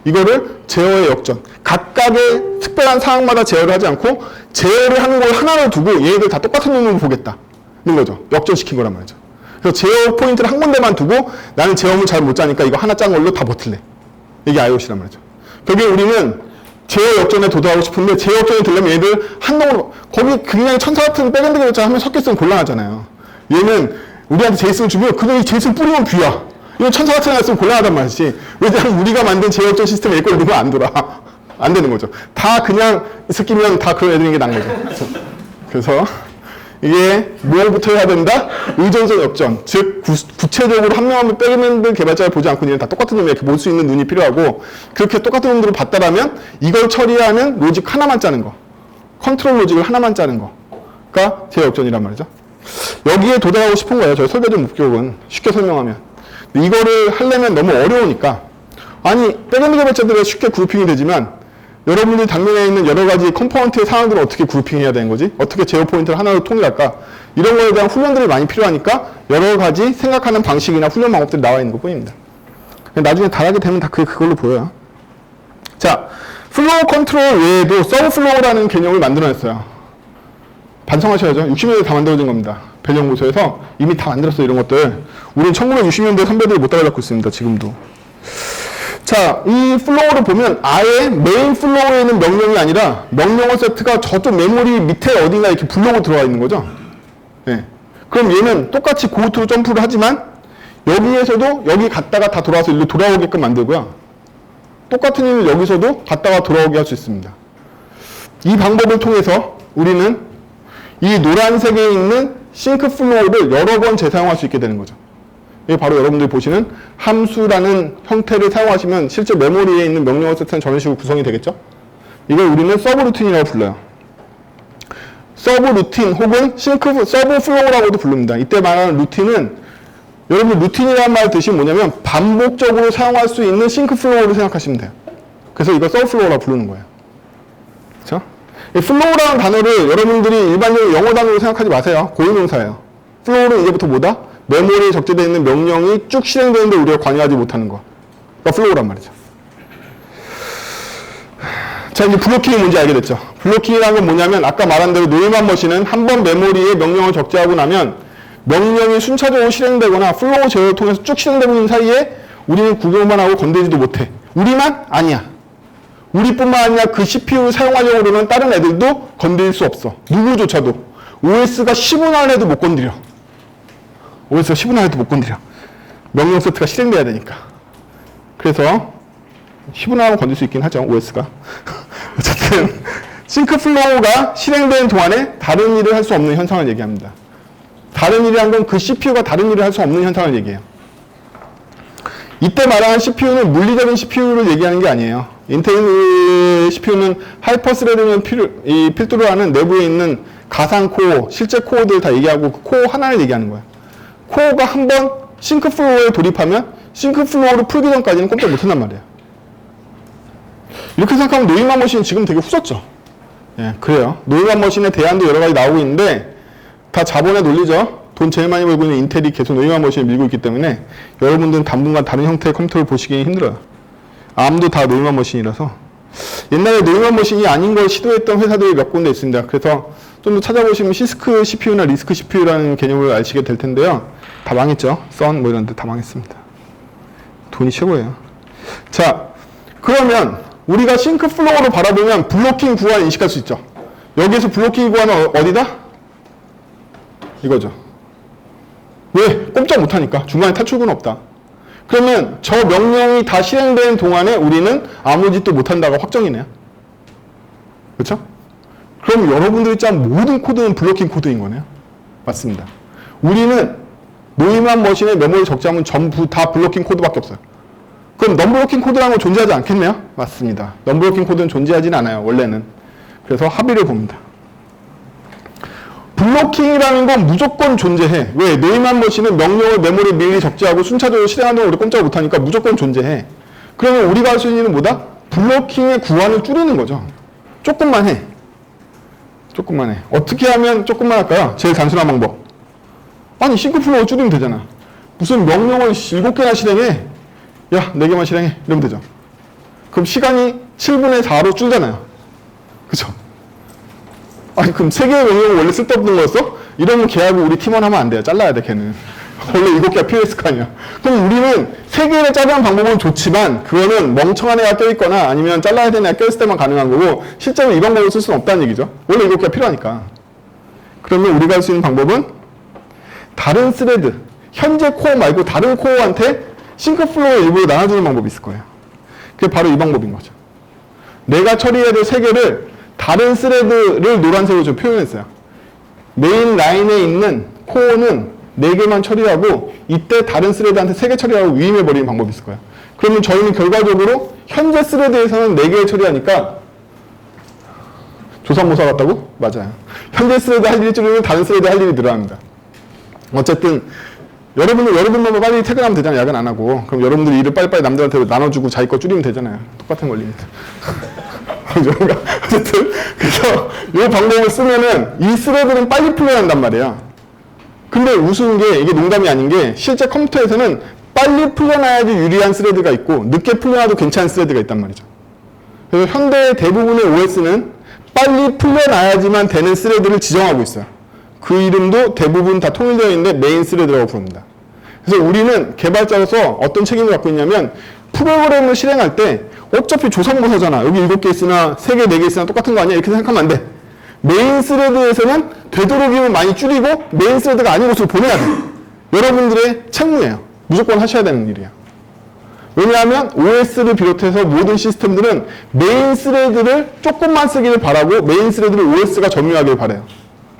이거를 제어의 역전. 각각의 특별한 상황마다 제어를 하지 않고 제어를 하는 걸 하나로 두고 얘네들 다 똑같은 눈으로 보겠다는 거죠. 역전시킨 거란 말이죠. 그래서 제어 포인트를 한 군데만 두고 나는 제어문 잘 못 짜니까 이거 하나 짠 걸로 다 버틸래. 이게 IOC란 말이죠. 결국에 우리는 제어 역전에 도달하고 싶은데 제어 역전에 되려면 얘들 한동으로 거기 그냥 천사 같은 백엔드 개발자 하면 섞여 있으면 곤란하잖아요. 얘는 우리한테 제이슨을 주면 그거 제이슨 뿌리면 뷰야. 이건 천사 같은 애 했으면 곤란하단 말이지. 왜냐면 우리가 만든 제어 역전 시스템에 얘걸 넣으면 안 돌아. 안 되는 거죠. 다 그냥 스키면 다 그런 애들인 게 나은 거죠. 그래서 이게 뭐부터 해야 된다? 의존성 역전. 즉 구체적으로 한 명 한 명 백엔드 개발자를 보지 않고 얘는 다 똑같은 놈이 이렇게 볼 수 있는 눈이 필요하고 그렇게 똑같은 놈들을 봤다라면 이걸 처리하는 로직 하나만 짜는 거. 컨트롤 로직을 하나만 짜는 거가 제어 역전이란 말이죠. 여기에 도달하고 싶은 거예요. 저희 설계적 목적은 쉽게 설명하면. 근데 이거를 하려면 너무 어려우니까 아니 백엔드 개발자들은 쉽게 그룹핑이 되지만 여러분들이 당면에 있는 여러 가지 컴포넌트의 상황들을 어떻게 그룹핑해야 되는 거지? 어떻게 제어 포인트를 하나로 통일할까? 이런 거에 대한 훈련들이 많이 필요하니까 여러 가지 생각하는 방식이나 훈련 방법들이 나와 있는 것 뿐입니다. 나중에 다하게 되면 다 그걸로 보여요. 자, 플로우 컨트롤 외에도 서브 플로우라는 개념을 만들어냈어요. 반성하셔야죠. 60년대에 다 만들어진 겁니다. 배정고소에서 이미 다 만들었어요. 이런 것들. 우리는 1960년대 선배들이 못 따라잡고 있습니다. 지금도. 자, 이 플로우를 보면 아예 메인 플로우에 있는 명령이 아니라 명령어 세트가 저쪽 메모리 밑에 어딘가 이렇게 블록으로 들어가 있는 거죠. 네. 그럼 얘는 똑같이 고트로 점프를 하지만 여기에서도 여기 갔다가 다 돌아와서 일로 돌아오게끔 만들고요. 똑같은 일을 여기서도 갔다가 돌아오게 할 수 있습니다. 이 방법을 통해서 우리는 이 노란색에 있는 싱크 플로우를 여러 번 재사용할 수 있게 되는 거죠. 이게 바로 여러분들이 보시는 함수라는 형태를 사용하시면 실제 메모리에 있는 명령어 세트는 저런 식으로 구성이 되겠죠? 이걸 우리는 서브 루틴이라고 불러요. 서브 루틴 혹은 서브 플로우라고도 부릅니다. 이때 말하는 루틴은 여러분 루틴이라는 말 뜻이 뭐냐면 반복적으로 사용할 수 있는 싱크 플로우를 생각하시면 돼요. 그래서 이거 서브 플로우라고 부르는 거예요. 그렇죠? 이 플로우라는 단어를 여러분들이 일반적으로 영어 단어로 생각하지 마세요. 고유명사예요. 플로우는 이제부터 뭐다? 메모리에 적재되어 있는 명령이 쭉 실행되는데 우리가 관여하지 못하는 거. 그러니까 플로우란 말이죠. 자, 이제 블로킹이 뭔지 알게 됐죠. 블로킹이라는 건 뭐냐면 아까 말한 대로 노이만 머신은 한 번 메모리에 명령을 적재하고 나면 명령이 순차적으로 실행되거나 플로우 제어를 통해서 쭉 실행되고 있는 사이에 우리는 구경만 하고 건드리지도 못해. 우리만? 아니야. 우리뿐만 아니라 그 CPU를 사용하려고 그러면 다른 애들도 건드릴 수 없어. 누구조차도. OS가 10분 안에도 못 건드려. OS가 10분 안에도 못 건드려. 명령 세트가 실행돼야 되니까. 그래서 10분 안에 건들 수 있긴 하죠, OS가. 어쨌든 싱크 플로우가 실행되는 동안에 다른 일을 할 수 없는 현상을 얘기합니다. 다른 일이란 건 그 CPU가 다른 일을 할 수 없는 현상을 얘기해요. 이때 말하는 CPU는 물리적인 CPU를 얘기하는 게 아니에요. 인텔 CPU는 하이퍼스레드는 필두로 하는 내부에 있는 가상 코어, 실제 코어들 다 얘기하고 그 코어 하나를 얘기하는 거예요. 코어가 한번 싱크 플로우에 돌입하면 싱크 플로우를 풀기 전까지는 꼼짝 못한단 말이에요. 이렇게 생각하면 노이만 머신은 지금 되게 후졌죠. 예, 그래요. 노이만 머신의 대안도 여러 가지 나오고 있는데 다 자본의 논리죠. 돈 제일 많이 벌고 있는 인텔이 계속 노이만 머신을 밀고 있기 때문에 여러분들은 당분간 다른 형태의 컴퓨터를 보시기 힘들어요. 암도 다 노이만 머신이라서. 옛날에 노이만 머신이 아닌 걸 시도했던 회사들이 몇 군데 있습니다. 그래서 좀 더 찾아보시면 시스크 CPU나 리스크 CPU라는 개념을 아시게 될 텐데요. 다 망했죠. 썬 뭐 이런 데 다 망했습니다. 돈이 최고예요. 자, 그러면 우리가 싱크 플로우로 바라보면 블로킹 구간을 인식할 수 있죠. 여기에서 블로킹 구간은 어디다? 이거죠. 왜? 꼼짝 못하니까. 중간에 탈출구는 없다. 그러면 저 명령이 다 실행되는 동안에 우리는 아무 짓도 못한다가 확정이네요. 그렇죠? 그럼 여러분들이 짠 모든 코드는 블로킹 코드인 거네요. 맞습니다. 우리는 노이만 머신에 메모리 적재하면 전부 다 블로킹 코드밖에 없어요. 그럼 non-블로킹 코드라는 건 존재하지 않겠네요? 맞습니다. non-블로킹 코드는 존재하진 않아요. 원래는. 그래서 합의를 봅니다. 블로킹이라는 건 무조건 존재해. 왜? 노이만 머신은 명령을 메모리에 미리 적재하고 순차적으로 실행하는 걸 우리 꼼짝 못하니까 무조건 존재해. 그러면 우리가 할 수 있는 일은 뭐다? 블로킹의 구간을 줄이는 거죠. 조금만 해. 조금만 해. 어떻게 하면 조금만 할까요? 제일 단순한 방법. 아니, 싱크 플로우 줄이면 되잖아. 무슨 명령을 7개나 실행해. 야, 4개만 실행해. 이러면 되죠. 그럼 시간이 7분의 4로 줄잖아요. 그쵸? 아니, 그럼 3개의 명령은 원래 쓸데없는 거였어? 이러면 걔하고 우리 팀원 하면 안 돼요. 잘라야 돼, 걔는. 원래 7개가 필요했을 거 아니야. 그럼 우리는 3개를 자르는 방법은 좋지만, 그거는 멍청한 애가 껴있거나 아니면 잘라야 되는 애가 껴있을 때만 가능한 거고, 실제로 이 방법을 쓸 수는 없다는 얘기죠. 원래 7개가 필요하니까. 그러면 우리가 할 수 있는 방법은 다른 스레드, 현재 코어 말고 다른 코어한테 싱크 플로우의 일부를 나눠주는 방법이 있을 거예요. 그게 바로 이 방법인 거죠. 내가 처리해야 될 3개를 다른 스레드를 노란색으로 좀 표현했어요. 메인 라인에 있는 코어는 4개만 처리하고 이때 다른 스레드한테 3개 처리하고 위임해버리는 방법이 있을 거예요. 그러면 저희는 결과적으로 현재 스레드에서는 4개를 처리하니까 조삼모사 같다고? 맞아요. 현재 스레드 할 일이 줄이면 다른 스레드 할 일이 늘어납니다. 어쨌든 여러분만 빨리 퇴근하면 되잖아요. 야근 안 하고. 그럼 여러분들이 일을 빨리빨리 남들한테 나눠주고 자기 거 줄이면 되잖아요. 똑같은 원리입니다. 어쨌든 그래서 이 방법을 쓰면은 이 스레드는 빨리 풀려난단 말이에요. 근데 우스운 게 이게 농담이 아닌 게 실제 컴퓨터에서는 빨리 풀려나야지 유리한 스레드가 있고 늦게 풀려나도 괜찮은 스레드가 있단 말이죠. 그래서 현대 대부분의 OS는 빨리 풀려나야지만 되는 스레드를 지정하고 있어요. 그 이름도 대부분 다 통일되어 있는데 메인 스레드라고 부릅니다. 그래서 우리는 개발자로서 어떤 책임을 갖고 있냐면 프로그램을 실행할 때 어차피 조삼모사잖아. 여기 7개 있으나 3개, 4개 있으나 똑같은 거 아니야? 이렇게 생각하면 안 돼. 메인 스레드에서는 되도록이면 많이 줄이고 메인 스레드가 아닌 곳으로 보내야 돼. 여러분들의 책무예요. 무조건 하셔야 되는 일이에요. 왜냐하면 OS를 비롯해서 모든 시스템들은 메인 스레드를 조금만 쓰기를 바라고 메인 스레드를 OS가 점유하길 바라요.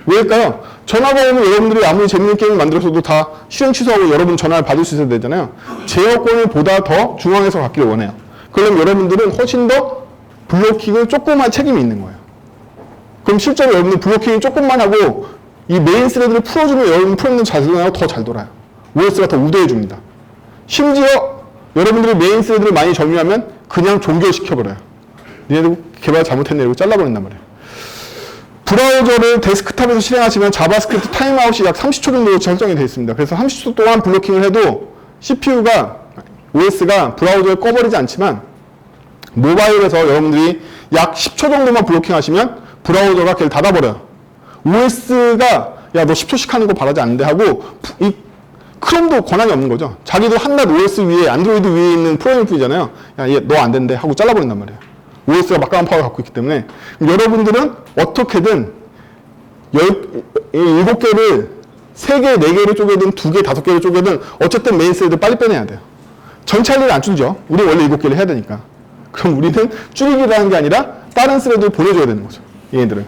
왜일까요? 전화가 오면 여러분들이 아무리 재밌는 게임을 만들어서도 다 실행 취소하고 여러분 전화를 받을 수 있어야 되잖아요. 제어권을 보다 더 중앙에서 갖기를 원해요. 그럼 여러분들은 훨씬 더 블로킹을 조금 할 책임이 있는 거예요. 그럼 실제로 여러분들 블로킹을 조금만 하고 이 메인 스레드를 풀어주면 여러분 프로그램도 잘 돌아요. 더 잘 돌아요. OS가 더 우대해줍니다. 심지어 여러분들이 메인 스레드를 많이 점유하면 그냥 종결시켜버려요. 니네들 개발 잘못했네 이러고 잘라버린단 말이에요. 브라우저를 데스크탑에서 실행하시면 자바스크립트 타임아웃이 약 30초 정도 설정이 되어 있습니다. 그래서 30초 동안 블로킹을 해도 CPU가, OS가 브라우저를 꺼버리지 않지만 모바일에서 여러분들이 약 10초 정도만 블로킹 하시면 브라우저가 걔를 닫아버려요. OS가 야 너 10초씩 하는 거 바라지 않는데 하고 이 크롬도 권한이 없는 거죠. 자기도 한낱 OS 위에, 안드로이드 위에 있는 프로그램 뿐이잖아요. 야 얘 너 안 된대 하고 잘라버린단 말이에요. OS가 막강한 파워를 갖고 있기 때문에 여러분들은 어떻게든 7개를 3개, 4개로 쪼개든 2개, 5개로 쪼개든 어쨌든 메인 스레드 빨리 빼내야 돼요. 전체 할 일을 안 줄죠. 우리 원래 7개를 해야 되니까. 그럼 우리는 줄이기를 하는 게 아니라 다른 스레드를 보내줘야 되는 거죠. 얘네들은.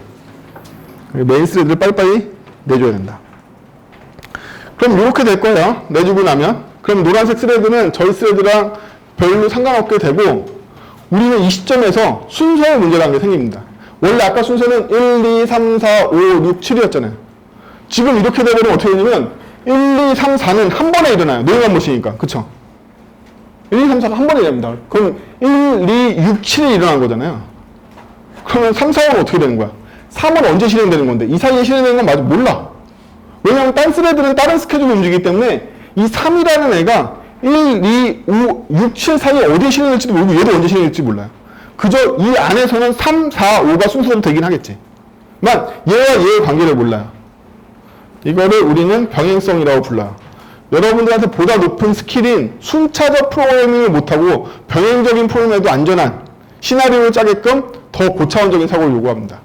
메인 스레드를 빨리빨리 내줘야 된다. 그럼 이렇게 될 거예요. 내주고 나면. 그럼 노란색 스레드는 저희 스레드랑 별로 상관없게 되고 우리는 이 시점에서 순서의 문제라는 게 생깁니다. 원래 아까 순서는 1, 2, 3, 4, 5, 6, 7이었잖아요. 지금 이렇게 되면 어떻게 되냐면 1, 2, 3, 4는 한 번에 일어나요. 노예만 모시니까. 그쵸? 1, 2, 3, 4가 한 번에 일어납니다. 그럼 1, 2, 6, 7이 일어난 거잖아요. 그러면 3, 4, 5는 어떻게 되는 거야? 3은 언제 실행되는 건데 이 사이에 실행되는 건 맞아 몰라. 왜냐하면 딴 스레드는 다른 스케줄로 움직이기 때문에 이 3이라는 애가 1, 2, 5, 6, 7 사이에 어디에 실행될지도 모르고 얘도 언제 실행될지 몰라요. 그저 이 안에서는 3, 4, 5가 순서로 되긴 하겠지. 만 얘와 얘의 관계를 몰라요. 이거를 우리는 병행성이라고 불러요. 여러분들한테 보다 높은 스킬인 순차적 프로그래밍을 못하고 병행적인 프로그램에도 안전한 시나리오를 짜게끔 더 고차원적인 사고를 요구합니다.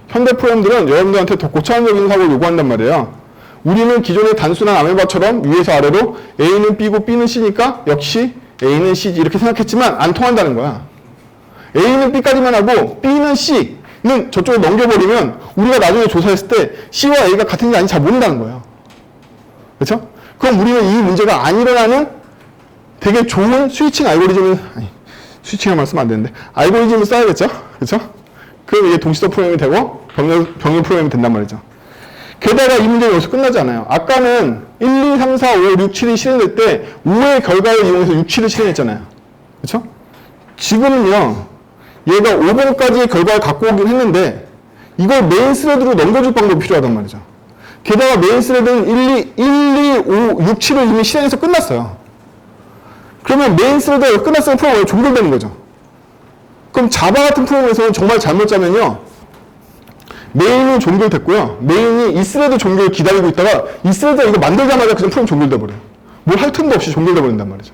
현대 프로그램들은 여러분들한테 더 고차원적인 사고를 요구한단 말이에요. 우리는 기존의 단순한 아메바처럼 위에서 아래로 A는 B고 B는 C니까 역시 A는 C지 이렇게 생각했지만 안 통한다는 거야. A는 B까지만 하고 B는 C는 저쪽에 넘겨버리면 우리가 나중에 조사했을 때 C와 A가 같은지 아닌지 잘 모른다는 거예요. 그렇죠? 그럼 우리는 이 문제가 안 일어나는 되게 좋은 스위칭 알고리즘을 스위칭이라는 말 쓰면 안 되는데 알고리즘을 써야겠죠? 그렇죠? 그럼 이게 동시적 프로그램이 되고 병렬 프로그램이 된단 말이죠. 게다가 이 문제는 여기서 끝나지 않아요. 아까는 1, 2, 3, 4, 5, 6, 7이 실행될 때 5의 결과를 이용해서 6, 7을 실행했잖아요. 그렇죠? 지금은요. 얘가 5번까지의 결과를 갖고 오긴 했는데 이걸 메인 스레드로 넘겨줄 방법이 필요하단 말이죠. 게다가 메인 스레드는 1, 2, 5, 6, 7을 이미 실행해서 끝났어요. 그러면 메인 스레드가 끝났으면 프로그램이 종결되는 거죠. 그럼 자바 같은 프로그램에서는 정말 잘못 짜면요. 메인은 종결됐고요. 메인이 이 스레드 종결을 기다리고 있다가 이 스레드가 이거 만들자마자 그냥 프로그램 종결돼 버려요. 뭘 할 틈도 없이 종결돼 버린단 말이죠.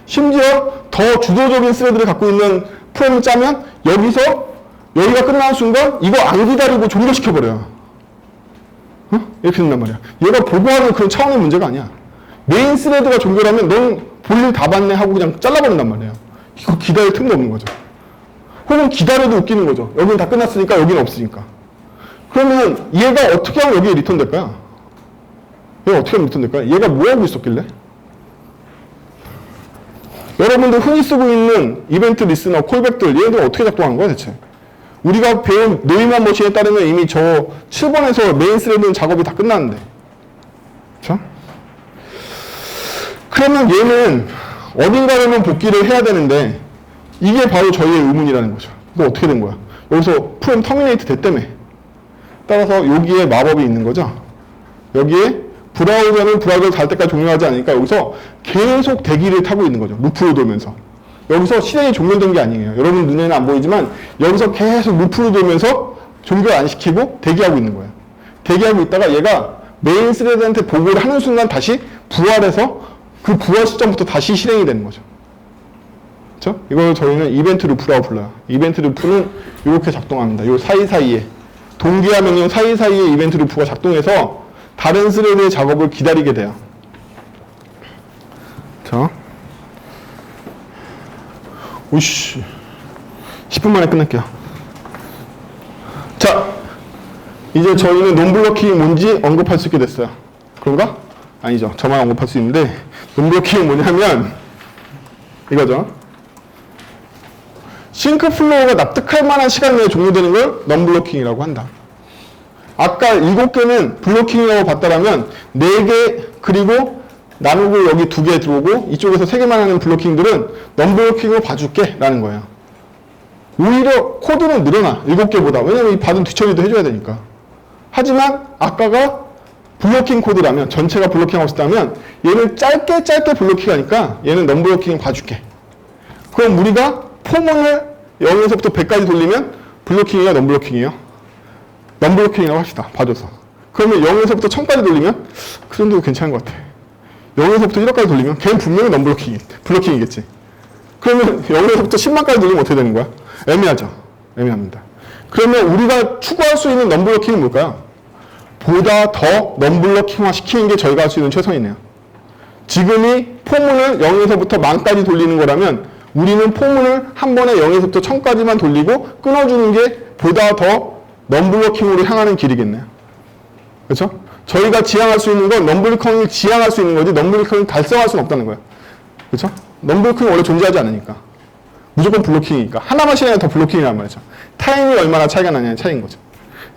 심지어 더 주도적인 스레드를 갖고 있는 프로그램을 짜면 여기가 끝나는 순간 이거 안 기다리고 종결시켜 버려요. 이렇게 된단 말이야. 얘가 보고하는 그런 차원의 문제가 아니야. 메인 스레드가 종결하면 넌 볼일 다 봤네 하고 그냥 잘라버린단 말이에요. 이거 기다릴 틈도 없는 거죠. 혹은 기다려도 웃기는 거죠. 여기는 다 끝났으니까 여기는 없으니까. 그러면 얘가 어떻게 하면 여기에 리턴 될까요? 얘가 어떻게 하면 리턴 될까요? 얘가 뭐 하고 있었길래? 여러분들 흔히 쓰고 있는 이벤트 리스너, 콜백들 얘네들은 어떻게 작동하는 거야 대체? 우리가 배운 노이만 머신에 따르면 이미 저 7번에서 메인 스레드는 작업이 다 끝났는데. 그렇죠? 그러면 얘는 어딘가로는 복귀를 해야 되는데 이게 바로 저희의 의문이라는 거죠. 이거 어떻게 된 거야? 여기서 프로그램 터미네이트 됐다며. 따라서 여기에 마법이 있는 거죠. 여기에 브라우저는 브라우저를 달 때까지 종료하지 않으니까 여기서 계속 대기를 타고 있는 거죠. 루프로 돌면서. 여기서 실행이 종료된 게 아니에요. 여러분 눈에는 안 보이지만 여기서 계속 루프로 돌면서 종결 안 시키고 대기하고 있는 거예요. 대기하고 있다가 얘가 메인 스레드한테 보고를 하는 순간 다시 부활해서 그 부활 시점부터 다시 실행이 되는 거죠. 그렇죠? 이걸 저희는 이벤트 루프라고 불러요. 이벤트 루프는 이렇게 작동합니다. 요 사이사이에 동기화 명령 사이사이에 이벤트 루프가 작동해서 다른 스레드의 작업을 기다리게 돼요. 자, 오씨, 10분 만에 끝낼게요. 자, 이제 저희는 논블로킹이 뭔지 언급할 수 있게 됐어요. 그런가? 아니죠. 저만 언급할 수 있는데 논블로킹이 뭐냐면 이거죠. 싱크 플로우가 납득할 만한 시간 내에 종료되는 걸 non-블로킹이라고 한다. 아까 7개는 블로킹이라고 봤다라면 4개 그리고 나누고 여기 2개 들어오고 이쪽에서 3개만 하는 블로킹들은 넘블로킹으로 봐줄게 라는 거예요. 오히려 코드는 늘어나 7개보다. 왜냐면 이 받은 뒤처리도 해줘야 되니까. 하지만 아까가 블로킹 코드라면, 전체가 블로킹하고 있다면 얘는 짧게 블로킹하니까 얘는 넘블로킹 봐줄게. 그럼 우리가 포문을 0에서부터 100까지 돌리면 블로킹이야 넘블로킹이에요? 넘블로킹이라고 합시다. 봐줘서. 그러면 0에서부터 1000까지 돌리면 그 정도 괜찮은 것 같아. 0에서부터 1억까지 돌리면 걔는 분명히 블로킹이겠지. 그러면 0에서부터 10만까지 돌리면 어떻게 되는 거야? 애매하죠. 애매합니다. 그러면 우리가 추구할 수 있는 넘블로킹은 뭘까요? 보다 더 넘블로킹화 시키는 게 저희가 할 수 있는 최선이네요. 지금이 포문을 0에서부터 10,000까지 돌리는 거라면 우리는 포문을 한 번에 0에서부터 1000까지만 돌리고 끊어주는 게 보다 더 넘블로킹으로 향하는 길이겠네요. 그렇죠? 저희가 지향할 수 있는 건 넘블로킹을 지향할 수 있는 거지 넘블로킹을 달성할 수는 없다는 거예요. 그렇죠? 넘블로킹은 원래 존재하지 않으니까. 무조건 블로킹이니까. 하나만 실행하면 더 블로킹이란 말이죠. 타임이 얼마나 차이가 나냐는 차이인 거죠.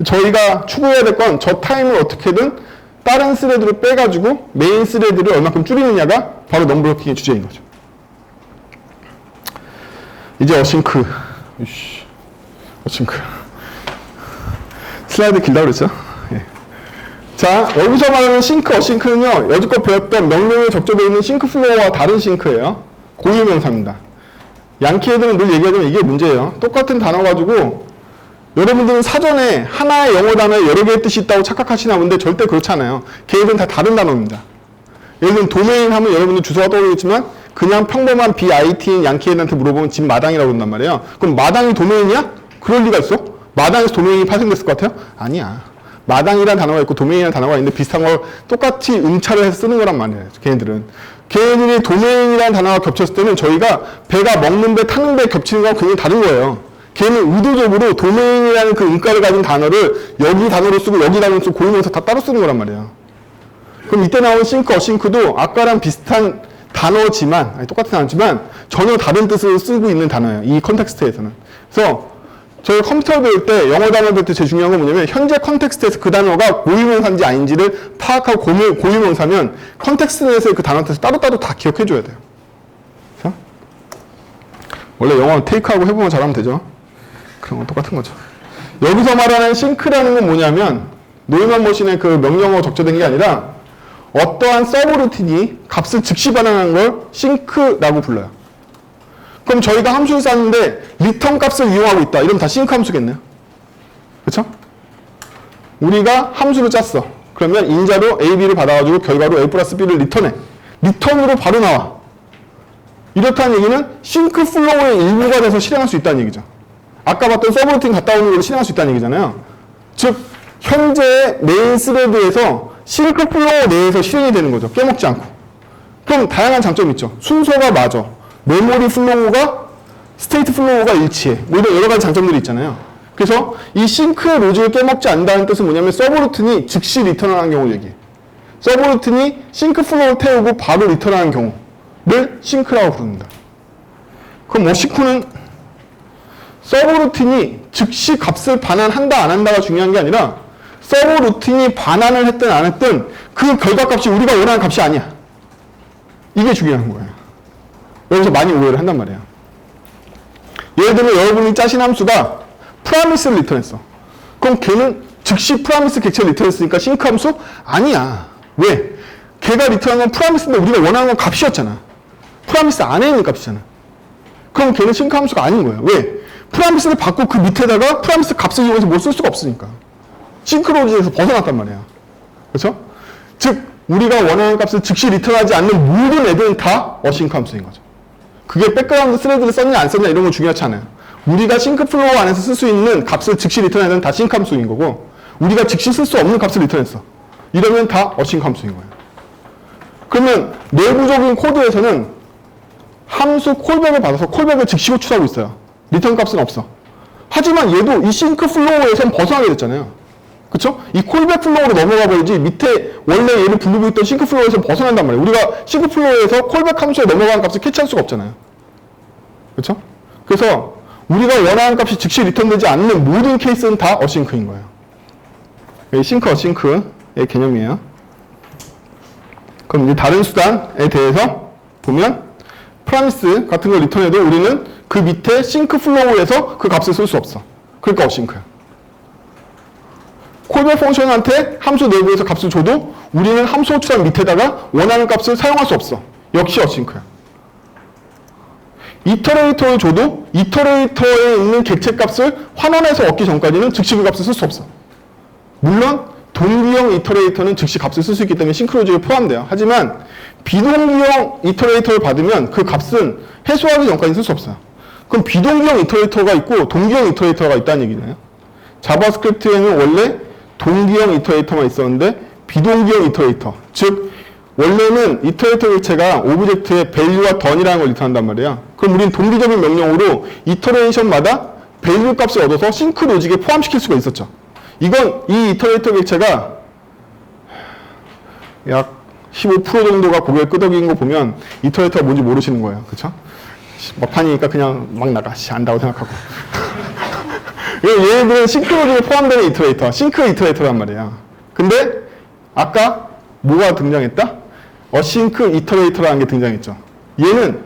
저희가 추구해야 될 건 저 타임을 어떻게든 다른 스레드로 빼가지고 메인 스레드를 얼마큼 줄이느냐가 바로 넘블로킹의 주제인 거죠. 이제 어싱크. 어싱크. 슬라이드 길다고 그랬죠? 예. 자, 여기서 말하는 싱크, 어싱크는요, 여지껏 배웠던 명령에 적절되어 있는 싱크 플로어와 다른 싱크예요. 고유명사입니다. 양키 애들은 늘 얘기하자면 이게 문제예요. 똑같은 단어 가지고 여러분들은 사전에 하나의 영어 단어에 여러 개의 뜻이 있다고 착각하시나 본데 절대 그렇지 않아요. 걔들은 다 다른 단어입니다. 예를 들면 도메인 하면 여러분들 주소가 떠오르겠지만 그냥 평범한 BIT인 양키 애들한테 물어보면 집 마당이라고 그런단 말이에요. 그럼 마당이 도메인이야? 그럴 리가 있어? 마당에서 도메인이 파생됐을 것 같아요? 아니야. 마당이라는 단어가 있고 도메인이라는 단어가 있는데 비슷한 걸 똑같이 음차를 해서 쓰는 거란 말이에요. 걔네들은. 걔네들이 도메인이라는 단어가 겹쳤을 때는 저희가 배가 먹는 배, 타는 배 겹치는 거랑 굉장히 다른 거예요. 걔는 의도적으로 도메인이라는 그 음가를 가진 단어를 여기 단어로 쓰고 여기 단어로 쓰고 고유명사 다 따로 쓰는 거란 말이에요. 그럼 이때 나온 싱크, 어싱크도 아까랑 비슷한 단어지만, 아니 똑같은 단어지만 전혀 다른 뜻으로 쓰고 있는 단어예요. 이 컨텍스트에서는. 그래서 저희 컴퓨터 배울 때, 영어 단어 배울 때 제일 중요한 건 뭐냐면 현재 컨텍스트에서 그 단어가 고유명사인지 아닌지를 파악하고 고유명사면 컨텍스트 내에서의 그 단어 뜻을 따로따로 다 기억해줘야 돼요. 그래서 원래 영어 테이크하고 해보면 잘하면 되죠. 그런 건 똑같은 거죠. 여기서 말하는 싱크라는 건 뭐냐면 노이만 머신의 그 명령어가 적절된 게 아니라 어떠한 서브루틴이 값을 즉시 반환하는 걸 싱크라고 불러요. 그럼 저희가 함수를 쌌는데 리턴 값을 이용하고 있다. 이러면 다 싱크 함수겠네요. 그렇죠? 우리가 함수를 짰어. 그러면 인자로 A, B를 받아가지고 결과로 A 플러스 B를 리턴해. 리턴으로 바로 나와. 이렇다는 얘기는 싱크 플로우의 일부가 돼서 실행할 수 있다는 얘기죠. 아까 봤던 서브루틴 갔다 오는 걸 실행할 수 있다는 얘기잖아요. 즉 현재 메인 스레드에서 싱크 플로우 내에서 실행이 되는 거죠. 깨먹지 않고. 그럼 다양한 장점이 있죠. 순서가 맞아. 메모리 플로우가 스테이트 플로우가 일치해. 뭐 이런 여러 가지 장점들이 있잖아요. 그래서 이 싱크의 로직을 깨먹지 않는다는 뜻은 뭐냐면 서브루틴이 즉시 리턴하는 경우를 얘기해. 서브루틴이 싱크 플로우를 태우고 바로 리턴하는 경우를 싱크라고 부릅니다. 그럼 어싱크는 서브루틴이 즉시 값을 반환한다 안 한다가 중요한 게 아니라 서브루틴이 반환을 했든 안 했든 그 결과값이 우리가 원하는 값이 아니야. 이게 중요한 거예요. 여기서 많이 오해를 한단 말이에요. 예를 들면 여러분이 짜신 함수가 프라미스를 리턴했어. 그럼 걔는 즉시 프라미스 객체를 리턴했으니까 싱크 함수? 아니야. 왜? 걔가 리턴한 건 프라미스인데 우리가 원하는 건 값이었잖아. 프라미스 안에 있는 값이잖아. 그럼 걔는 싱크 함수가 아닌 거예요. 왜? 프라미스를 받고 그 밑에다가 프라미스 값을 이용해서 뭘 쓸 수가 없으니까. 싱크로지에서 벗어났단 말이야. 그렇죠? 즉 우리가 원하는 값을 즉시 리턴하지 않는 모든 애들은 다 어싱크 함수인 거죠. 그게 백그라운드 스레드를 썼냐 안 썼냐 이런 건 중요하지 않아요. 우리가 싱크 플로우 안에서 쓸 수 있는 값을 즉시 리턴하는 애들은 다 싱크 함수인 거고 우리가 즉시 쓸 수 없는 값을 리턴했어. 이러면 다 어싱크 함수인 거예요. 그러면 내부적인 코드에서는 함수 콜백을 받아서 콜백을 즉시 호출하고 있어요. 리턴 값은 없어. 하지만 얘도 이 싱크 플로우에선 벗어나게 됐잖아요. 그쵸? 이 콜백 플로우로 넘어가 버리지 밑에 원래 얘를 부르고 있던 싱크 플로우에서 벗어난단 말이에요. 우리가 싱크 플로우에서 콜백 함수에 넘어가는 값을 캐치할 수가 없잖아요. 그쵸? 그래서 우리가 원하는 값이 즉시 리턴되지 않는 모든 케이스는 다 어싱크인 거예요. 싱크, 어싱크의 개념이에요. 그럼 이제 다른 수단에 대해서 보면 프라미스 같은 걸 리턴해도 우리는 그 밑에 싱크 플로우에서 그 값을 쓸 수 없어. 그러니까 어싱크야. 콜백 펑션한테 함수 내부에서 값을 줘도 우리는 함수 호출한 밑에다가 원하는 값을 사용할 수 없어. 역시 어싱크야. 이터레이터를 줘도 이터레이터에 있는 객체 값을 환원해서 얻기 전까지는 즉시 그 값을 쓸 수 없어. 물론 동기형 이터레이터는 즉시 값을 쓸 수 있기 때문에 싱크로직에 포함돼요. 하지만 비동기형 이터레이터를 받으면 그 값은 해소하기 전까지 쓸 수 없어요. 그럼 비동기형 이터레이터가 있고 동기형 이터레이터가 있다는 얘기네요. 자바스크립트에는 원래 동기형 이터레이터만 있었는데 비동기형 이터레이터, 즉 원래는 이터레이터 객체가 오브젝트의 value와 done이라는 걸 리턴한단 말이에요. 그럼 우리는 동기적인 명령으로 이터레이션마다 value 값을 얻어서 싱크 로직에 포함시킬 수가 있었죠. 이건 이 이터레이터 객체가 약 15% 정도가 고개를 끄덕이는 거 보면 이터레이터가 뭔지 모르시는 거예요. 그쵸? 막판이니까 그냥 막 나가. 안다고 생각하고. 얘네들은 싱크 로직에 포함되는 이터레이터, 싱크 이터레이터란 말이에요. 근데 아까 뭐가 등장했다? 어싱크 이터레이터라는 게 등장했죠. 얘는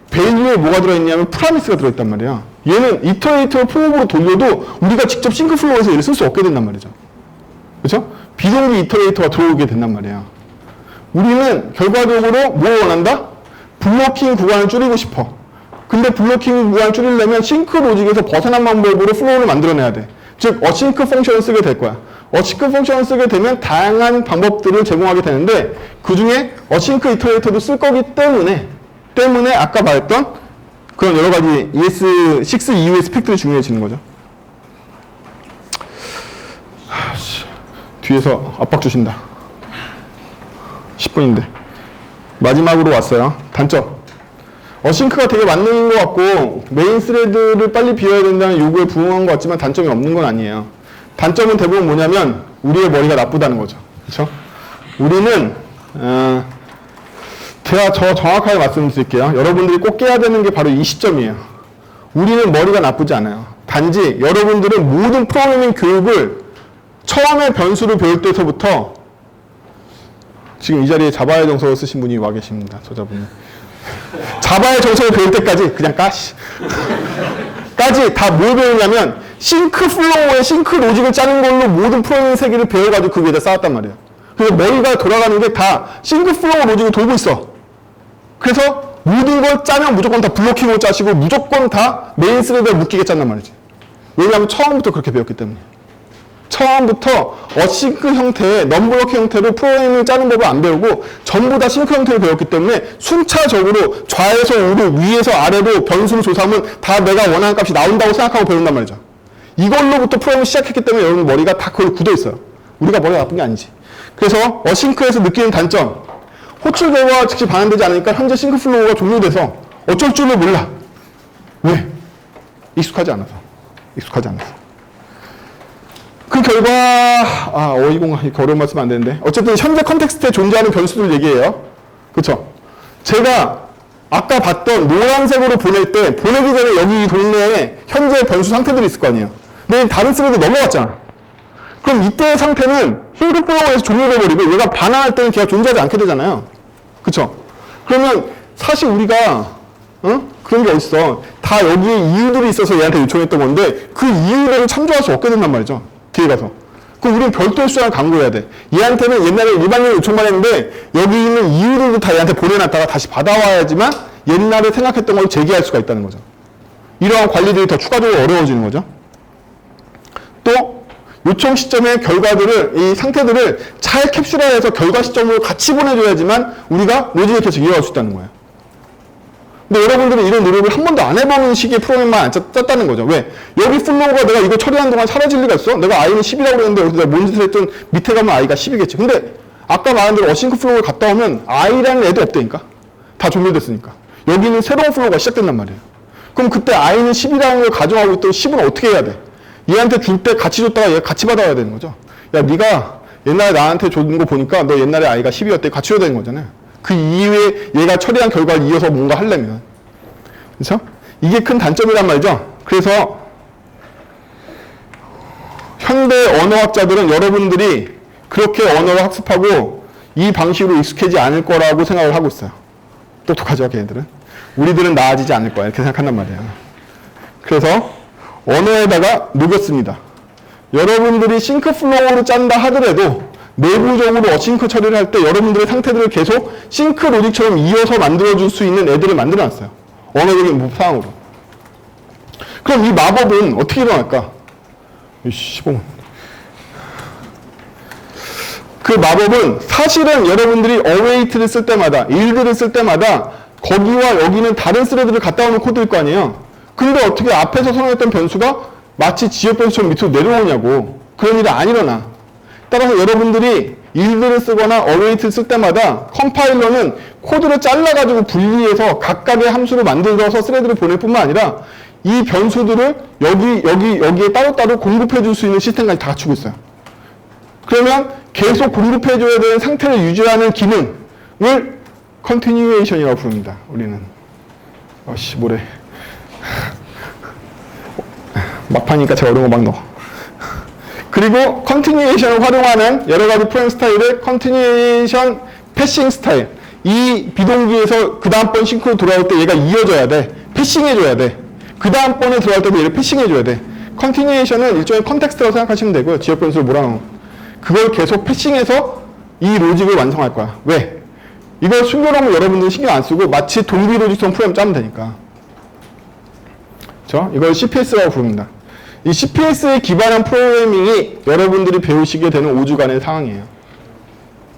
value에 뭐가 들어있냐면 프라미스가 들어있단 말이야. 얘는 이터레이터를 폼으로 돌려도 우리가 직접 싱크 플로우에서 얘를 쓸 수 없게 된단 말이죠. 그렇죠? 비동기 이터레이터가 들어오게 된단 말이야. 우리는 결과적으로 뭘 원한다? 블로킹 구간을 줄이고 싶어. 근데 블로킹 구간을 줄이려면 싱크 로직에서 벗어난 방법으로 플로우를 만들어내야 돼. 즉 어싱크 펑션을 쓰게 될 거야. 어싱크 펑션을 쓰게 되면 다양한 방법들을 제공하게 되는데 그 중에 어싱크 이터레이터도 쓸 거기 때문에 아까 말했던 그런 여러 가지 ES6 이후의 스펙들이 중요해지는 거죠. 뒤에서 압박 주신다. 10분인데. 마지막으로 왔어요. 단점. 어싱크가 되게 맞는 것 같고 메인 스레드를 빨리 비워야 된다는 요구에 부응한 것 같지만 단점이 없는 건 아니에요. 단점은 대부분 뭐냐면 우리의 머리가 나쁘다는 거죠. 그렇죠? 우리는 제가 정확하게 말씀드릴게요. 여러분들이 꼭 깨야 되는 게 바로 이 시점이에요. 우리는 머리가 나쁘지 않아요. 단지 여러분들은 모든 프로그래밍 교육을 처음에 변수를 배울 때서부터 지금 이 자리에 자바의 정석을 쓰신 분이 와 계십니다. 저자분이. 자바의 정석을 배울 때까지 그냥 까지 다 뭘 배우냐면 싱크 플로우에 싱크 로직을 짜는 걸로 모든 프로그래밍 세계를 배워가지고 그 위에다 쌓았단 말이에요. 그래서 머리가 돌아가는 게 다 싱크 플로우 로직을 돌고 있어. 그래서 모든 걸 짜면 무조건 다 블로킹으로 짜시고 무조건 다 메인 스레드에 묶이게 짠단 말이지. 왜냐하면 처음부터 그렇게 배웠기 때문에. 처음부터 어싱크 형태의 넘블로킹 형태로 프로그래밍을 짜는 법을 안 배우고 전부 다 싱크 형태를 배웠기 때문에 순차적으로 좌에서 우로 위에서 아래로 변수를 조사하면 다 내가 원하는 값이 나온다고 생각하고 배운단 말이죠. 이걸로부터 프로그래밍을 시작했기 때문에 여러분 머리가 다 거의 굳어 있어요. 우리가 머리가 나쁜 게 아니지. 그래서 어싱크에서 느끼는 단점. 호출 결과와 즉시 반환되지 않으니까 현재 싱크 플로우가 종료돼서 어쩔 줄을 몰라. 왜? 익숙하지 않아서. 그 결과, 이렇게 어려운 말씀 안 되는데. 어쨌든 현재 컨텍스트에 존재하는 변수들 얘기해요. 그쵸? 제가 아까 봤던 노란색으로 보낼 때, 보내기 전에 여기 이 동네에 현재 변수 상태들이 있을 거 아니에요. 근데 다른 스레드 넘어갔잖아. 그럼 이때의 상태는 싱크 플로우에서 종료돼버리고 얘가 반환할 때는 걔가 존재하지 않게 되잖아요. 그쵸? 그러면 사실 우리가 그런 게 어딨어. 다 여기에 이유들이 있어서 얘한테 요청했던 건데 그 이유들을 참조할 수 없게 된단 말이죠. 뒤에 가서. 그럼 우리는 별도의 수단을 강구해야 돼. 얘한테는 옛날에 일반적으로 요청만 했는데 여기 있는 이유들도 다 얘한테 보내놨다가 다시 받아와야지만 옛날에 생각했던 걸 제기할 수가 있다는 거죠. 이러한 관리들이 더 추가적으로 어려워지는 거죠. 또 요청 시점의 결과들을, 이 상태들을 잘 캡슐화해서 결과 시점으로 같이 보내줘야지만 우리가 로직을 계속 이어갈 수 있다는 거예요. 근데 여러분들은 이런 노력을 한 번도 안 해보는 식의 프로그램만 안 짰다는 거죠. 왜? 여기 플로우가 내가 이거 처리하는 동안 사라질 리가 있어? 내가 i는 10이라고 그랬는데 여기서 내가 뭔 짓을 했든 밑에 가면 i가 10이겠지. 근데 아까 말한 대로 어싱크 플로우를 갔다 오면 i라는 애도 없다니까. 다 종료됐으니까. 여기는 새로운 플로우가 시작된단 말이에요. 그럼 그때 i는 10이라는 걸 가정하고 있던 10은 어떻게 해야 돼? 얘한테 줄 때 같이 줬다가 얘가 같이 받아와야 되는 거죠. 야, 네가 옛날에 나한테 준 거 보니까 너 옛날에 i가 10이었대. 같이 줘야 되는 거잖아요. 그 이후에 얘가 처리한 결과를 이어서 뭔가 하려면. 그렇죠? 이게 큰 단점이란 말이죠. 그래서 현대 언어학자들은 여러분들이 그렇게 언어를 학습하고 이 방식으로 익숙해지지 않을 거라고 생각을 하고 있어요. 똑똑하죠, 걔네들은. 우리들은 나아지지 않을 거야. 이렇게 생각한단 말이에요. 그래서 언어에다가 녹였습니다. 여러분들이 싱크 플로우를 짠다 하더라도 내부적으로 어싱크 처리를 할 때 여러분들의 상태들을 계속 싱크 로직처럼 이어서 만들어줄 수 있는 애들을 만들어놨어요. 언어적인 무사항으로. 그럼 이 마법은 어떻게 일어날까? 15분. 그 마법은 사실은 여러분들이 어웨이트를 쓸 때마다, 일드를 쓸 때마다 거기와 여기는 다른 스레드를 갖다 오는 코드일 거 아니에요? 근데 어떻게 앞에서 선언했던 변수가 마치 지역 변수처럼 밑으로 내려오냐고. 그런 일이 안 일어나. 따라서 여러분들이 일드를 쓰거나 어웨이트를 쓸 때마다 컴파일러는 코드를 잘라가지고 분리해서 각각의 함수로 만들어서 스레드를 보낼 뿐만 아니라 이 변수들을 여기에 따로따로 공급해 줄 수 있는 시스템까지 다 갖추고 있어요. 그러면 계속 공급해 줘야 되는 상태를 유지하는 기능을 컨티뉴에이션이라고 부릅니다. 우리는. 뭐래. 막판이니까 제가 어려운 거 막 넣어. 그리고 컨티뉴에이션을 활용하는 여러 가지 프로그램 스타일을 컨티뉴에이션 패싱 스타일. 이 비동기에서 그 다음번 싱크로 돌아올 때 얘가 이어져야 돼. 패싱해줘야 돼. 그 다음번에 들어갈 때도 얘를 패싱해줘야 돼. 컨티뉴에이션은 일종의 컨텍스트라고 생각하시면 되고요. 지역 변수를 몰아넣은. 그걸 계속 패싱해서 이 로직을 완성할 거야. 왜? 이걸 숨겨놓으면 여러분들이 신경 안 쓰고 마치 동기 로직성 프로그램 짜면 되니까. 그렇죠? 이걸 CPS라고 부릅니다. 이 CPS에 기반한 프로그래밍이 여러분들이 배우시게 되는 5주간의 상황이에요.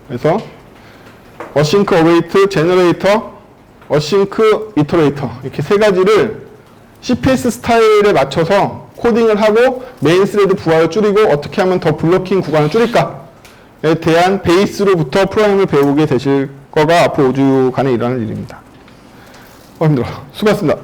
그래서 어싱크, 어웨이트, 제너레이터, 어싱크, 이터레이터 이렇게 세 가지를 CPS 스타일에 맞춰서 코딩을 하고 메인 스레드 부하를 줄이고 어떻게 하면 더 블로킹 구간을 줄일까에 대한 베이스로부터 프로그램을 배우게 되실 거가 앞으로 5주간에 일어나는 일입니다. 힘들어. 수고하셨습니다.